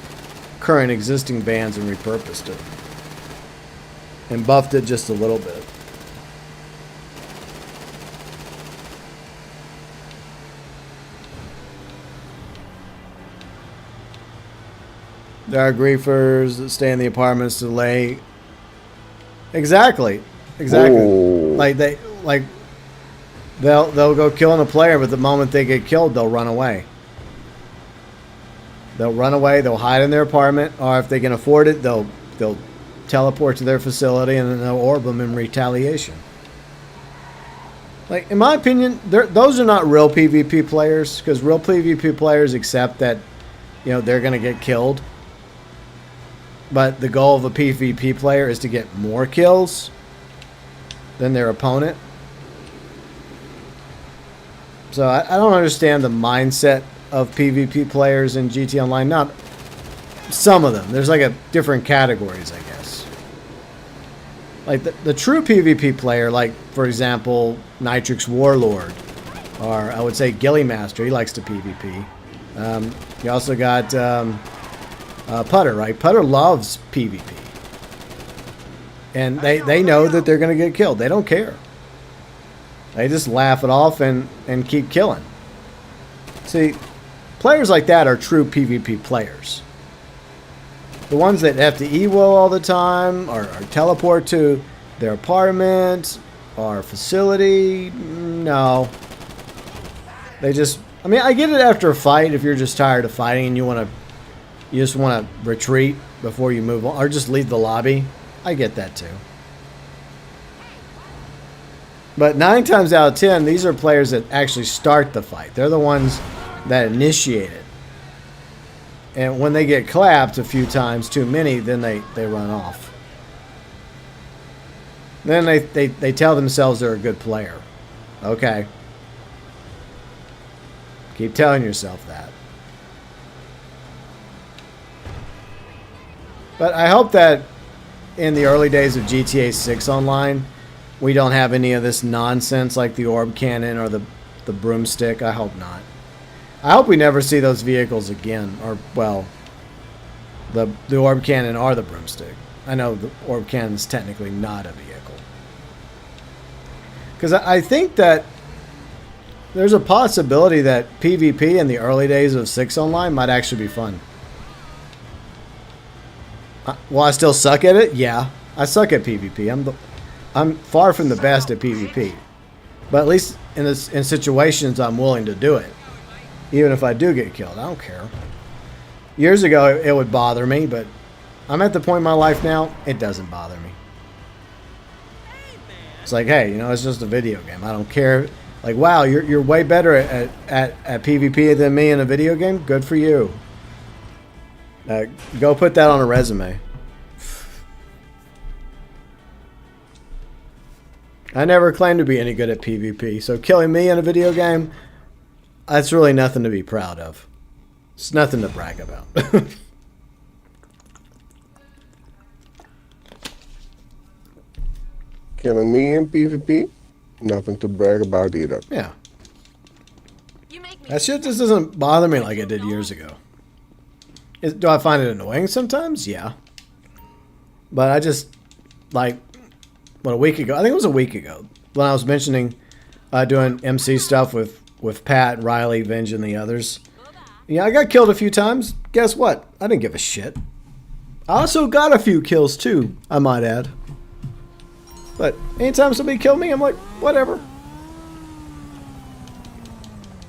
current existing vans and repurposed it. And buffed it just a little bit. There are griefers that stay in the apartments to lay. Exactly. Ooh. They'll go killing a player, but the moment they get killed, they'll run away. They'll run away. They'll hide in their apartment, or if they can afford it, they'll teleport to their facility and then they'll orb them in retaliation. Like, in my opinion, those are not real PvP players, because real PvP players accept that, you know, they're going to get killed. But the goal of a PvP player is to get more kills than their opponent. So I don't understand the mindset of PvP players in GT Online. Not some of them. There's like different categories, I guess. Like the true PvP player, like for example, Nitrix Warlord, or I would say Gilly Master. He likes to PvP. You also got Putter, right? Putter loves PvP. And they know that they're going to get killed. They don't care. They just laugh it off and keep killing. See, players like that are true PvP players. The ones that have to EWO all the time, or teleport to their apartment, or facility, no. They just, I mean, I get it after a fight if you're just tired of fighting and you just want to retreat before you move on, or just leave the lobby. I get that too. But 9 times out of 10, these are players that actually start the fight. They're the ones that initiate it. And when they get clapped a few times, too many, then they run off. Then they tell themselves they're a good player. Okay. Keep telling yourself that. But I hope that in the early days of GTA 6 Online, we don't have any of this nonsense like the orb cannon or the broomstick. I hope not. I hope we never see those vehicles again. Or, well, the orb cannon or the broomstick. I know the orb cannon is technically not a vehicle. Because I think that there's a possibility that PvP in the early days of 6 Online might actually be fun. Will I still suck at it? Yeah, I suck at PvP. I'm far from the best at PvP, but at least in situations I'm willing to do it, even if I do get killed. I don't care. Years ago it would bother me, but I'm at the point in my life now it doesn't bother me. It's like, hey, you know, it's just a video game. I don't care. Like, wow, you're way better at PvP than me in a video game. Good for you. Go put that on a resume. I never claimed to be any good at PvP, so killing me in a video game, that's really nothing to be proud of. It's nothing to brag about. Killing me in PvP, nothing to brag about either. Yeah. You make me That shit just doesn't bother me like it did years ago. Do I find it annoying sometimes? Yeah. But I just, like, what, a week ago? I think it was a week ago when I was mentioning doing MC stuff with Pat, Riley, Venge, and the others. Yeah, I got killed a few times. Guess what? I didn't give a shit. I also got a few kills too, I might add. But anytime somebody killed me, I'm like, whatever.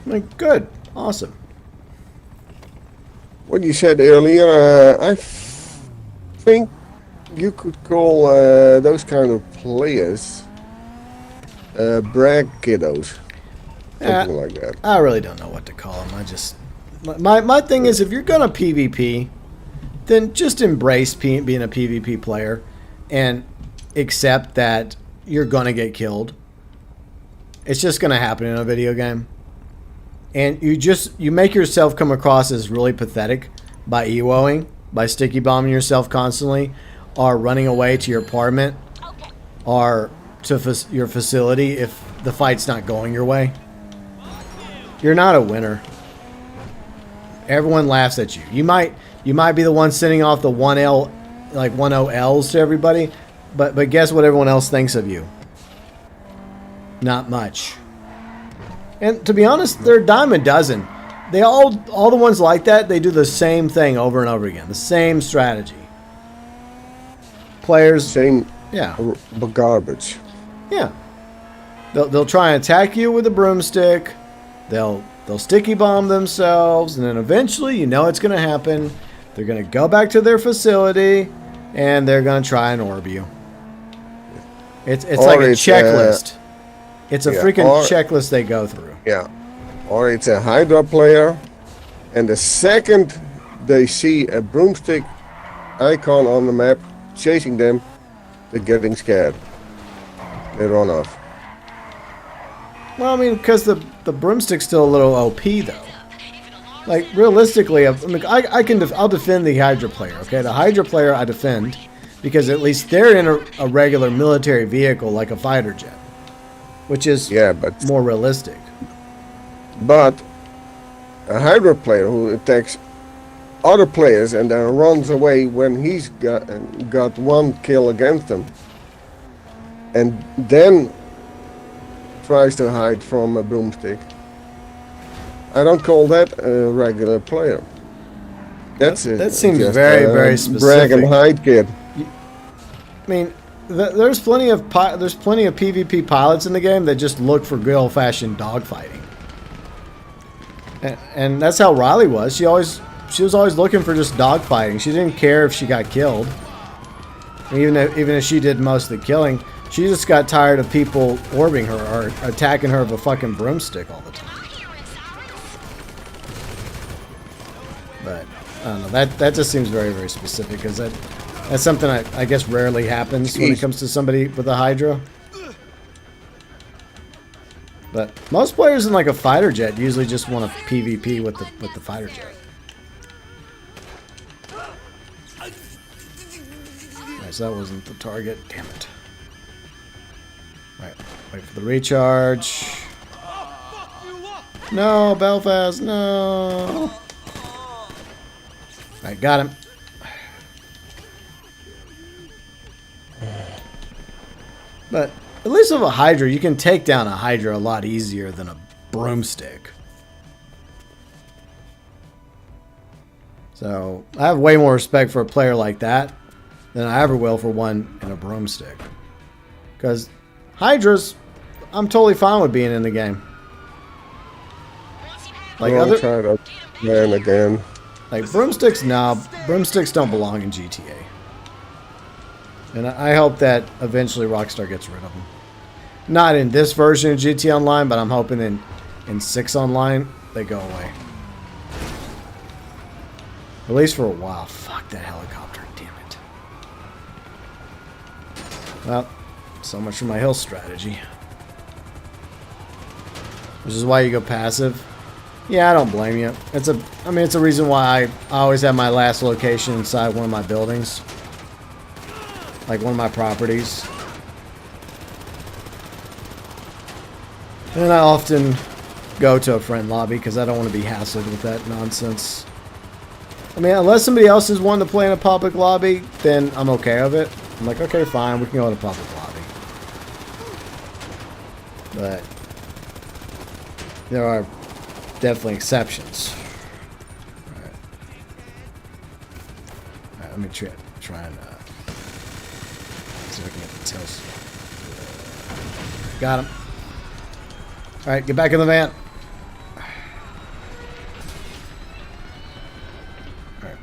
I'm like, good. Awesome. What you said earlier, I think you could call those kind of players brag kiddos. Something like that. I really don't know what to call them. I just... My thing is, if you're going to PvP, then just embrace being a PvP player and accept that you're going to get killed. It's just going to happen in a video game. And you make yourself come across as really pathetic by EWOing, by sticky bombing yourself constantly, or running away to your apartment, or to your facility if the fight's not going your way. You're not a winner. Everyone laughs at you. You might be the one sending off the 1L, like 1-0 L's to everybody, but guess what everyone else thinks of you? Not much. And to be honest, they're a dime a dozen. They all the ones like that, they do the same thing over and over again. The same strategy. Players, Same, yeah, but garbage. yeah. They'll try and attack you with a broomstick. They'll sticky bomb themselves, and then eventually, you know it's going to happen. They're going to go back to their facility, and they're going to try and orb you. It's like a checklist. It's a freaking checklist they go through. Yeah. Or it's a Hydra player, and the second they see a broomstick icon on the map chasing them, they're getting scared. They run off. Well, I mean, because the broomstick's still a little OP, though. Like, realistically, I'll defend the Hydra player, okay? The Hydra player I defend because at least they're in a regular military vehicle like a fighter jet, which is more realistic. But a Hydra player who attacks other players and then runs away when he's got one kill against them, and then tries to hide from a broomstick. I don't call that a regular player. That seems very, very specific. Brag and hide kid. I mean, there's plenty of PvP pilots in the game that just look for good old-fashioned dogfighting, and that's how Riley was. She was always looking for just dogfighting. She didn't care if she got killed, even if she did most of the killing. She just got tired of people orbing her or attacking her with a fucking broomstick all the time. But I don't know. That just seems very, very specific because that's something I guess rarely happens when it comes to somebody with a Hydra. But most players in like a fighter jet usually just want to PvP with the fighter jet. Alright, so that wasn't the target. Damn it. Right, wait for the recharge. No, Belfast, no. Alright, got him. But at least with a Hydra, you can take down a Hydra a lot easier than a broomstick. So I have way more respect for a player like that than I ever will for one in a broomstick. Because Hydras, I'm totally fine with being in the game. Like I'll other, try to plan again. like broomsticks, nah, broomsticks don't belong in GTA. And I hope that eventually Rockstar gets rid of them. Not in this version of GTA Online, but I'm hoping in 6 Online they go away. At least for a while. Fuck that helicopter, damn it. Well, so much for my hill strategy. Which is why you go passive. Yeah, I don't blame you. It's a reason why I always have my last location inside one of my buildings. Like one of my properties. And I often go to a friend lobby because I don't want to be hassled with that nonsense. I mean, unless somebody else is wanting to play in a public lobby, then I'm okay with it. I'm like, okay, fine, we can go in a public lobby. But there are definitely exceptions. Alright. Alright, let me try and see if I can get the tails. Got him. Alright, get back in the van.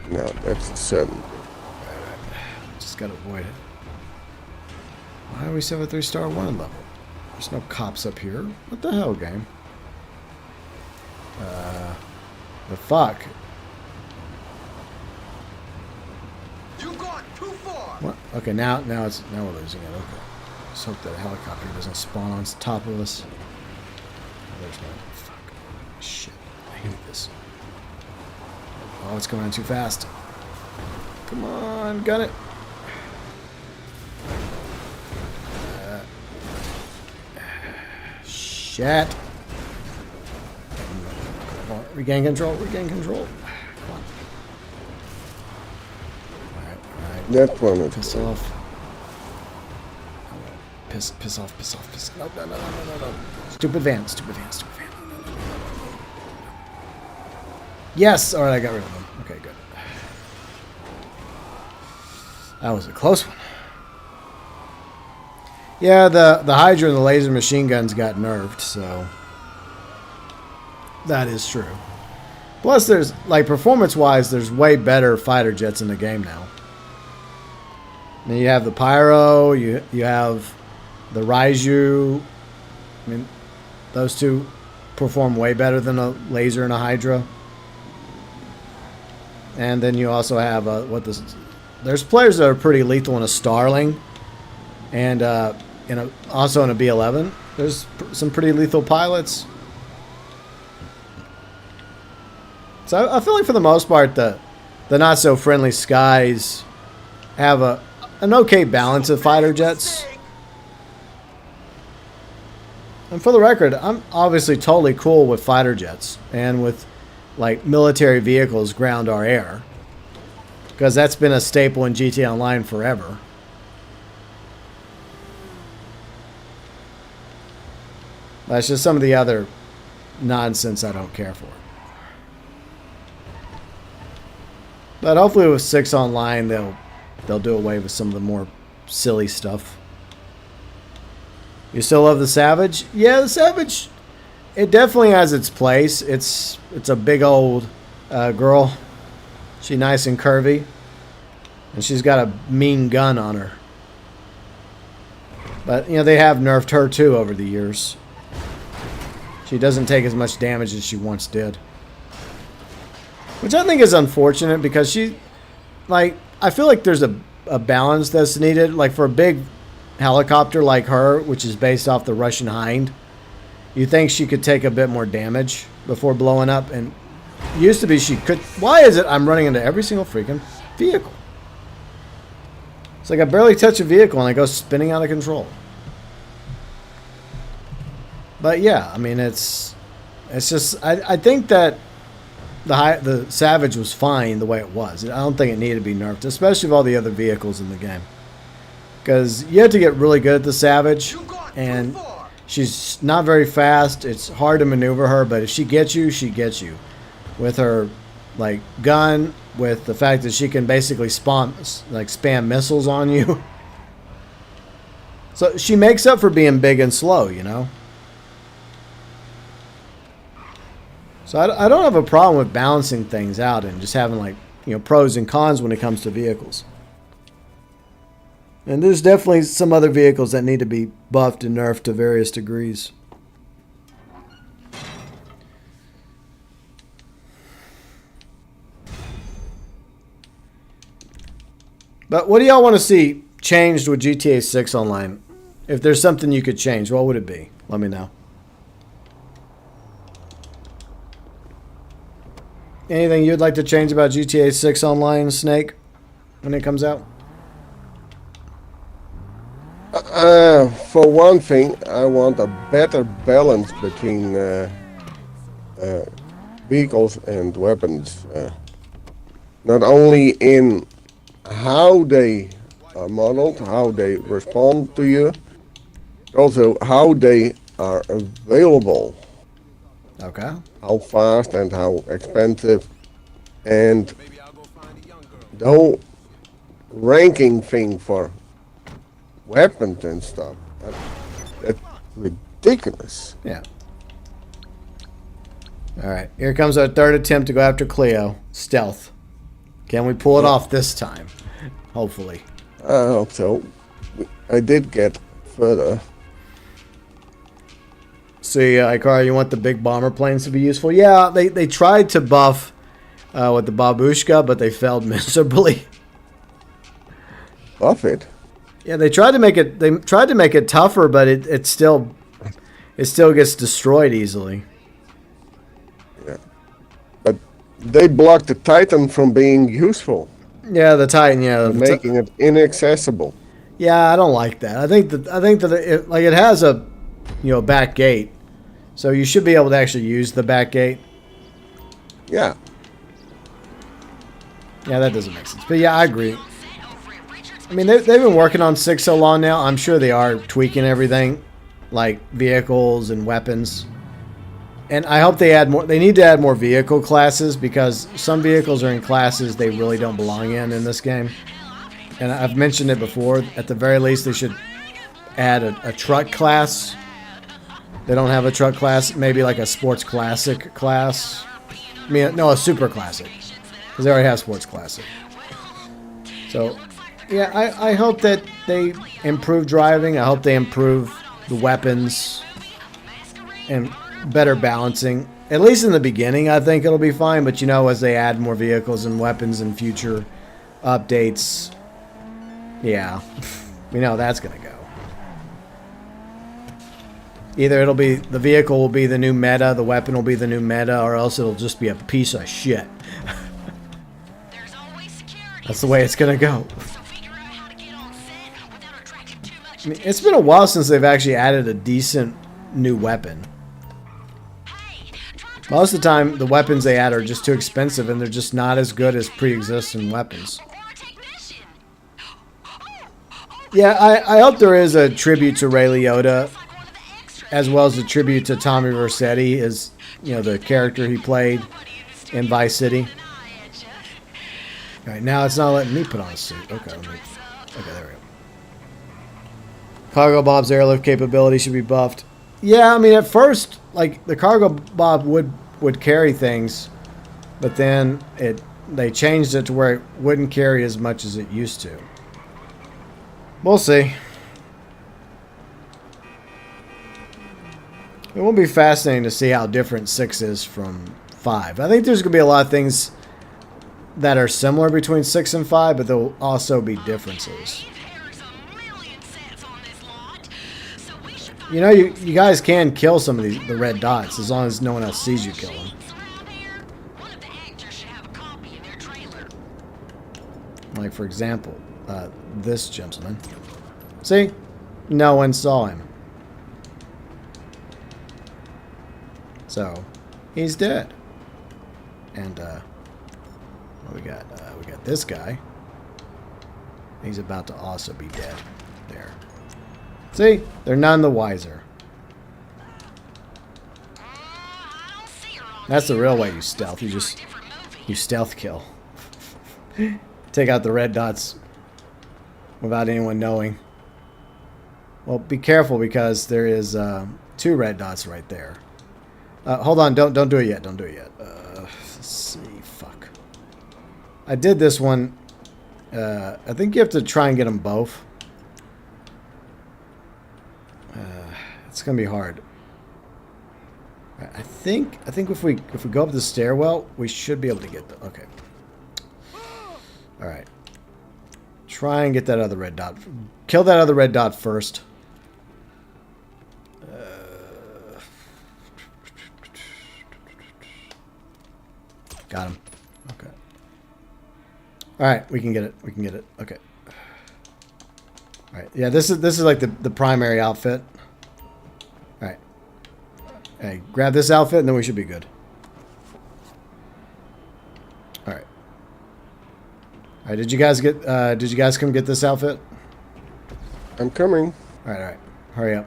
No, that's the 7. Just gotta avoid it. Why are we 7-3-star 1 level? There's no cops up here. What the hell, game? The fuck? You gone too far. What? Okay, now we're losing it. Okay. Let's hope that helicopter doesn't spawn on top of us. Oh, there's no. Fuck. Shit. I hate this. Oh, it's going on too fast. Come on, gun it. Shit. Come on, regain control, regain control. Come on. Alright. That one is Piss off. Piss off. No. Stupid van. No. Yes! Alright, I got rid of them. Okay, good. That was a close one. Yeah, the Hydra and the laser machine guns got nerfed, so that is true. Plus, there's, like, performance-wise, there's way better fighter jets in the game now. And you have the Pyro, you have the Raiju. I mean, those two perform way better than a laser and a Hydra. And then you also have there's players that are pretty lethal in a Starling, and also in a B-11. There's some pretty lethal pilots. So I feel like for the most part, the not so friendly skies have an okay balance of fighter jets. And for the record, I'm obviously totally cool with fighter jets and with like military vehicles, ground or air, because that's been a staple in GTA Online forever. That's just some of the other nonsense I don't care for. But hopefully with 6 Online, they'll do away with some of the more silly stuff. You still love the Savage? Yeah, the Savage, it definitely has its place. It's a big old girl. She's nice and curvy. And she's got a mean gun on her. But, you know, they have nerfed her too over the years. She doesn't take as much damage as she once did. Which I think is unfortunate because she, like, I feel like there's a balance that's needed. Like for a big helicopter like her, which is based off the Russian Hind, you think she could take a bit more damage before blowing up. And used to be she could. Why is it I'm running into every single freaking vehicle? It's like I barely touch a vehicle and I go spinning out of control. But yeah, I mean, it's just, I think that the Savage was fine the way it was. I don't think it needed to be nerfed, especially with all the other vehicles in the game. Because you have to get really good at the Savage, and she's not very fast. It's hard to maneuver her, but if she gets you, she gets you. With her, like, gun, with the fact that she can basically spam missiles on you. So she makes up for being big and slow, you know. So I don't have a problem with balancing things out and just having, like, you know, pros and cons when it comes to vehicles. And there's definitely some other vehicles that need to be buffed and nerfed to various degrees. But what do y'all want to see changed with GTA 6 Online? If there's something you could change, what would it be? Let me know. Anything you'd like to change about GTA 6 Online, Snake, when it comes out? For one thing, I want a better balance between vehicles and weapons. Not only in how they are modeled, how they respond to you, also how they are available. Okay. How fast and how expensive, and the whole ranking thing for weapons and stuff. That's ridiculous. Yeah. All right. Here comes our third attempt to go after Cleo. Stealth. Can we pull it off this time? Hopefully. I hope so. I did get further. See, Ikari, you want the big bomber planes to be useful? Yeah, they tried to buff with the babushka, but they failed miserably. Buff it. Yeah, they tried to make it. They tried to make it tougher, but it still gets destroyed easily. Yeah, but they blocked the Titan from being useful. Yeah, the Titan. Yeah, making it inaccessible. Yeah, I don't like that. I think that it has a, you know, back gate, so you should be able to actually use the back gate. Yeah. Yeah, that doesn't make sense. But yeah, I agree. I mean, they've been working on 6 so long now. I'm sure they are tweaking everything, like vehicles and weapons. And I hope they add more. They need to add more vehicle classes, because some vehicles are in classes they really don't belong in this game. And I've mentioned it before. At the very least, they should add a truck class. They don't have a truck class. Maybe like a sports classic class. I mean, no, a super classic, because they already have sports classic. So, yeah, I hope that they improve driving. I hope they improve the weapons and better balancing. At least in the beginning, I think it'll be fine. But, you know, as they add more vehicles and weapons in future updates, yeah, we know that's going to go. Either it'll be, the vehicle will be the new meta, the weapon will be the new meta, or else it'll just be a piece of shit. That's the way it's going to go. I mean, it's been a while since they've actually added a decent new weapon. Most of the time, the weapons they add are just too expensive, and they're just not as good as pre-existing weapons. Yeah, I hope there is a tribute to Ray Liotta, as well as a tribute to Tommy Vercetti, as, you know, the character he played in Vice City. All right, now it's not letting me put on a suit. Okay, there we go. Cargo Bob's airlift capability should be buffed. Yeah, I mean, at first, like, the Cargo Bob would carry things, but then they changed it to where it wouldn't carry as much as it used to. We'll see. It will be fascinating to see how different 6 is from 5. I think there's going to be a lot of things that are similar between 6 and 5, but there will also be differences. You know, you guys can kill some of the red dots as long as no one else sees you kill them. Like, for example, this gentleman. See? No one saw him. So, he's dead. And, what we got? We got this guy. He's about to also be dead. There. See? They're none the wiser. That's the real way you stealth. You stealth kill. Take out the red dots without anyone knowing. Well, be careful because there is 2 red dots right there. Hold on, don't do it yet. Don't do it yet. Let's see. Fuck. I did this one. I think you have to try and get them both. It's gonna be hard. I think if we go up the stairwell, we should be able to get them. Okay. All right. Try and get that other red dot. Kill that other red dot first. Got him. Okay. All right, we can get it. We can get it. Okay. All right. Yeah, this is like the primary outfit. All right. Hey, grab this outfit and then we should be good. All right. All right. Did you guys get? Did you guys come get this outfit? I'm coming. All right. All right. Hurry up.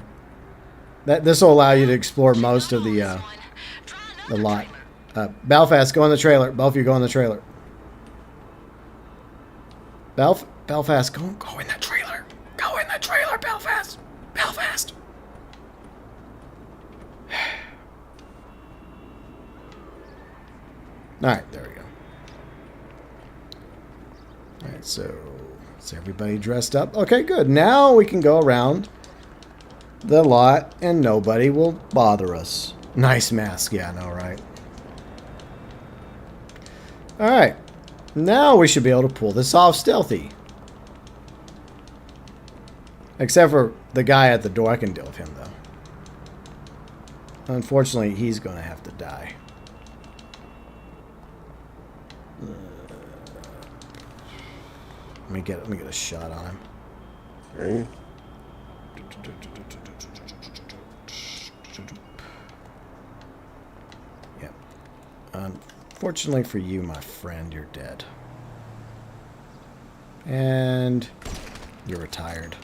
This will allow you to explore most of the lot. Belfast, go in the trailer. Both of you go in the trailer. Belfast, go in the trailer. Go in the trailer, Belfast. Belfast. All right, there we go. All right, so is everybody dressed up? Okay, good. Now we can go around the lot and nobody will bother us. Nice mask, yeah, I know, right? All right, now we should be able to pull this off stealthy. Except for the guy at the door. I can deal with him, though. Unfortunately, he's going to have to die. Let me get a shot on him. Okay. Yep. Unfortunately for you, my friend, you're dead. And you're retired.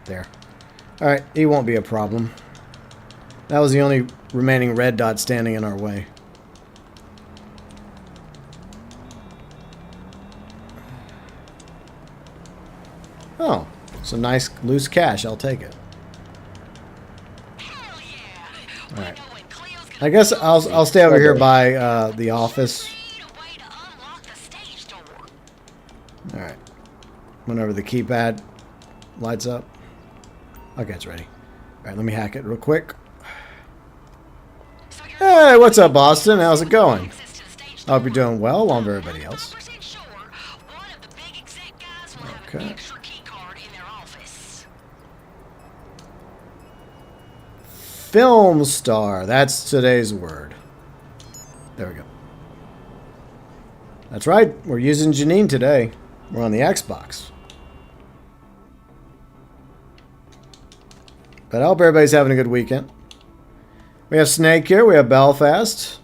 There. Alright, he won't be a problem. That was the only remaining red dot standing in our way. Oh, some nice loose cash. I'll take it. All right. I guess I'll stay over here by the office. All right. Whenever the keypad lights up. Okay, it's ready. All right, let me hack it real quick. Hey, what's up, Boston? How's it going? I hope you're doing well, along with everybody else. Okay. Film star. That's today's word. There we go. That's right. We're using Janine today. We're on the Xbox. But I hope everybody's having a good weekend. We have Snake here. We have Belfast.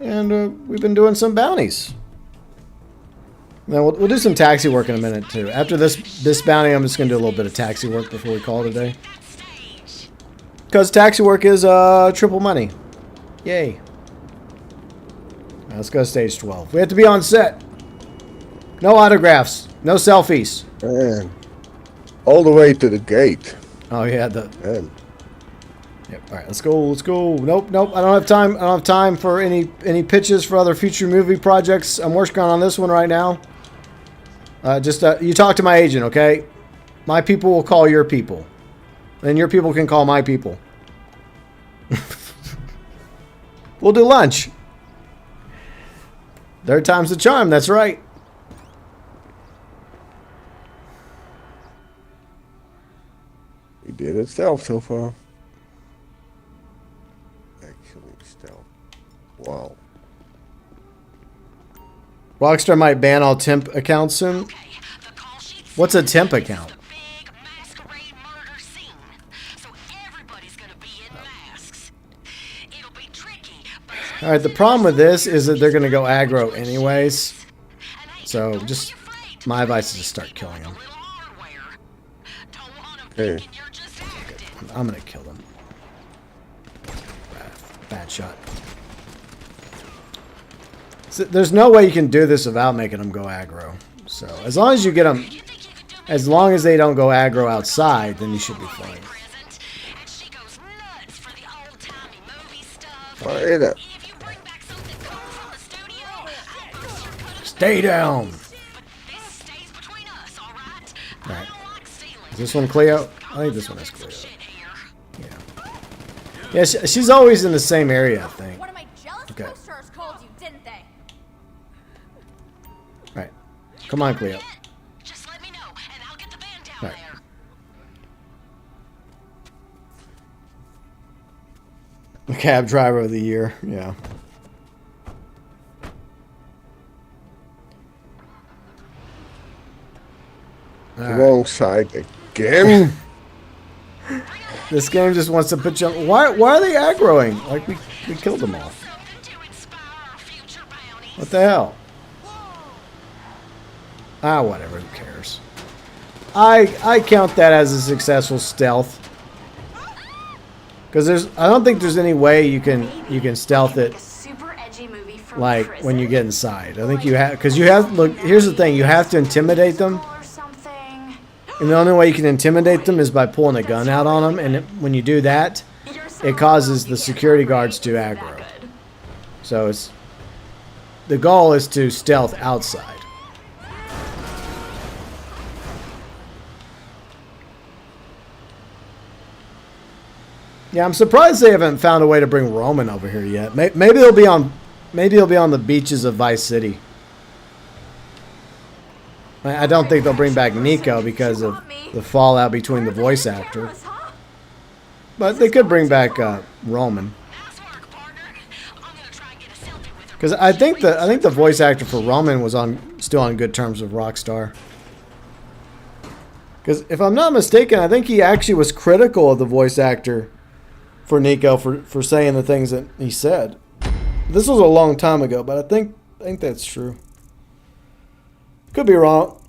And we've been doing some bounties. Now we'll do some taxi work in a minute too. After this bounty, I'm just going to do a little bit of taxi work before we call it a day. Because taxi work is triple money. Yay. Right, let's go to stage 12. We have to be on set. No autographs. No selfies. Man. All the way to the gate. Oh yeah, Man. Yep. All right, let's go. Let's go. Nope. I don't have time. I don't have time for any pitches for other future movie projects. I'm working on this one right now. You talk to my agent, okay? My people will call your people. And your people can call my people. We'll do lunch. Third time's the charm, that's right. We did it stealth so far. Actually stealth. Wow. Rockstar might ban all temp accounts soon. What's a temp account? Alright, the problem with this is that they're going to go aggro anyways. So, just my advice is to start killing them. Okay. I'm going to kill them. Bad shot. So there's no way you can do this without making them go aggro. So as long as you get them, as long as they don't go aggro outside, then you should be fine. Alright. Stay down. Alright. Is this one Cleo? I think this one is Cleo. Yeah. Yeah, she's always in the same area, I think. One of my jealous Okay. co-stars called you, didn't they? Alright. Come on, Cleo. Just let me know, and I'll get the band down Alright. there. The cab driver of the year. Yeah. Alright. Wrong side again. This game just wants to put you on. Why are they aggroing? Like, we killed them all. Something to inspire our future bounties. What the hell? Ah, whatever. Who cares? I count that as a successful stealth. Because I don't think there's any way you can stealth it Super edgy movie from like prison. when you get inside. I think you have, because you have, look, here's the thing, you have to intimidate them. Or something. And the only way you can intimidate them is by pulling a gun out on them. And when you do that, it causes the security guards to aggro. So it's, the goal is to stealth outside. Yeah, I'm surprised they haven't found a way to bring Roman over here yet. Maybe he'll be on the beaches of Vice City. I don't think they'll bring back Nico because of the fallout between the voice actor. But they could bring back Roman. Nice work, partner. I'm gonna try and get a selfie with her. Because I think the voice actor for Roman was still on good terms with Rockstar. Because if I'm not mistaken, I think he actually was critical of the voice actor for Nico for saying the things that he said. This was a long time ago, but I think that's true. Could be wrong.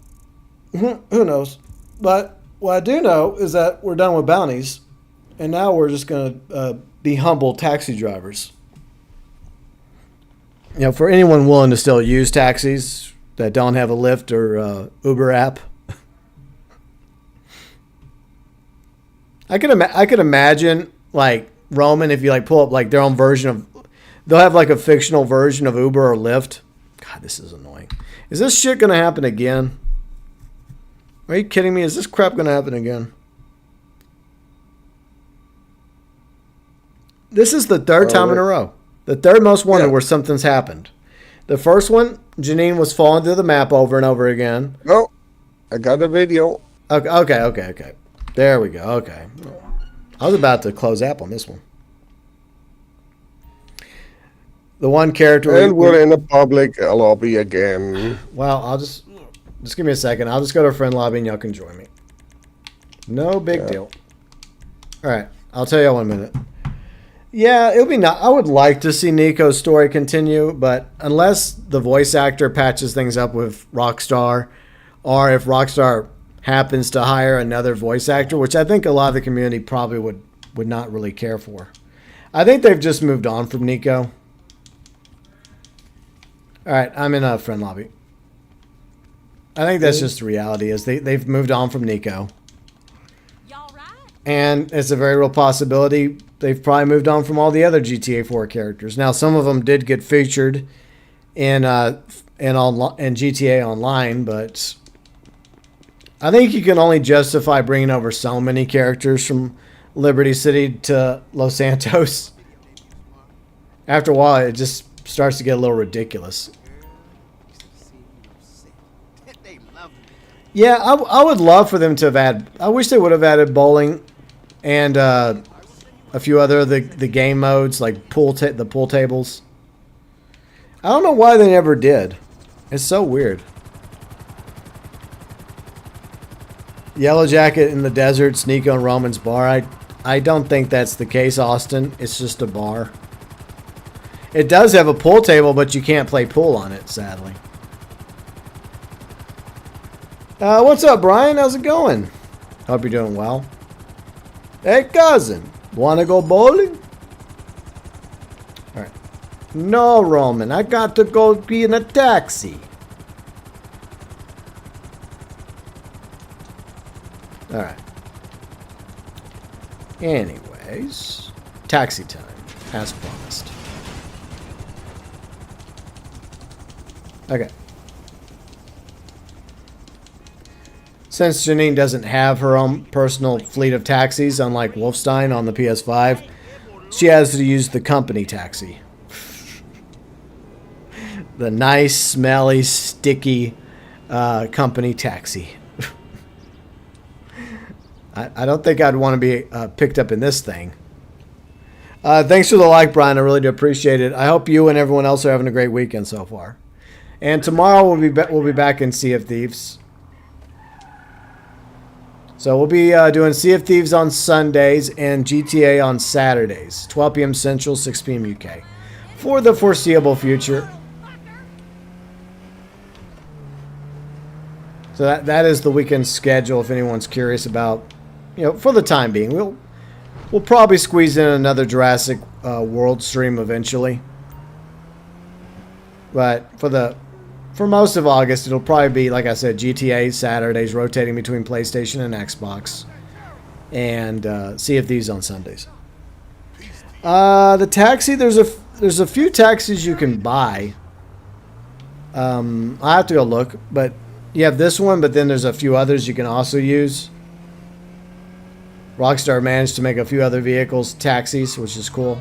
Who knows? But what I do know is that we're done with bounties, and now we're just going to be humble taxi drivers. You know, for anyone willing to still use taxis that don't have a Lyft or Uber app, I could imagine like Roman, if you like pull up like their own version of, they'll have like a fictional version of Uber or Lyft. God, this is annoying. Is this shit gonna happen again? Are you kidding me? Is this crap gonna happen again? This is the third time in a row. The third most wanted where something's happened. The first one, Janine was falling through the map over and over again. No, I got a video. Okay. There we go. Okay. I was about to close app on this one. The one character... And we're in a public lobby again. Well, I'll just give me a second. I'll just go to a friend lobby and y'all can join me. No big deal. All right. I'll tell you in 1 minute. Yeah, it'll be not. I would like to see Nico's story continue, but unless the voice actor patches things up with Rockstar, or if Rockstar happens to hire another voice actor, which I think a lot of the community probably would not really care for. I think they've just moved on from Nico. All right, I'm in a friend lobby. I think that's just the reality, is they've moved on from Nico. Y'all right? And it's a very real possibility they've probably moved on from all the other GTA 4 characters. Now, some of them did get featured in GTA Online, but I think you can only justify bringing over so many characters from Liberty City to Los Santos. After a while, it just starts to get a little ridiculous. Yeah, I would love for them to have added... I wish they would have added bowling and a few other the game modes, like the pool tables. I don't know why they never did. It's so weird. Yellow Jacket in the desert, Nico and Roman's bar. I don't think that's the case, Austin. It's just a bar. It does have a pool table, but you can't play pool on it, sadly. What's up, Brian? How's it going? Hope you're doing well. Hey, cousin. Wanna go bowling? Alright. No, Roman, I got to go be in a taxi. Alright. Anyways, taxi time, as promised. Okay. Since Janine doesn't have her own personal fleet of taxis, unlike Wolfstein on the PS5, she has to use the company taxi. The nice, smelly, sticky company taxi. I don't think I'd want to be picked up in this thing. Thanks for the like, Brian. I really do appreciate it. I hope you and everyone else are having a great weekend so far. And tomorrow we'll be back in Sea of Thieves. So we'll be doing Sea of Thieves on Sundays and GTA on Saturdays, 12 p.m. Central, 6 p.m. UK, for the foreseeable future. So that is the weekend schedule. If anyone's curious about, for the time being, we'll probably squeeze in another Jurassic World stream eventually. But for most of August, it'll probably be, like I said, GTA Saturdays, rotating between PlayStation and Xbox, and Sea of Thieves on Sundays. The taxi, there's a few taxis you can buy. I have to go look, but you have this one, but then there's a few others you can also use. Rockstar managed to make a few other vehicles taxis, which is cool.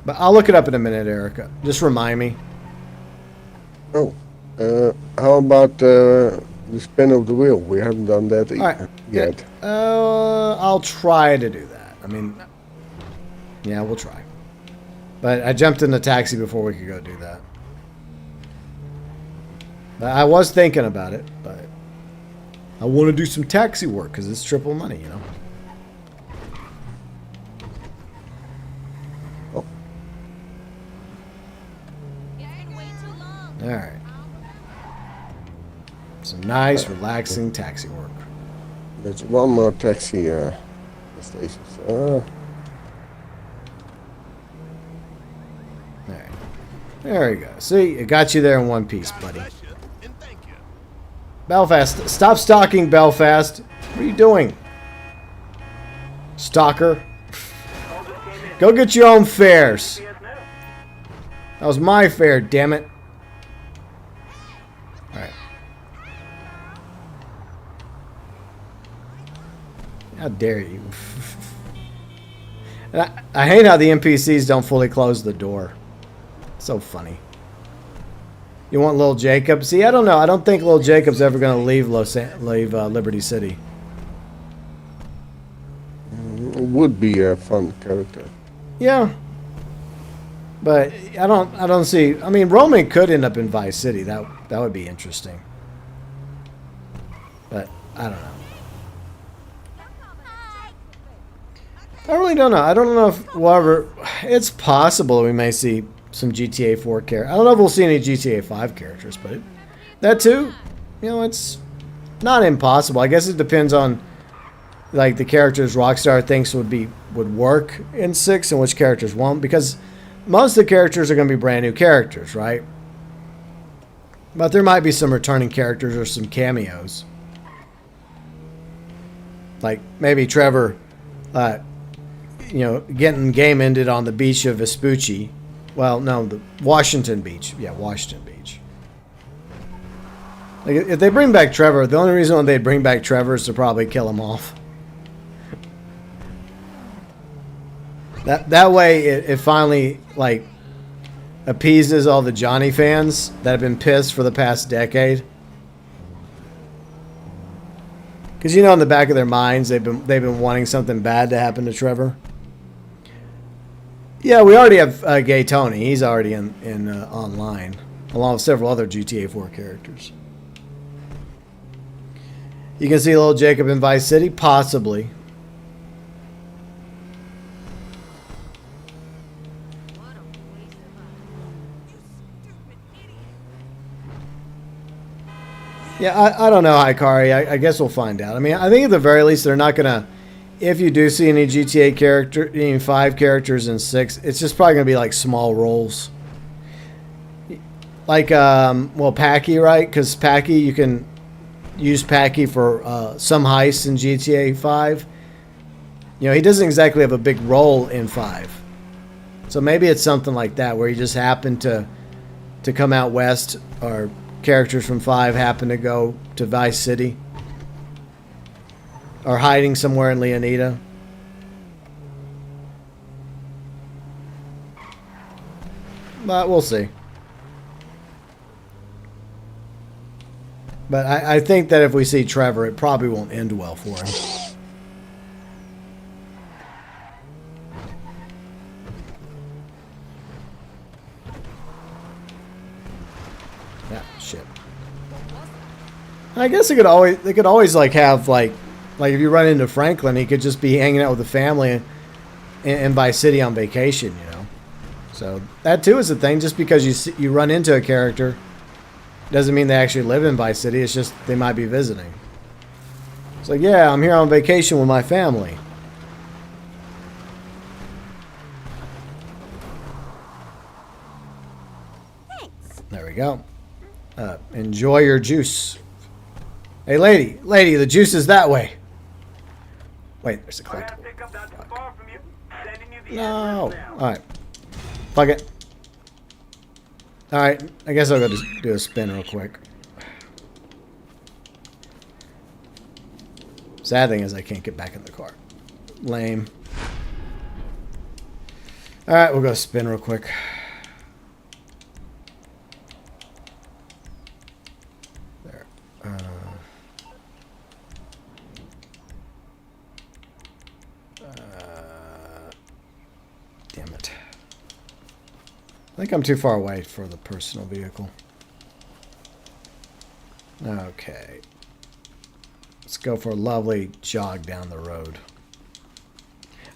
But I'll look it up in a minute, Erica. Just remind me. Oh, how about the spin of the wheel? We haven't done that yet. I'll try to do that. I mean, yeah, we'll try. But I jumped in the taxi before we could go do that. But I was thinking about it, but I want to do some taxi work because it's triple money, Oh. All right. Some nice, relaxing taxi work. There's one more taxi station. All right. There we go. See, it got you there in one piece, buddy. Belfast, stop stalking Belfast. What are you doing? Stalker. Go get your own fares. That was my fare, damn it. Alright. How dare you? And I hate how the NPCs don't fully close the door. So funny. You want Little Jacob? See, I don't know. I don't think Little Jacob's ever going to leave Liberty City. It would be a fun character. Yeah. But I don't see. I mean, Roman could end up in Vice City. That would be interesting. But I don't know. I really don't know. I don't know if we'll ever. It's possible we may see some GTA 4 characters. I don't know if we'll see any GTA 5 characters, but that too, it's not impossible. I guess it depends on like the characters Rockstar thinks would work in 6 and which characters won't, because most of the characters are going to be brand new characters, right? But there might be some returning characters or some cameos. Like maybe Trevor, getting game ended on the beach of Vespucci. Well, no, the Washington Beach. Yeah, Washington Beach. Like, if they bring back Trevor, the only reason why they'd bring back Trevor is to probably kill him off. That way, it finally, like, appeases all the Johnny fans that have been pissed for the past decade. Because, in the back of their minds, they've been wanting something bad to happen to Trevor. Yeah, we already have Gay Tony. He's already in online, along with several other GTA 4 characters. You can see Little Jacob in Vice City, possibly. Yeah, I don't know, Ikari. I guess we'll find out. I mean, I think at the very least they're not going to if you do see any GTA character, any 5 characters in 6, it's just probably gonna be like small roles. Like, well, Packy, right? Because Packy, you can use Packy for some heists in GTA 5. You know, he doesn't exactly have a big role in 5. So maybe it's something like that, where you just happen to come out west, or characters from 5 happen to go to Vice City. Or hiding somewhere in Leonida. But we'll see. But I think that if we see Trevor, it probably won't end well for him. Yeah, shit. I guess they could always like have like if you run into Franklin, he could just be hanging out with the family in Vice City on vacation, you know. So that too is a thing. Just because you run into a character doesn't mean they actually live in Vice City. It's just they might be visiting. It's like, yeah, I'm here on vacation with my family. Thanks. There we go. Enjoy your juice. Hey, lady, the juice is that way. Wait, there's a collectible. No. All right. Fuck it. All right. I guess I'll go just do a spin real quick. Sad thing is I can't get back in the car. Lame. All right, we'll go spin real quick. There. Damn it. I think I'm too far away for the personal vehicle. Okay. Let's go for a lovely jog down the road.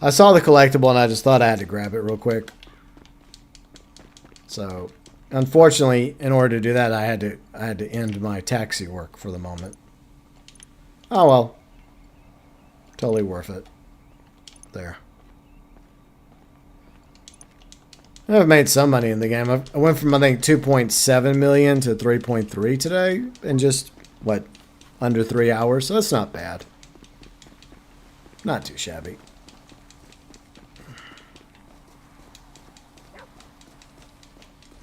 I saw the collectible and I just thought I had to grab it real quick. So, unfortunately, in order to do that, I had to end my taxi work for the moment. Oh well. Totally worth it. There. I've made some money in the game. I went from, I think, 2.7 million to 3.3 today in just, what, under 3 hours? So that's not bad. Not too shabby.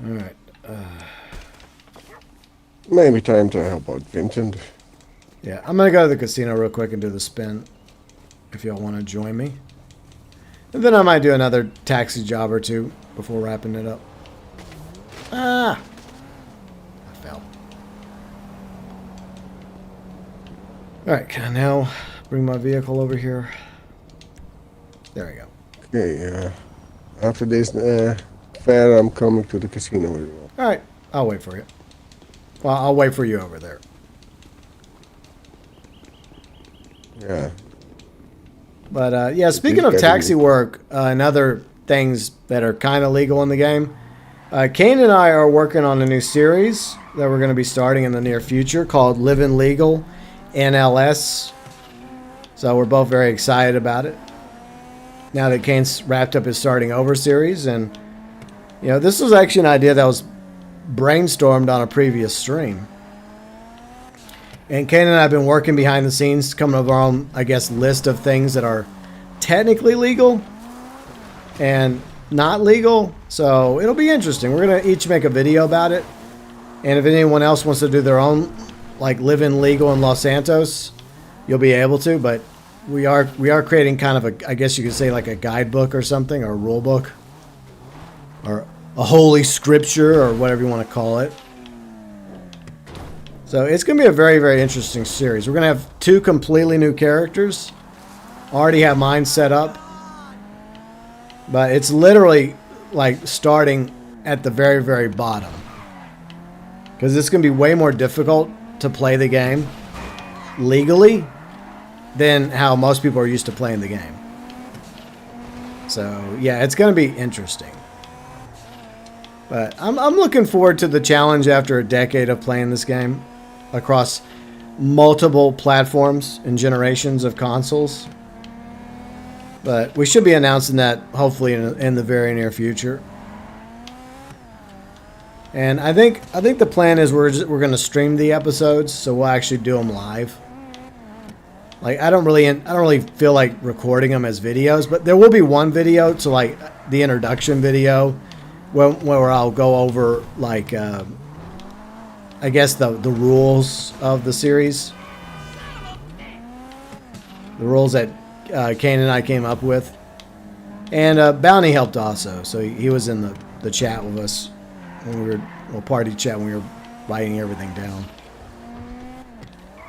Alright. Maybe time to help out Vincent. Yeah, I'm going to go to the casino real quick and do the spin. If y'all want to join me. And then I might do another taxi job or two before wrapping it up. Ah! I fell. Alright, can I now bring my vehicle over here? There we go. Okay, after this fair, I'm coming to the casino as well. Alright, I'll wait for you. Well, I'll wait for you over there. Yeah. But, yeah, speaking of taxi work and other things that are kind of legal in the game, Kane and I are working on a new series that we're going to be starting in the near future called Living Legal NLS. So we're both very excited about it. Now that Kane's wrapped up his Starting Over series. And, you know, this was actually an idea that was brainstormed on a previous stream. And Kane and I have been working behind the scenes, coming up with our own, I guess, list of things that are technically legal and not legal. So it'll be interesting. We're going to each make a video about it. And if anyone else wants to do their own, like, living legal in Los Santos, you'll be able to. But we are creating kind of a, I guess you could say, like a guidebook or something, or a rule book, or a holy scripture, or whatever you want to call it. So it's going to be a very, very interesting series. We're going to have 2 completely new characters. Already have mine set up. But it's literally like starting at the very, very bottom. Because it's going to be way more difficult to play the game legally than how most people are used to playing the game. So, yeah, it's going to be interesting. But I'm looking forward to the challenge after a decade of playing this game across multiple platforms and generations of consoles. But we should be announcing that hopefully in the very near future. And I think the plan is we're going to stream the episodes, so we'll actually do them live. Like I don't really feel like recording them as videos, but there will be one video to like the introduction video where I'll go over like I guess the rules of the series, the rules that Kane and I came up with, and Bounty helped also, so he was in the chat with us when we were party chat when we were writing everything down.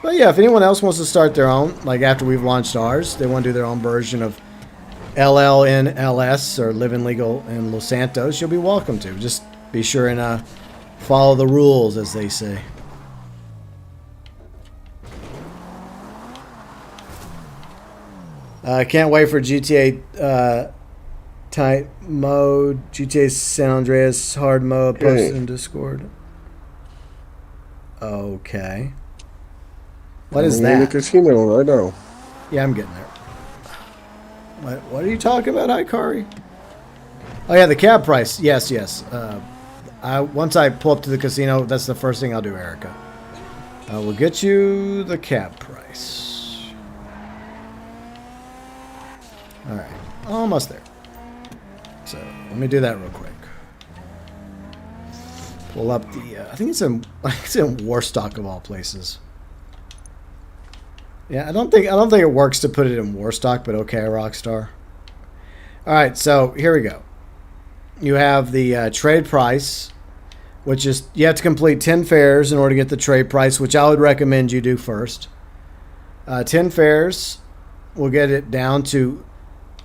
But yeah, if anyone else wants to start their own, like after we've launched ours, they want to do their own version of LLNLS or Living Legal in Los Santos, you'll be welcome to. Just be sure and follow the rules, as they say. I can't wait for GTA tight mode, GTA San Andreas hard mode, posted in Discord. Okay. What is that? In the casino right now. Yeah, I'm getting there. What are you talking about, Ikari? Oh yeah, the cab price. Yes. Once I pull up to the casino, that's the first thing I'll do, Erica. We'll get you the cab price. All right, almost there. So let me do that real quick. Pull up the. I think it's in Warstock of all places. Yeah, I don't think it works to put it in Warstock, but okay, Rockstar. All right, so here we go. You have the trade price, which is you have to complete 10 fares in order to get the trade price, which I would recommend you do first. 10 fares will get it down to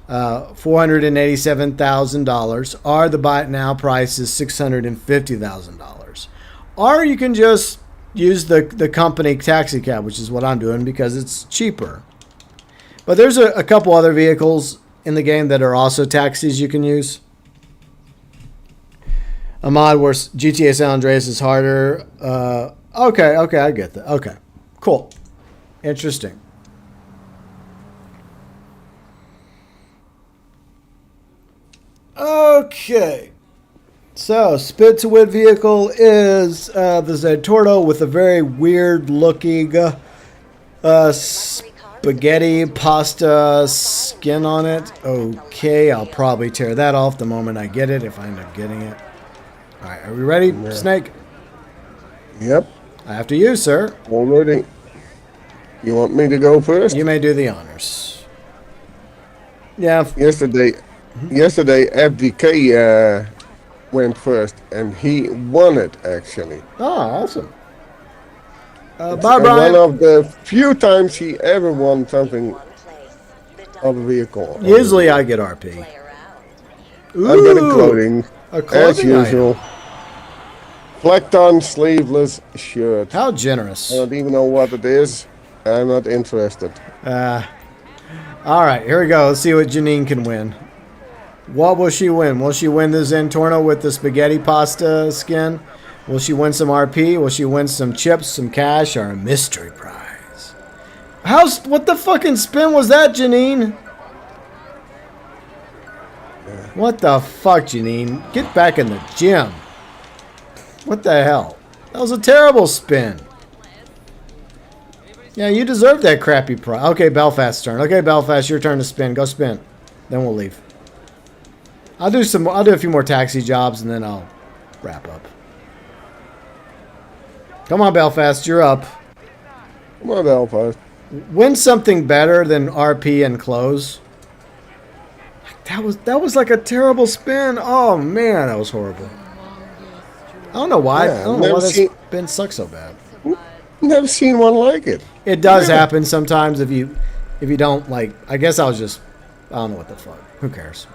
$487,000, or the buy it now price is $650,000. Or you can just use the company taxi cab, which is what I'm doing because it's cheaper. But there's a couple other vehicles in the game that are also taxis you can use. A mod where GTA San Andreas is harder. Okay, I get that. Okay, cool. Interesting. Okay. So, spit to win vehicle is the Zentorno with a very weird looking spaghetti pasta skin on it. Okay, I'll probably tear that off the moment I get it, if I end up getting it. Alright, are we ready, Snake? Yep. After you, sir. Already. You want me to go first? You may do the honors. Yeah. Yesterday, FDK went first, and he won it, actually. Oh, awesome. Bye, And Brian. one of the few times he ever won something of a vehicle. Usually I get RP. Ooh, I'm getting clothing, a clothing as usual. Fleckton sleeveless shirt. How generous. I don't even know what it is. I'm not interested. All right, here we go. Let's see what Janine can win. What will she win? Will she win the Zentorno with the spaghetti pasta skin? Will she win some RP? Will she win some chips, some cash, or a mystery prize? What the fucking spin was that, Janine? What the fuck, Janine? Get back in the gym. What the hell? That was a terrible spin. Yeah, you deserve that crappy prize. Okay, Belfast's turn. Okay, Belfast, your turn to spin. Go spin. Then we'll leave. I'll do a few more taxi jobs and then I'll wrap up. Come on, Belfast, you're up. Come on, Belfast. Win something better than RP and close. That was like a terrible spin. Oh man, that was horrible. I don't know why. Yeah, I don't know why that spin sucks so bad. Never seen one like it. It does happen sometimes if you don't like. I guess I don't know what the fuck. Who cares?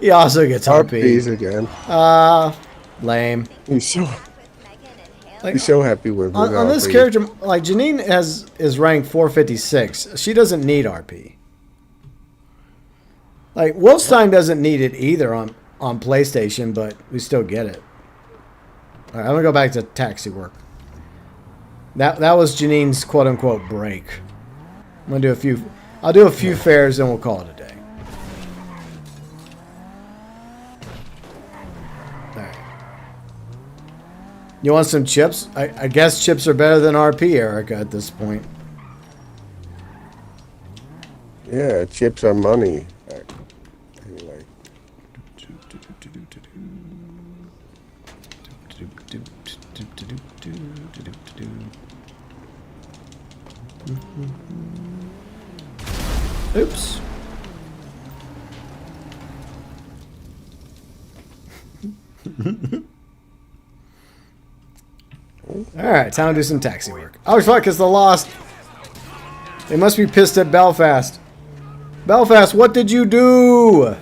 He also gets RPs RP. again. Lame. He's so Like, happy with his on this RP. character, like Janine is ranked 456. She doesn't need RP. Like Wolfstein doesn't need it either on PlayStation, but we still get it. All right, I'm gonna go back to taxi work. That was Janine's quote unquote break. I'm gonna do a few. I'll do a few fares and we'll call it a day. All right. You want some chips? I guess chips are better than RP, Erica, at this point. Yeah, chips are money. Anyway. Oops. Alright, time to do some taxi work. Oh fuck, it's the Lost. They must be pissed at Belfast. Belfast, what did you do?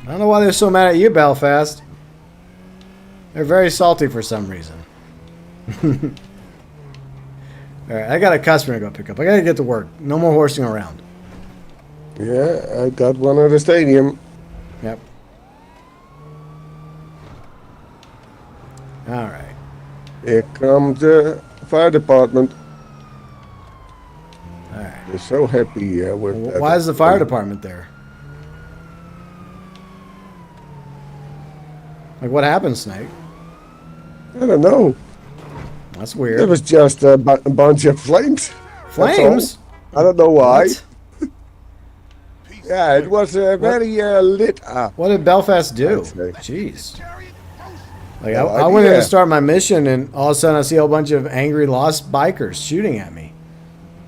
I don't know why they're so mad at you, Belfast. They're very salty for some reason. Alright, I got a customer to go pick up. I gotta get to work. No more horsing around. Yeah, I got one at the stadium. Yep. Alright. Here comes the fire department. Alright. They're so happy with that. Why is the fire department there? Like, what happened, Snake? I don't know. That's weird. It was just a bunch of flames. That's all. Flames? I don't know why. What? Yeah, it was very lit up. What did Belfast do? I'd say. Jeez. Like, No I went in to idea. start my mission, and all of a sudden I see a whole bunch of angry lost bikers shooting at me.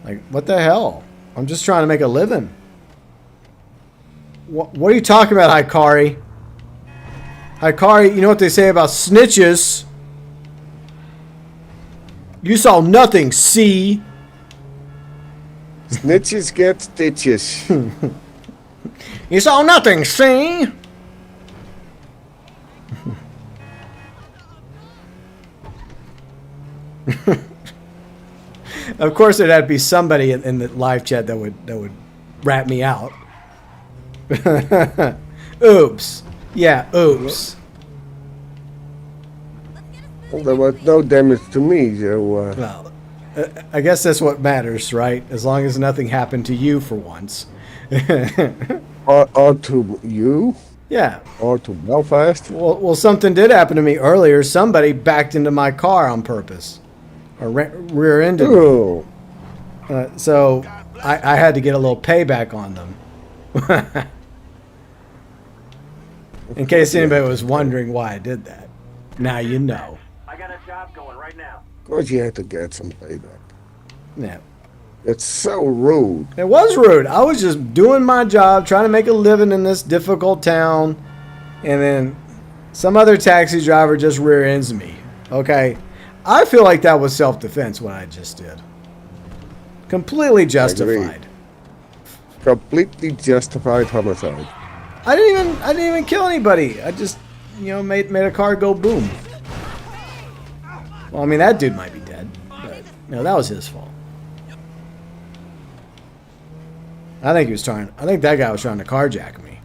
Like, what the hell? I'm just trying to make a living. What are you talking about, Ikari? Ikari, you know what they say about snitches? You saw nothing, see? Snitches get stitches. You saw nothing, see? Of course, there'd have to be somebody in the live chat that would rat me out. Oops. Yeah, oops. Well, there was no damage to me, so... Well, I guess that's what matters, right? As long as nothing happened to you for once. or to you? Yeah. Or to Belfast? Well, something did happen to me earlier. Somebody backed into my car on purpose. Or rear-ended me. Oh. So I had to get a little payback on them. In case anybody was wondering why I did that. Now you know. I got a job going right now. Of course you had to get some payback. Yeah. It's so rude. It was rude. I was just doing my job, trying to make a living in this difficult town, and then some other taxi driver just rear ends me. Okay? I feel like that was self-defense, what I just did. Completely justified. Completely justified homicide. I didn't even kill anybody. I just, made a car go boom. Well, I mean, that dude might be dead, but that was his fault. I think that guy was trying to carjack me.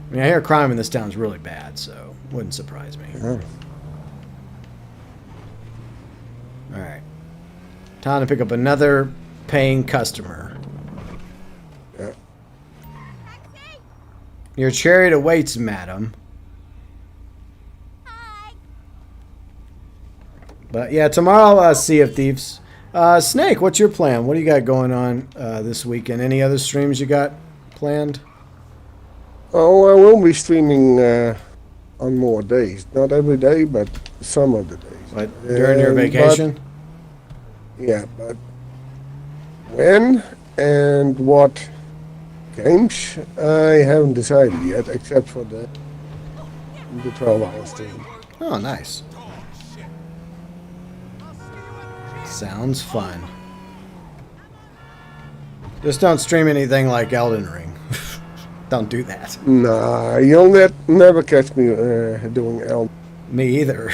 I mean, I hear crime in this town is really bad, so wouldn't surprise me. Oh. All right. Time to pick up another paying customer. Yeah. Your chariot awaits, madam. But yeah, tomorrow I'll Sea of Thieves. Snake, what's your plan? What do you got going on this weekend? Any other streams you got planned? Oh, I will be streaming on more days. Not every day, but some of the days. But during your vacation? But when and what games, I haven't decided yet, except for the 12-hour stream. Oh, nice. Sounds fun. Just don't stream anything like Elden Ring. Don't do that. Nah, you'll never catch me doing Elden. Me either.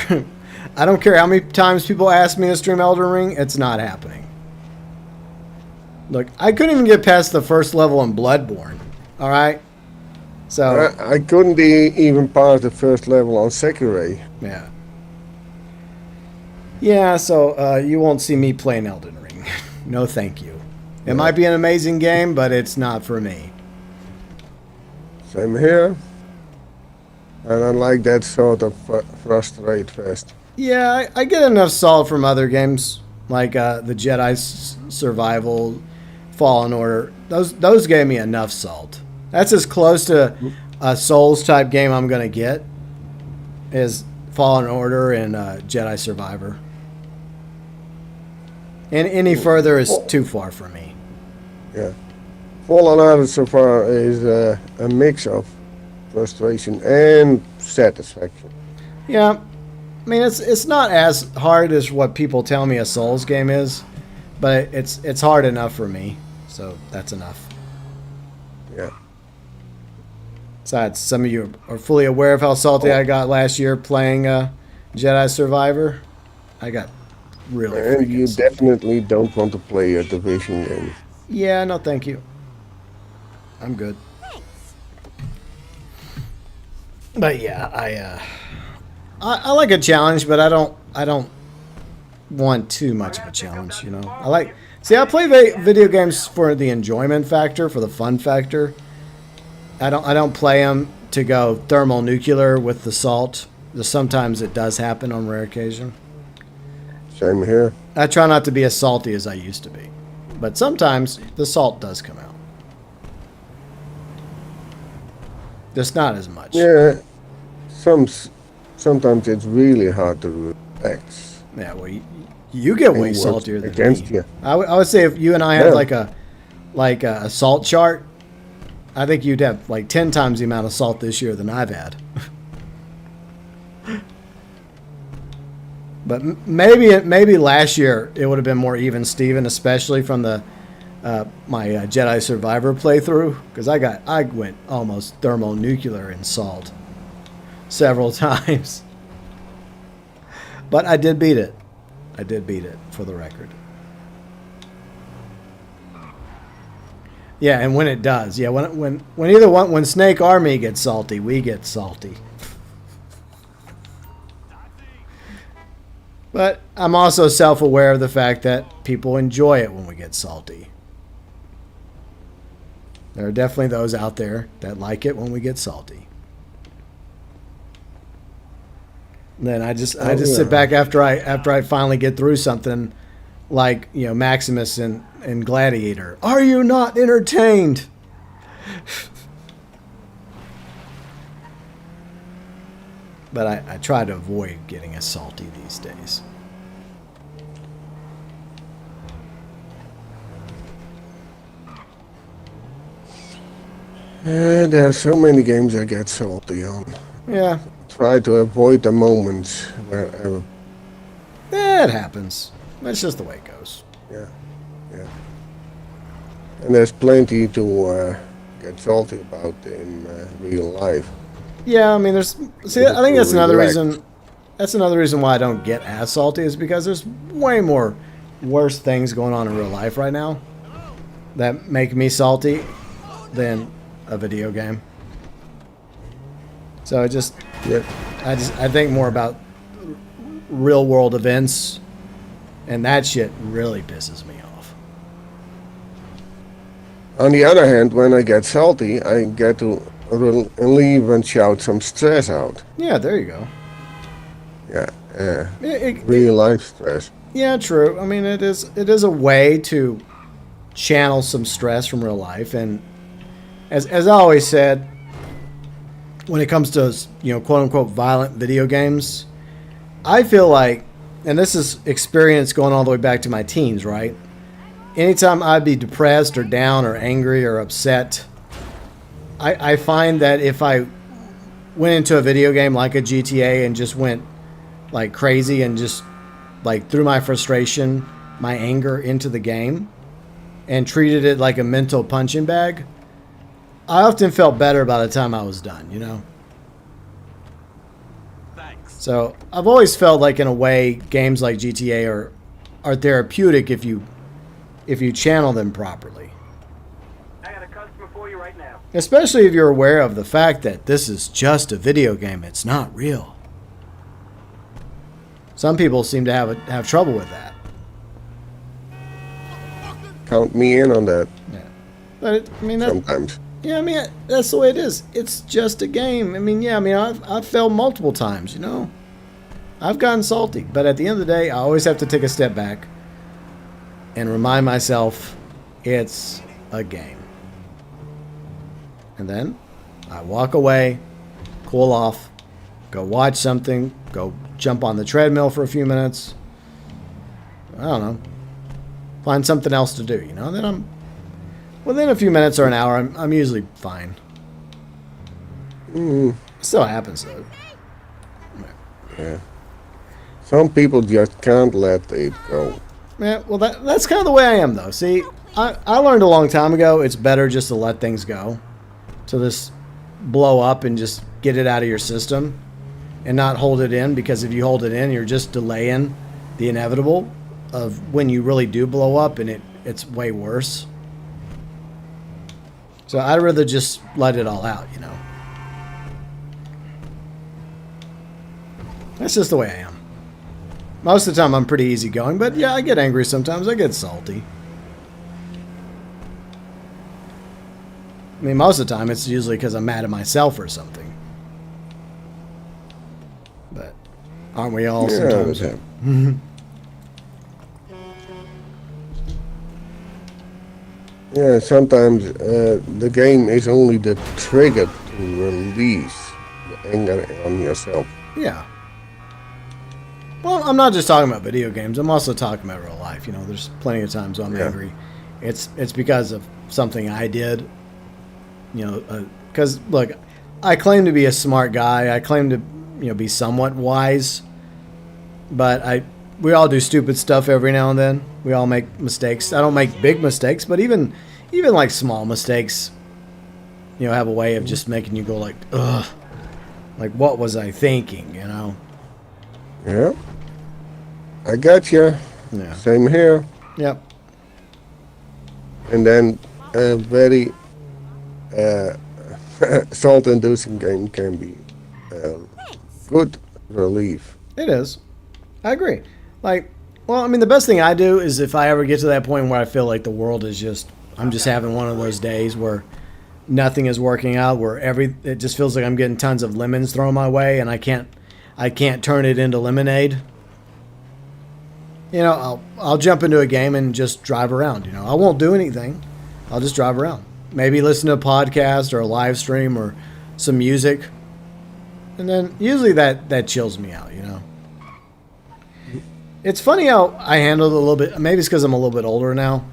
I don't care how many times people ask me to stream Elden Ring, it's not happening. Look, I couldn't even get past the first level in Bloodborne. Alright? So I couldn't even pass the first level on Sekiro. yeah. Yeah, so you won't see me playing Elden Ring. No, thank you. It might be an amazing game, but it's not for me. Same here. And I like that sort of frustrate fest. Yeah, I get enough salt from other games, like the Jedi Survival, Fallen Order. Those gave me enough salt. That's as close to a Souls-type game I'm going to get is Fallen Order and Jedi Survivor. And any further is too far for me. Yeah. Fallen Order so far is a mix of frustration and satisfaction. Yeah, I mean it's not as hard as what people tell me a Souls game is, but it's hard enough for me, so that's enough. Yeah. Besides, some of you are fully aware of how salty I got last year playing Jedi Survivor. I got really. And you salty. definitely don't want to play a Division game. Yeah, no, thank you. I'm good. But yeah, I like a challenge, but I don't want too much of a challenge. You know, I play video games for the enjoyment factor, for the fun factor. I don't play them to go thermonuclear with the salt. Sometimes it does happen on rare occasion. Same here. I try not to be as salty as I used to be, but sometimes the salt does come out. Just not as much. Yeah. Sometimes it's really hard to relax. Yeah, well, you get way It works saltier than against me. you. I would say if you and I had Yeah. like a salt chart, I think you'd have like 10 times the amount of salt this year than I've had. But maybe last year it would have been more even, Steven, especially from the my Jedi Survivor playthrough, because I went almost thermonuclear in salt several times. But I did beat it. I did beat it, for the record. Yeah, and when it does, yeah, when Snake Army gets salty, we get salty. But I'm also self-aware of the fact that people enjoy it when we get salty. There are definitely those out there that like it when we get salty. And then I just sit back after I finally get through something, like, you know, Maximus and Gladiator. Are you not entertained? But I try to avoid getting as salty these days. There are so many games I get salty on. Yeah, Try to avoid the moments where it happens. That's just the way it goes. yeah. And there's plenty to get salty about in real life. Yeah, I mean, I think that's another Relax. reason. That's another reason why I don't get as salty, is because there's way more worse things going on in real life right now that make me salty than a video game. So I think more about real world events, and that shit really pisses me off. On the other hand, when I get salty, I get to relieve and shout some stress out. Yeah, there you go. Yeah, real life stress. Yeah, true. I mean, it is a way to channel some stress from real life, and as I always said, when it comes to, you know, quote unquote violent video games, I feel like, and this is experience going all the way back to my teens, right? Anytime I'd be depressed or down or angry or upset, I find that if I went into a video game like a GTA and just went like crazy and just like threw my frustration, my anger into the game and treated it like a mental punching bag, I often felt better by the time I was done, you know? Thanks. So I've always felt like, in a way, games like GTA are therapeutic if you channel them properly. I got a customer for you right now. Especially if you're aware of the fact that this is just a video game. It's not real. Some people seem to have trouble with that. Count me in on that. Yeah. But Sometimes. Yeah, I mean, that's the way it is. It's just a game. I mean, yeah, I mean, I've failed multiple times, you know. I've gotten salty. But at the end of the day, I always have to take a step back and remind myself it's a game. And then I walk away, cool off, go watch something, go jump on the treadmill for a few minutes. I don't know. Find something else to do, you know. Then I'm within a few minutes or an hour, I'm usually fine. Still happens though. Yeah. Some people just can't let it go. Yeah, well that's kind of the way I am though. See, I learned a long time ago it's better just to let things go. To just blow up and just get it out of your system and not hold it in, because if you hold it in, you're just delaying the inevitable of when you really do blow up, and it's way worse. So I'd rather just let it all out, you know. That's just the way I am. Most of the time I'm pretty easygoing, but yeah, I get angry sometimes. I get salty. I mean, most of the time it's usually because I'm mad at myself or something. But aren't we all sometimes? Yeah, sometimes the game is only the trigger to release the anger on yourself. Yeah. Well, I'm not just talking about video games. I'm also talking about real life. You know, there's plenty of times when I'm angry. It's because of something I did. You know, because look, I claim to be a smart guy. I claim to, you know, be somewhat wise. But we all do stupid stuff every now and then. We all make mistakes. I don't make big mistakes, but even like small mistakes, you know, have a way of just making you go like, ugh, like what was I thinking, you know? Yeah. I got you. Yeah. Same here. Yep. And then a very salt-inducing game can be good relief. It is. I agree. Like, well, I mean, the best thing I do is if I ever get to that point where I feel like the world is just, I'm just having one of those days where nothing is working out, where it just feels like I'm getting tons of lemons thrown my way and I can't turn it into lemonade. You know, I'll jump into a game and just drive around, you know. I won't do anything. I'll just drive around. Maybe listen to a podcast or a live stream or some music. And then usually that chills me out, you know. It's funny how I handled it a little bit. Maybe it's because I'm a little bit older now.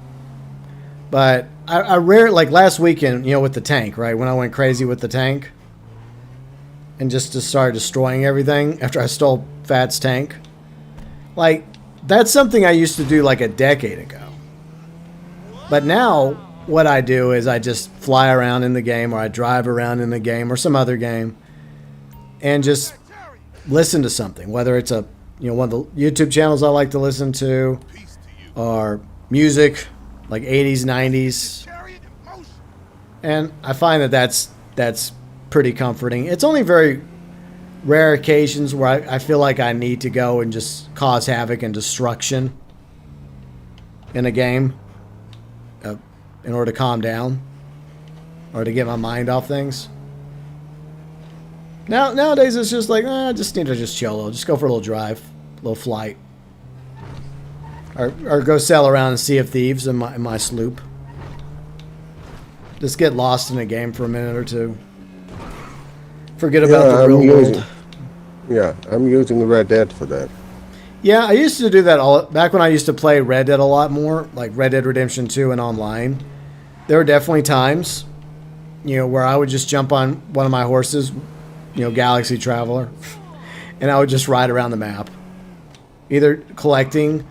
But I rarely, like last weekend, you know, with the tank, right? When I went crazy with the tank. And just started destroying everything after I stole Fat's tank. Like, that's something I used to do like a decade ago. But now, what I do is I just fly around in the game, or I drive around in the game, or some other game. And just listen to something. Whether it's a, you know, one of the YouTube channels I like to listen to, or music, like 80s, 90s. And I find that's pretty comforting. It's only very rare occasions where I feel like I need to go and just cause havoc and destruction in a game in order to calm down or to get my mind off things. Nowadays it's just like, I just need to just chill. I'll just go for a little drive, a little flight. Or go sail around and Sea of Thieves in my sloop. Just get lost in a game for a minute or two. Forget about the real world. Yeah, I'm using Red Dead for that. Yeah, I used to do that back when I used to play Red Dead a lot more, like Red Dead Redemption 2 and online. There were definitely times, you know, where I would just jump on one of my horses, you know, Galaxy Traveler, and I would just ride around the map. Either collecting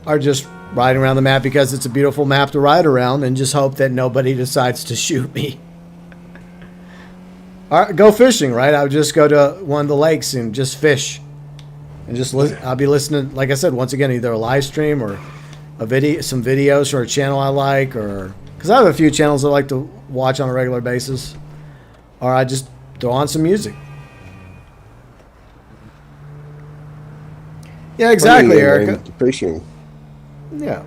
or just riding around the map because it's a beautiful map to ride around and just hope that nobody decides to shoot me. Or go fishing, right? I would just go to one of the lakes and just fish. And just listen. I'll be listening, like I said, once again, either a live stream or some videos or a channel I like, or because because I have a few channels I like to watch on a regular basis, or I just throw on some music. Yeah, exactly, Funny, Erica. Fishing. Yeah.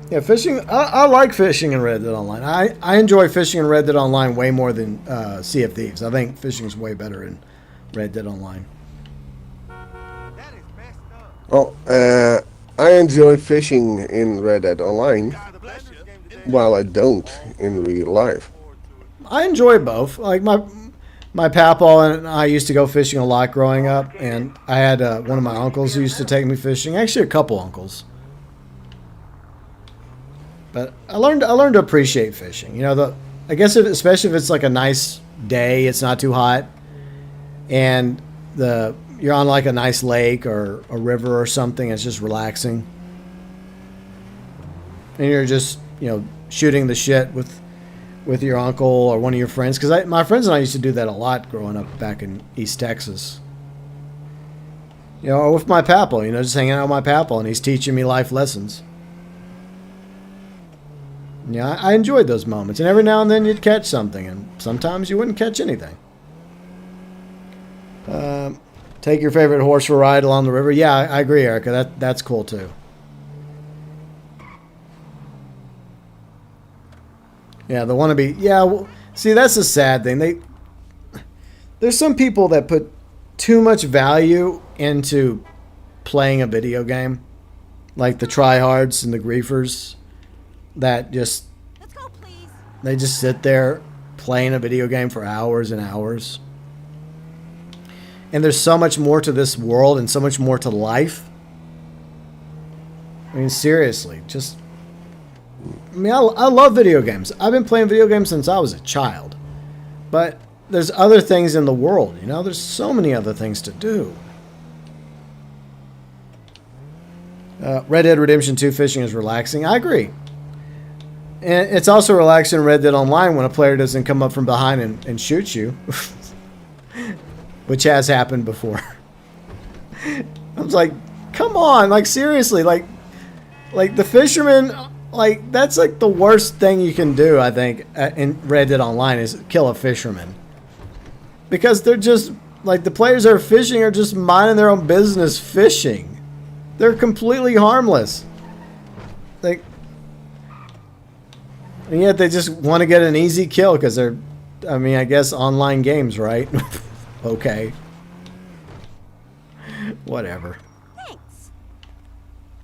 Yeah, fishing. I like fishing in Red Dead Online. I enjoy fishing in Red Dead Online way more than Sea of Thieves. I think fishing is way better in Red Dead Online. That is messed up. Oh, I enjoy fishing in Red Dead Online, The blenders game today. while I don't in real life. I enjoy both. Like my papaw and I used to go fishing a lot growing up, and I had one of my uncles who used to take me fishing. Actually, a couple uncles. But I learned to appreciate fishing. You know, I guess especially if it's like a nice day, it's not too hot, and you're on like a nice lake or a river or something. It's just relaxing, and you're just shooting the shit with your uncle or one of your friends. Because my friends and I used to do that a lot growing up back in East Texas. Or with my papaw, just hanging out with my papaw, and he's teaching me life lessons. Yeah, I enjoyed those moments. And every now and then you'd catch something, and sometimes you wouldn't catch anything. Take your favorite horse for a ride along the river. Yeah, I agree, Erica. That's cool too. Yeah, the wannabe. Yeah, well, see, that's the sad thing. There's some people that put too much value into playing a video game, like the tryhards and the griefers, that just Let's go, please. they just sit there playing a video game for hours and hours. And there's so much more to this world and so much more to life. I mean, seriously, I love video games. I've been playing video games since I was a child. But there's other things in the world, There's so many other things to do. Red Dead Redemption 2 fishing is relaxing. I agree. And it's also relaxing in Red Dead Online when a player doesn't come up from behind and shoot you. Which has happened before. I was like, come on, like seriously, like the fisherman, like that's like the worst thing you can do, I think, in Red Dead Online is kill a fisherman. Because they're just, like the players that are fishing are just minding their own business fishing. They're completely harmless. Like, and yet they just want to get an easy kill because they're, I guess online games, right? Okay. Whatever. Thanks.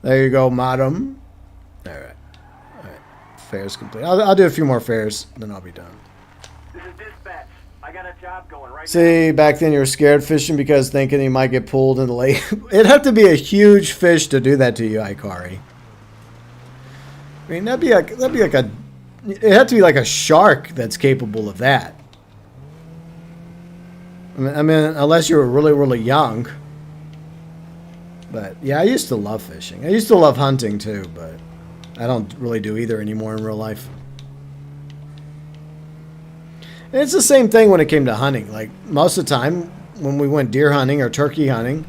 There you go, madam. All right. Fair's complete. I'll do a few more fairs, then I'll be done. This is dispatch. I got a job going right now. See, back then you were scared fishing because thinking you might get pulled in the lake. It'd have to be a huge fish to do that to you, Ikari. I mean, it'd have to be like a shark that's capable of that. I mean, unless you were really, really young. But, yeah, I used to love fishing. I used to love hunting, too, but I don't really do either anymore in real life. And it's the same thing when it came to hunting. Like, most of the time, when we went deer hunting or turkey hunting,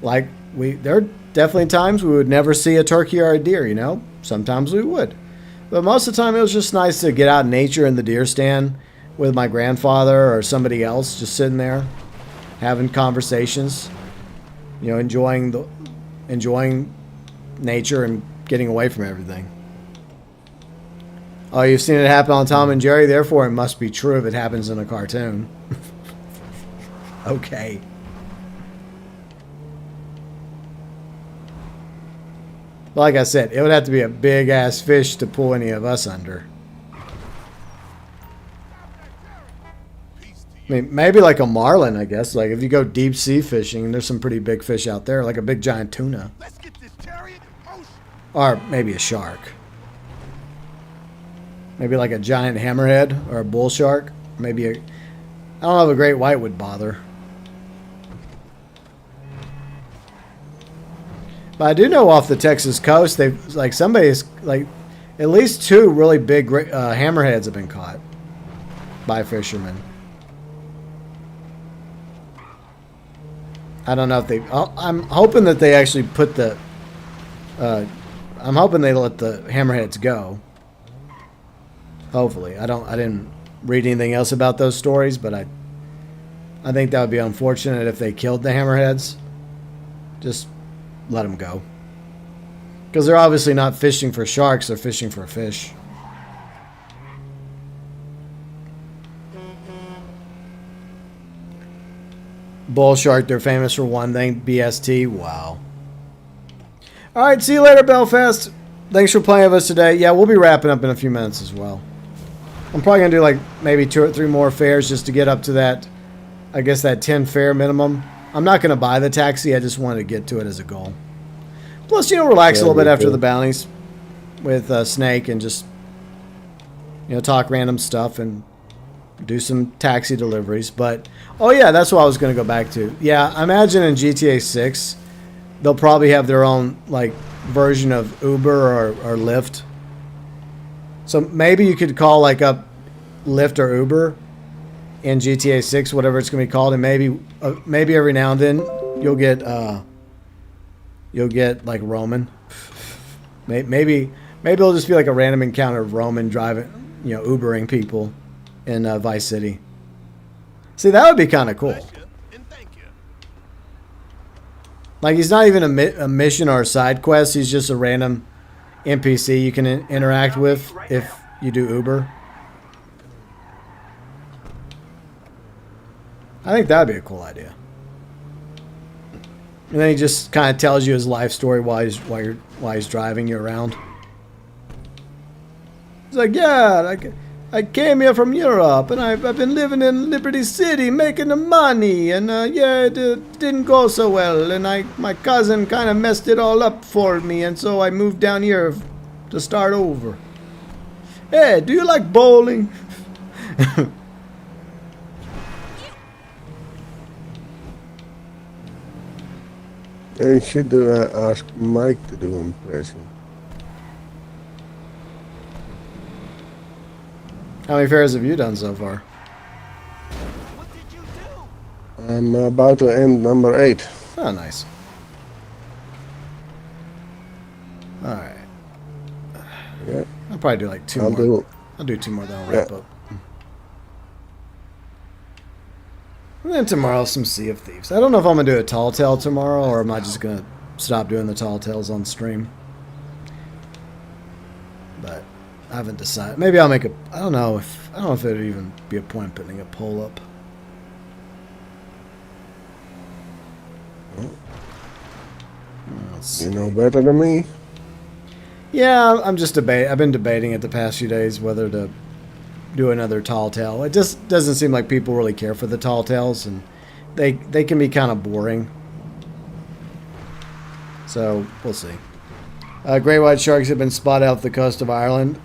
like, there are definitely times we would never see a turkey or a deer, Sometimes we would. But most of the time, it was just nice to get out in nature in the deer stand with my grandfather or somebody else, just sitting there having conversations, enjoying nature and getting away from everything. Oh, you've seen it happen on Tom and Jerry, therefore it must be true if it happens in a cartoon. Okay. Like I said, it would have to be a big ass fish to pull any of us under. I mean, maybe like a marlin, I guess. Like if you go deep sea fishing, there's some pretty big fish out there, like a big giant tuna. Let's get this chariot in motion. Or maybe a shark. Maybe like a giant hammerhead or a bull shark. Maybe I don't know if a great white would bother. But I do know off the Texas coast, they've like somebody's like at least 2 really big hammerheads have been caught by fishermen. I don't know if they. I'm hoping that they actually put the. I'm hoping they let the hammerheads go. Hopefully. I didn't read anything else about those stories, but I think that would be unfortunate if they killed the hammerheads. Just let them go. Because they're obviously not fishing for sharks, they're fishing for fish. Bull shark, they're famous for one thing, BST. Wow. Alright, see you later, Belfast. Thanks for playing with us today. Yeah, we'll be wrapping up in a few minutes as well. I'm probably going to do like maybe 2 or 3 more fares just to get up to that, I guess that 10 fare minimum. I'm not going to buy the taxi, I just wanted to get to it as a goal. Plus, you know, relax a little bit after the bounties with Snake and just, you know, talk random stuff and do some taxi deliveries. But, oh yeah, that's what I was going to go back to. Yeah, I imagine in GTA 6, they'll probably have their own, like, version of Uber or Lyft. So maybe you could call, like, up Lyft or Uber in GTA 6, whatever it's going to be called, and maybe every now and then you'll get like Roman. Maybe it'll just be like a random encounter of Roman driving, you know, Ubering people in Vice City. See, that would be kind of cool. Like, he's not even a mission or a side quest. He's just a random NPC you can interact with if you do Uber. I think that'd be a cool idea. And then he just kind of tells you his life story while he's driving you around. He's like, yeah, I came here from Europe, and I've been living in Liberty City making the money, and yeah, it didn't go so well, and my cousin kind of messed it all up for me, and so I moved down here to start over. Hey, do you like bowling? I should ask Mike to do impression. How many fares have you done so far? What did you do? I'm about to end number 8. Oh, nice. Alright. Yeah. I'll probably do like 2 I'll more. do. I'll do 2 more, then I'll wrap Yeah. up. And then tomorrow, some Sea of Thieves. I don't know if I'm going to do a tall tale tomorrow, or am I just going to stop doing the tall tales on stream. But I haven't decided. Maybe I'll make a... I don't know if it would even be a point putting a poll up. You know better than me. Yeah, I'm just debating. I've been debating it the past few days whether to do another tall tale. It just doesn't seem like people really care for the tall tales, and they can be kind of boring. So we'll see. Great white sharks have been spotted off the coast of Ireland.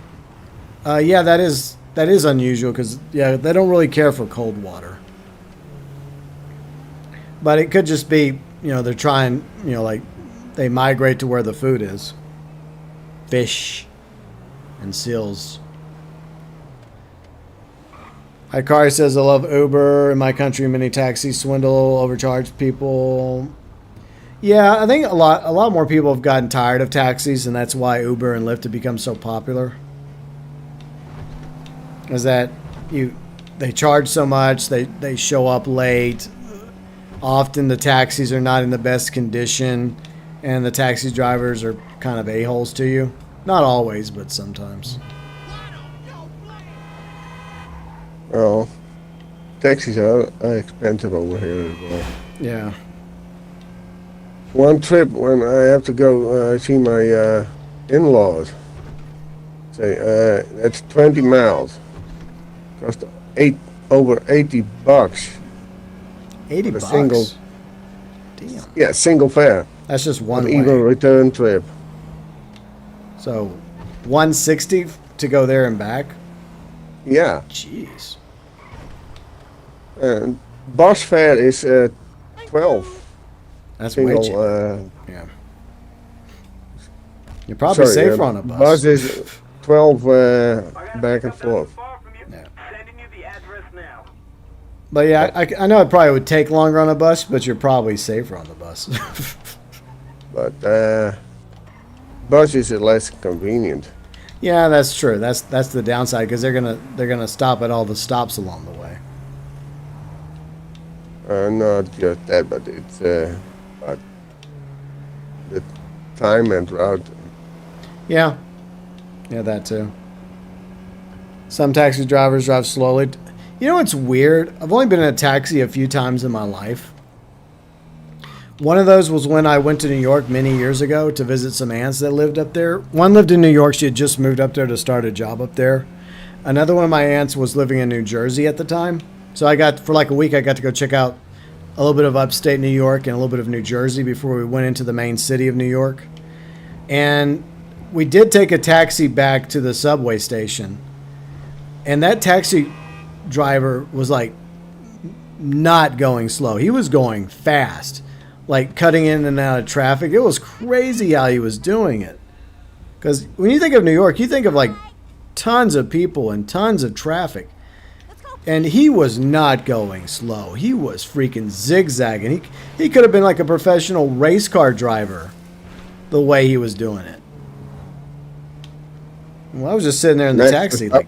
Yeah, that is unusual because yeah, they don't really care for cold water. But it could just be, you know, they're trying, you know, like they migrate to where the food is. Fish and seals. Ikari says, I love Uber. In my country, many taxis swindle, overcharge people. Yeah, I think a lot more people have gotten tired of taxis, and that's why Uber and Lyft have become so popular. Is that they charge so much, they show up late. Often the taxis are not in the best condition, and the taxi drivers are kind of a-holes to you. Not always, but sometimes. Well, taxis are expensive over here as well. Yeah. One trip when I have to go see my in-laws, say that's 20 miles. Cost over $80. $80 a single. Damn. Yeah, single fare. That's just one Even way. return trip. So, $160 to go there and back? Yeah. Jeez. And bus fare is 12. That's Single. way cheaper. Yeah. You're probably Sorry, safer on a bus. Bus is 12 back and forth. Yeah. Sending you the address now. But yeah, I know it probably would take longer on a bus, but you're probably safer on the bus. But bus is less convenient. Yeah, that's true. That's the downside because they're gonna stop at all the stops along the way. Not just that, but it's but the time and route. Yeah, yeah, that too. Some taxi drivers drive slowly. You know what's weird? I've only been in a taxi a few times in my life. One of those was when I went to New York many years ago to visit some aunts that lived up there. One lived in New York. She had just moved up there to start a job up there. Another one of my aunts was living in New Jersey at the time. So for like a week, I got to go check out a little bit of upstate New York and a little bit of New Jersey before we went into the main city of New York. And we did take a taxi back to the subway station. And that taxi driver was like not going slow. He was going fast, like cutting in and out of traffic. It was crazy how he was doing it. Because when you think of New York, you think of like tons of people and tons of traffic. And he was not going slow. He was freaking zigzagging. He could have been like a professional race car driver the way he was doing it. Well, I was just sitting there in the taxi like,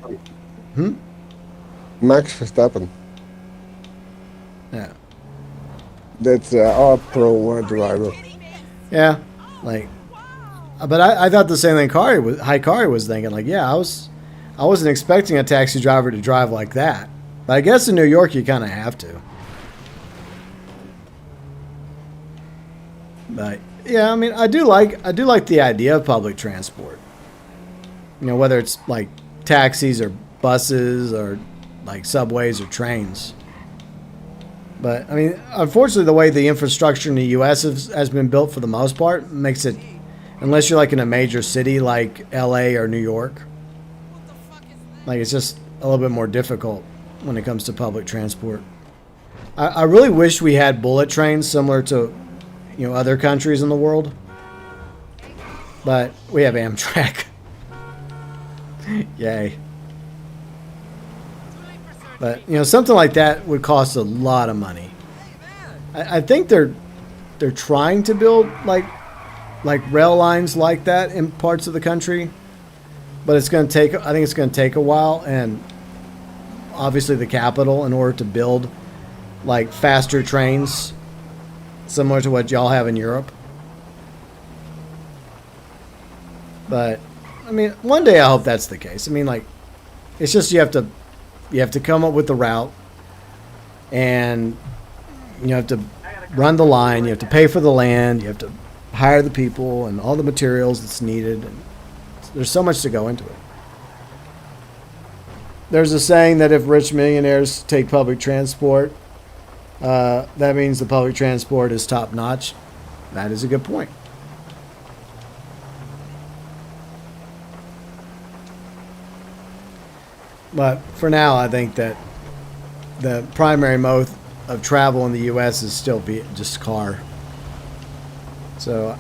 Max Verstappen. yeah. That's our pro driver. Yeah, like, but I thought the same thing Ikari was thinking. Like, yeah, I wasn't expecting a taxi driver to drive like that. But I guess in New York you kind of have to. But yeah, I mean, I do like the idea of public transport. You know, whether it's like taxis or buses or like subways or trains. But I mean, unfortunately, the way the infrastructure in the U.S. has been built for the most part makes it, unless you're like in a major city like L.A. or New York, like it's just a little bit more difficult when it comes to public transport. I really wish we had bullet trains similar to, you know, other countries in the world. But we have Amtrak. Yay. But, you know, something like that would cost a lot of money. I think they're trying to build like rail lines like that in parts of the country, but I think it's going to take a while, and obviously the capital in order to build like faster trains similar to what y'all have in Europe. But I mean, one day I hope that's the case. I mean, like, it's just you have to come up with the route, and you have to run the line, you have to pay for the land, you have to hire the people and all the materials that's needed, and there's so much to go into it. There's a saying that if rich millionaires take public transport, that means the public transport is top notch. That is a good point. But for now, I think that the primary mode of travel in the U.S. is still just car. So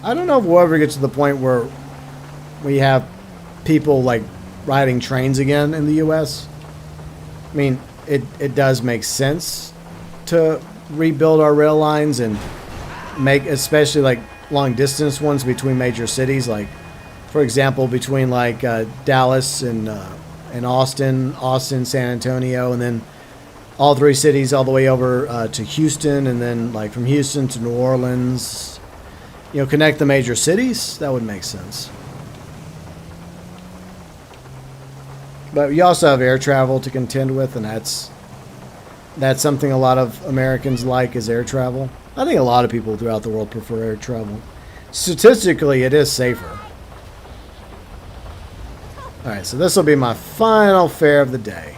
I don't know if we'll ever get to the point where we have people like riding trains again in the U.S. I mean, it does make sense to rebuild our rail lines and make especially like long distance ones between major cities, like for example between like Dallas and Austin, San Antonio, and then all three cities all the way over to Houston, and then like from Houston to New Orleans. You know, connect the major cities. That would make sense. But you also have air travel to contend with, and that's something a lot of Americans like, is air travel. I think a lot of people throughout the world prefer air travel. Statistically, it is safer. All right, so this will be my final fare of the day.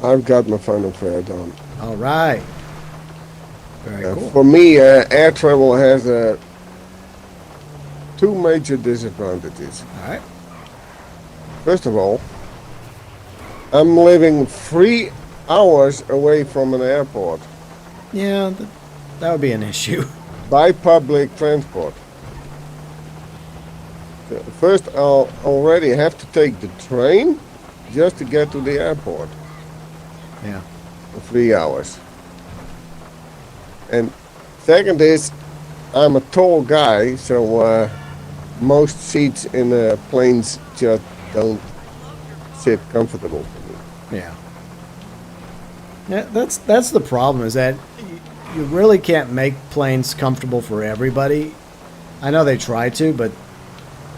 I've got my final fare done. All right. Very cool. For me, air travel has two major disadvantages. All right. First of all, I'm living 3 hours away from an airport Yeah, that would be an issue. by public transport. First, I'll already have to take the train just to get to the airport Yeah. for 3 hours. And second is, I'm a tall guy, so most seats in planes just don't sit comfortable for me. Yeah. Yeah, that's the problem, is that you really can't make planes comfortable for everybody. I know they try to, but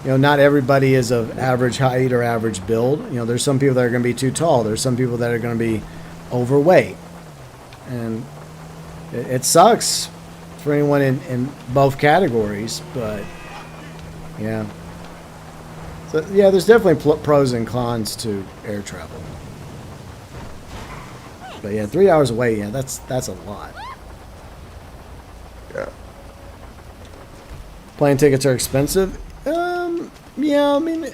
not everybody is of average height or average build. There's some people that are going to be too tall. There's some people that are going to be overweight. And it sucks for anyone in both categories, but yeah. So yeah, there's definitely pros and cons to air travel. But yeah, 3 hours away, yeah, that's a lot. Yeah. Plane tickets are expensive. Yeah, I mean,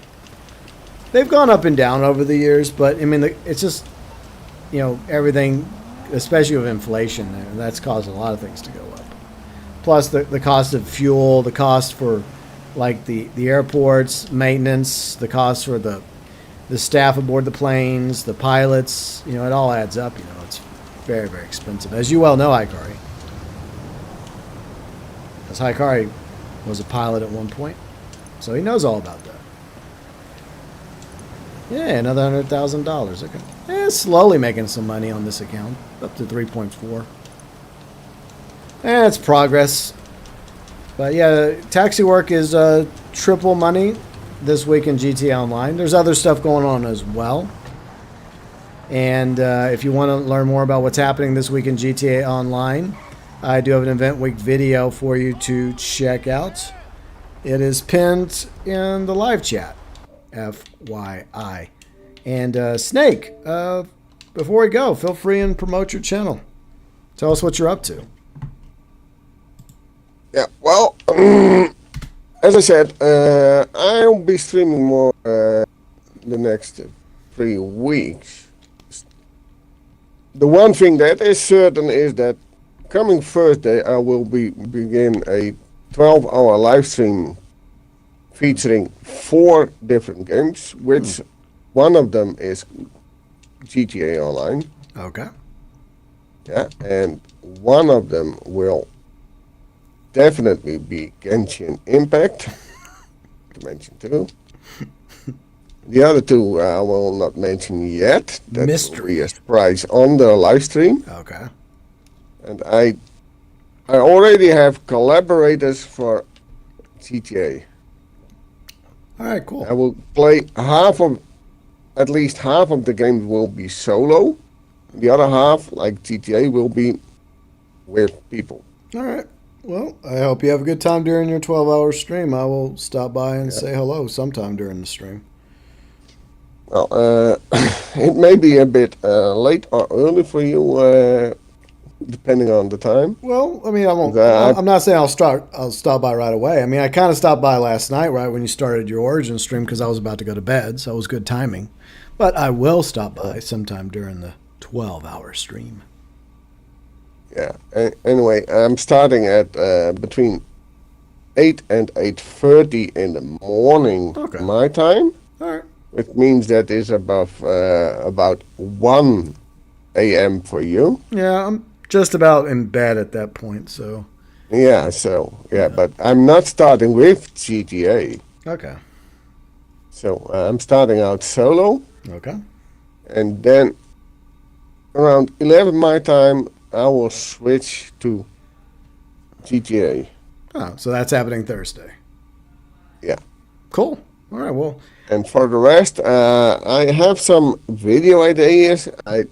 they've gone up and down over the years, but I mean, it's just, everything, especially with inflation, that's caused a lot of things to go up. Plus the cost of fuel, the cost for like the airports, maintenance, the cost for the staff aboard the planes, the pilots, it all adds up. It's very, very expensive. As you well know, Ikari. Because Ikari was a pilot at one point, so he knows all about that. Yeah, another $100,000. Okay. Yeah, slowly making some money on this account, up to 3.4. It's progress. But yeah, taxi work is triple money this week in GTA Online. There's other stuff going on as well. And if you want to learn more about what's happening this week in GTA Online, I do have an Event Week video for you to check out. It is pinned in the live chat, FYI. And Snake, before we go, feel free and promote your channel. Tell us what you're up to. Yeah, well, as I said, I'll be streaming more the next 3 weeks. The one thing that is certain is that coming Thursday, I will begin a 12-hour live stream featuring 4 different games, which one of them is GTA Online. Okay. Yeah, and one of them will definitely be Genshin Impact, to mention 2. The other 2 I will not mention yet. That will be a surprise on the live stream. Okay. And I already have collaborators for GTA. All right, cool. I will play at least half of the games will be solo. The other half, like GTA, will be with people. All right. Well, I hope you have a good time during your 12-hour stream. I will stop by and say hello sometime during the stream. Well, it may be a bit late or early for you, depending on the time. Well, I mean, I won't. I'm not saying I'll stop by right away. I mean, I kind of stopped by last night, right when you started your Origin stream, because I was about to go to bed, so it was good timing. But I will stop by sometime during the 12-hour stream. Yeah. Anyway, I'm starting at between 8 and 8:30 in the morning, my time. All right. Which means that is about 1 a.m. for you. Yeah, I'm just about in bed at that point, so. Yeah, but I'm not starting with GTA. Okay. So I'm starting out solo. Okay. And then around 11 my time, I will switch to GTA. Oh, so that's happening Thursday. Yeah. Cool. All right, well. And for the rest, I have some video ideas. I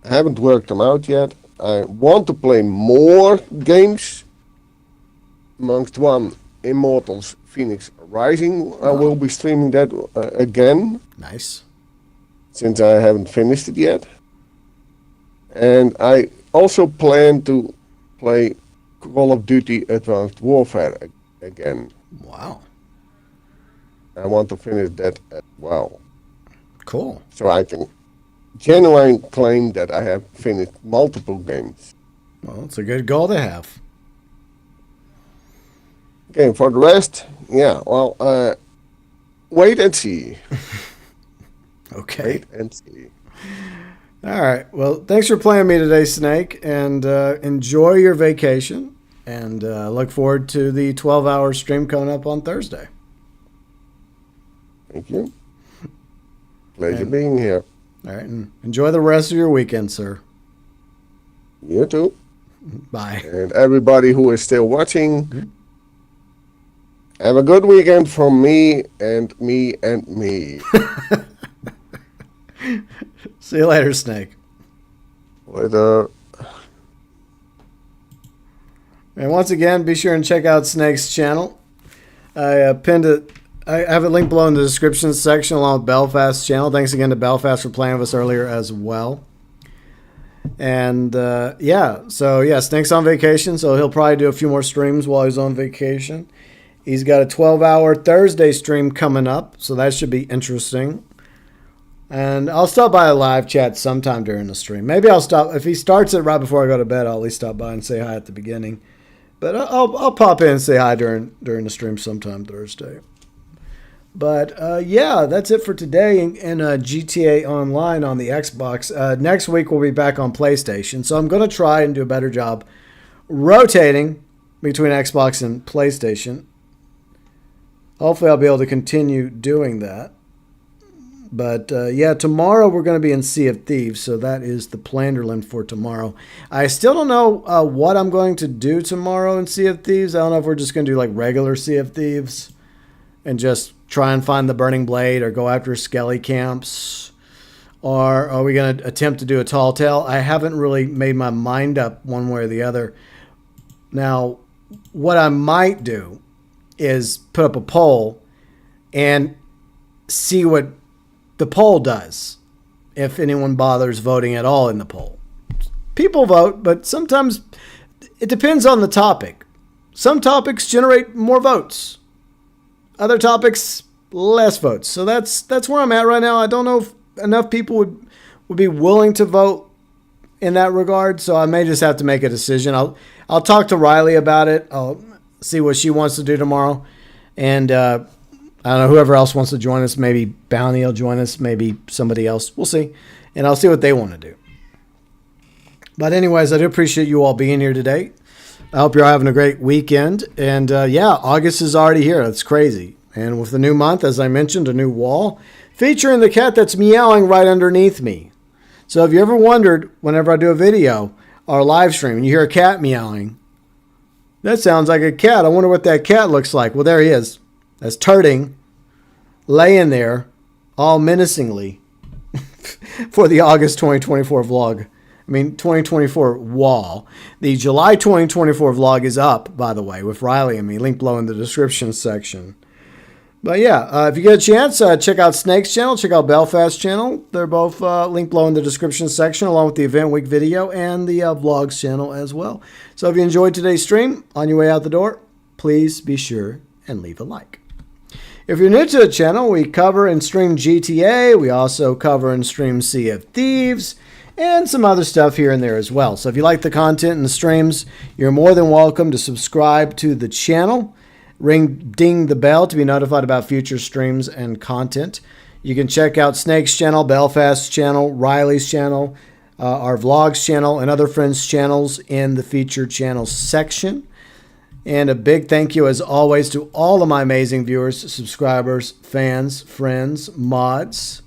haven't worked them out yet. I want to play more games. Amongst one, Immortals Phoenix Rising. I will be streaming that again. Nice. Since I haven't finished it yet. And I also plan to play Call of Duty Advanced Warfare again. Wow. I want to finish that as well. Cool. So I can genuinely claim that I have finished multiple games. Well, it's a good goal to have. Okay, for the rest, yeah, well, wait and see. Okay. Wait and see. All right. Well, thanks for playing me today, Snake, and enjoy your vacation. And look forward to the 12-hour stream coming up on Thursday. Thank you. Pleasure being here. All right, and enjoy the rest of your weekend, sir. You too. Bye. And everybody who is still watching, have a good weekend from me and me and me. See you later, Snake. Later. And once again, be sure and check out Snake's channel. I pinned it. I have a link below in the description section along with Belfast's channel. Thanks again to Belfast for playing with us earlier as well. And yeah, so yeah, Snake's on vacation, so he'll probably do a few more streams while he's on vacation. He's got a 12-hour Thursday stream coming up, so that should be interesting. And I'll stop by a live chat sometime during the stream. Maybe I'll stop. If he starts it right before I go to bed, I'll at least stop by and say hi at the beginning. But I'll pop in and say hi during the stream sometime Thursday. But yeah, that's it for today in GTA Online on the Xbox. Next week we'll be back on PlayStation. So I'm going to try and do a better job rotating between Xbox and PlayStation. Hopefully I'll be able to continue doing that. But yeah, tomorrow we're going to be in Sea of Thieves, so that is the Planderland for tomorrow. I still don't know what I'm going to do tomorrow in Sea of Thieves. I don't know if we're just going to do like regular Sea of Thieves and just try and find the Burning Blade or go after Skelly camps. Or are we going to attempt to do a Tall Tale? I haven't really made my mind up one way or the other. Now, what I might do is put up a poll and see what the poll does, if anyone bothers voting at all in the poll. People vote, but sometimes it depends on the topic. Some topics generate more votes. Other topics, less votes. So that's where I'm at right now. I don't know if enough people would be willing to vote in that regard, so I may just have to make a decision. I'll talk to Riley about it. I'll see what she wants to do tomorrow. And I don't know, whoever else wants to join us, maybe Bounty will join us, maybe somebody else. We'll see. And I'll see what they want to do. But anyways, I do appreciate you all being here today. I hope you're having a great weekend. And yeah, August is already here. That's crazy. And with the new month, as I mentioned, a new wall featuring the cat that's meowing right underneath me. So if you ever wondered, whenever I do a video or live stream and you hear a cat meowing, that sounds like a cat. I wonder what that cat looks like. Well, there he is. That's Turding, laying there, all menacingly, for the August 2024 vlog. I mean, 2024 wall. The July 2024 vlog is up, by the way, with Riley and me. Link below in the description section. But yeah, if you get a chance, check out Snake's channel, check out Belfast's channel. They're both linked below in the description section, along with the Event Week video and the vlogs channel as well. So if you enjoyed today's stream, on your way out the door, please be sure and leave a like. If you're new to the channel, we cover and stream GTA. We also cover and stream Sea of Thieves and some other stuff here and there as well. So if you like the content and the streams, you're more than welcome to subscribe to the channel. Ding the bell to be notified about future streams and content. You can check out Snake's channel, Belfast's channel, Riley's channel, our vlogs channel, and other friends' channels in the featured channels section. And a big thank you, as always, to all of my amazing viewers, subscribers, fans, friends, mods,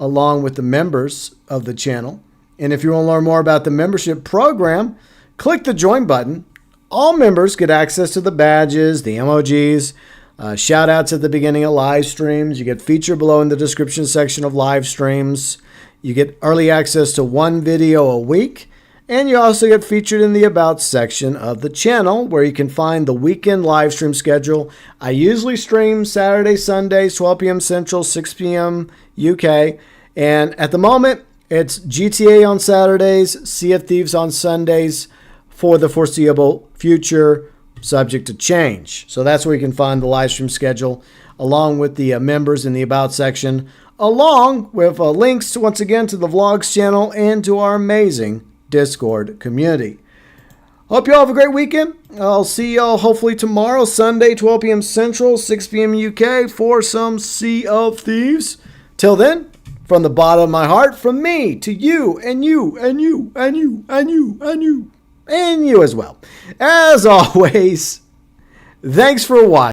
along with the members of the channel. And if you want to learn more about the membership program, click the join button. All members get access to the badges, the emojis, shout outs at the beginning of live streams. You get featured below in the description section of live streams. You get early access to one video a week. And you also get featured in the About section of the channel, where you can find the weekend live stream schedule. I usually stream Saturday, Sundays, 12 p.m. Central, 6 p.m. UK. And at the moment, it's GTA on Saturdays, Sea of Thieves on Sundays for the foreseeable future, subject to change. So that's where you can find the live stream schedule, along with the members in the About section, along with links, once again, to the Vlogs channel and to our amazing Discord community. Hope you all have a great weekend. I'll see y'all hopefully tomorrow, Sunday, 12 p.m. Central, 6 p.m. UK, for some Sea of Thieves. Till then, from the bottom of my heart, from me to you and you and you and you and you and you and you as well. As always, thanks for watching.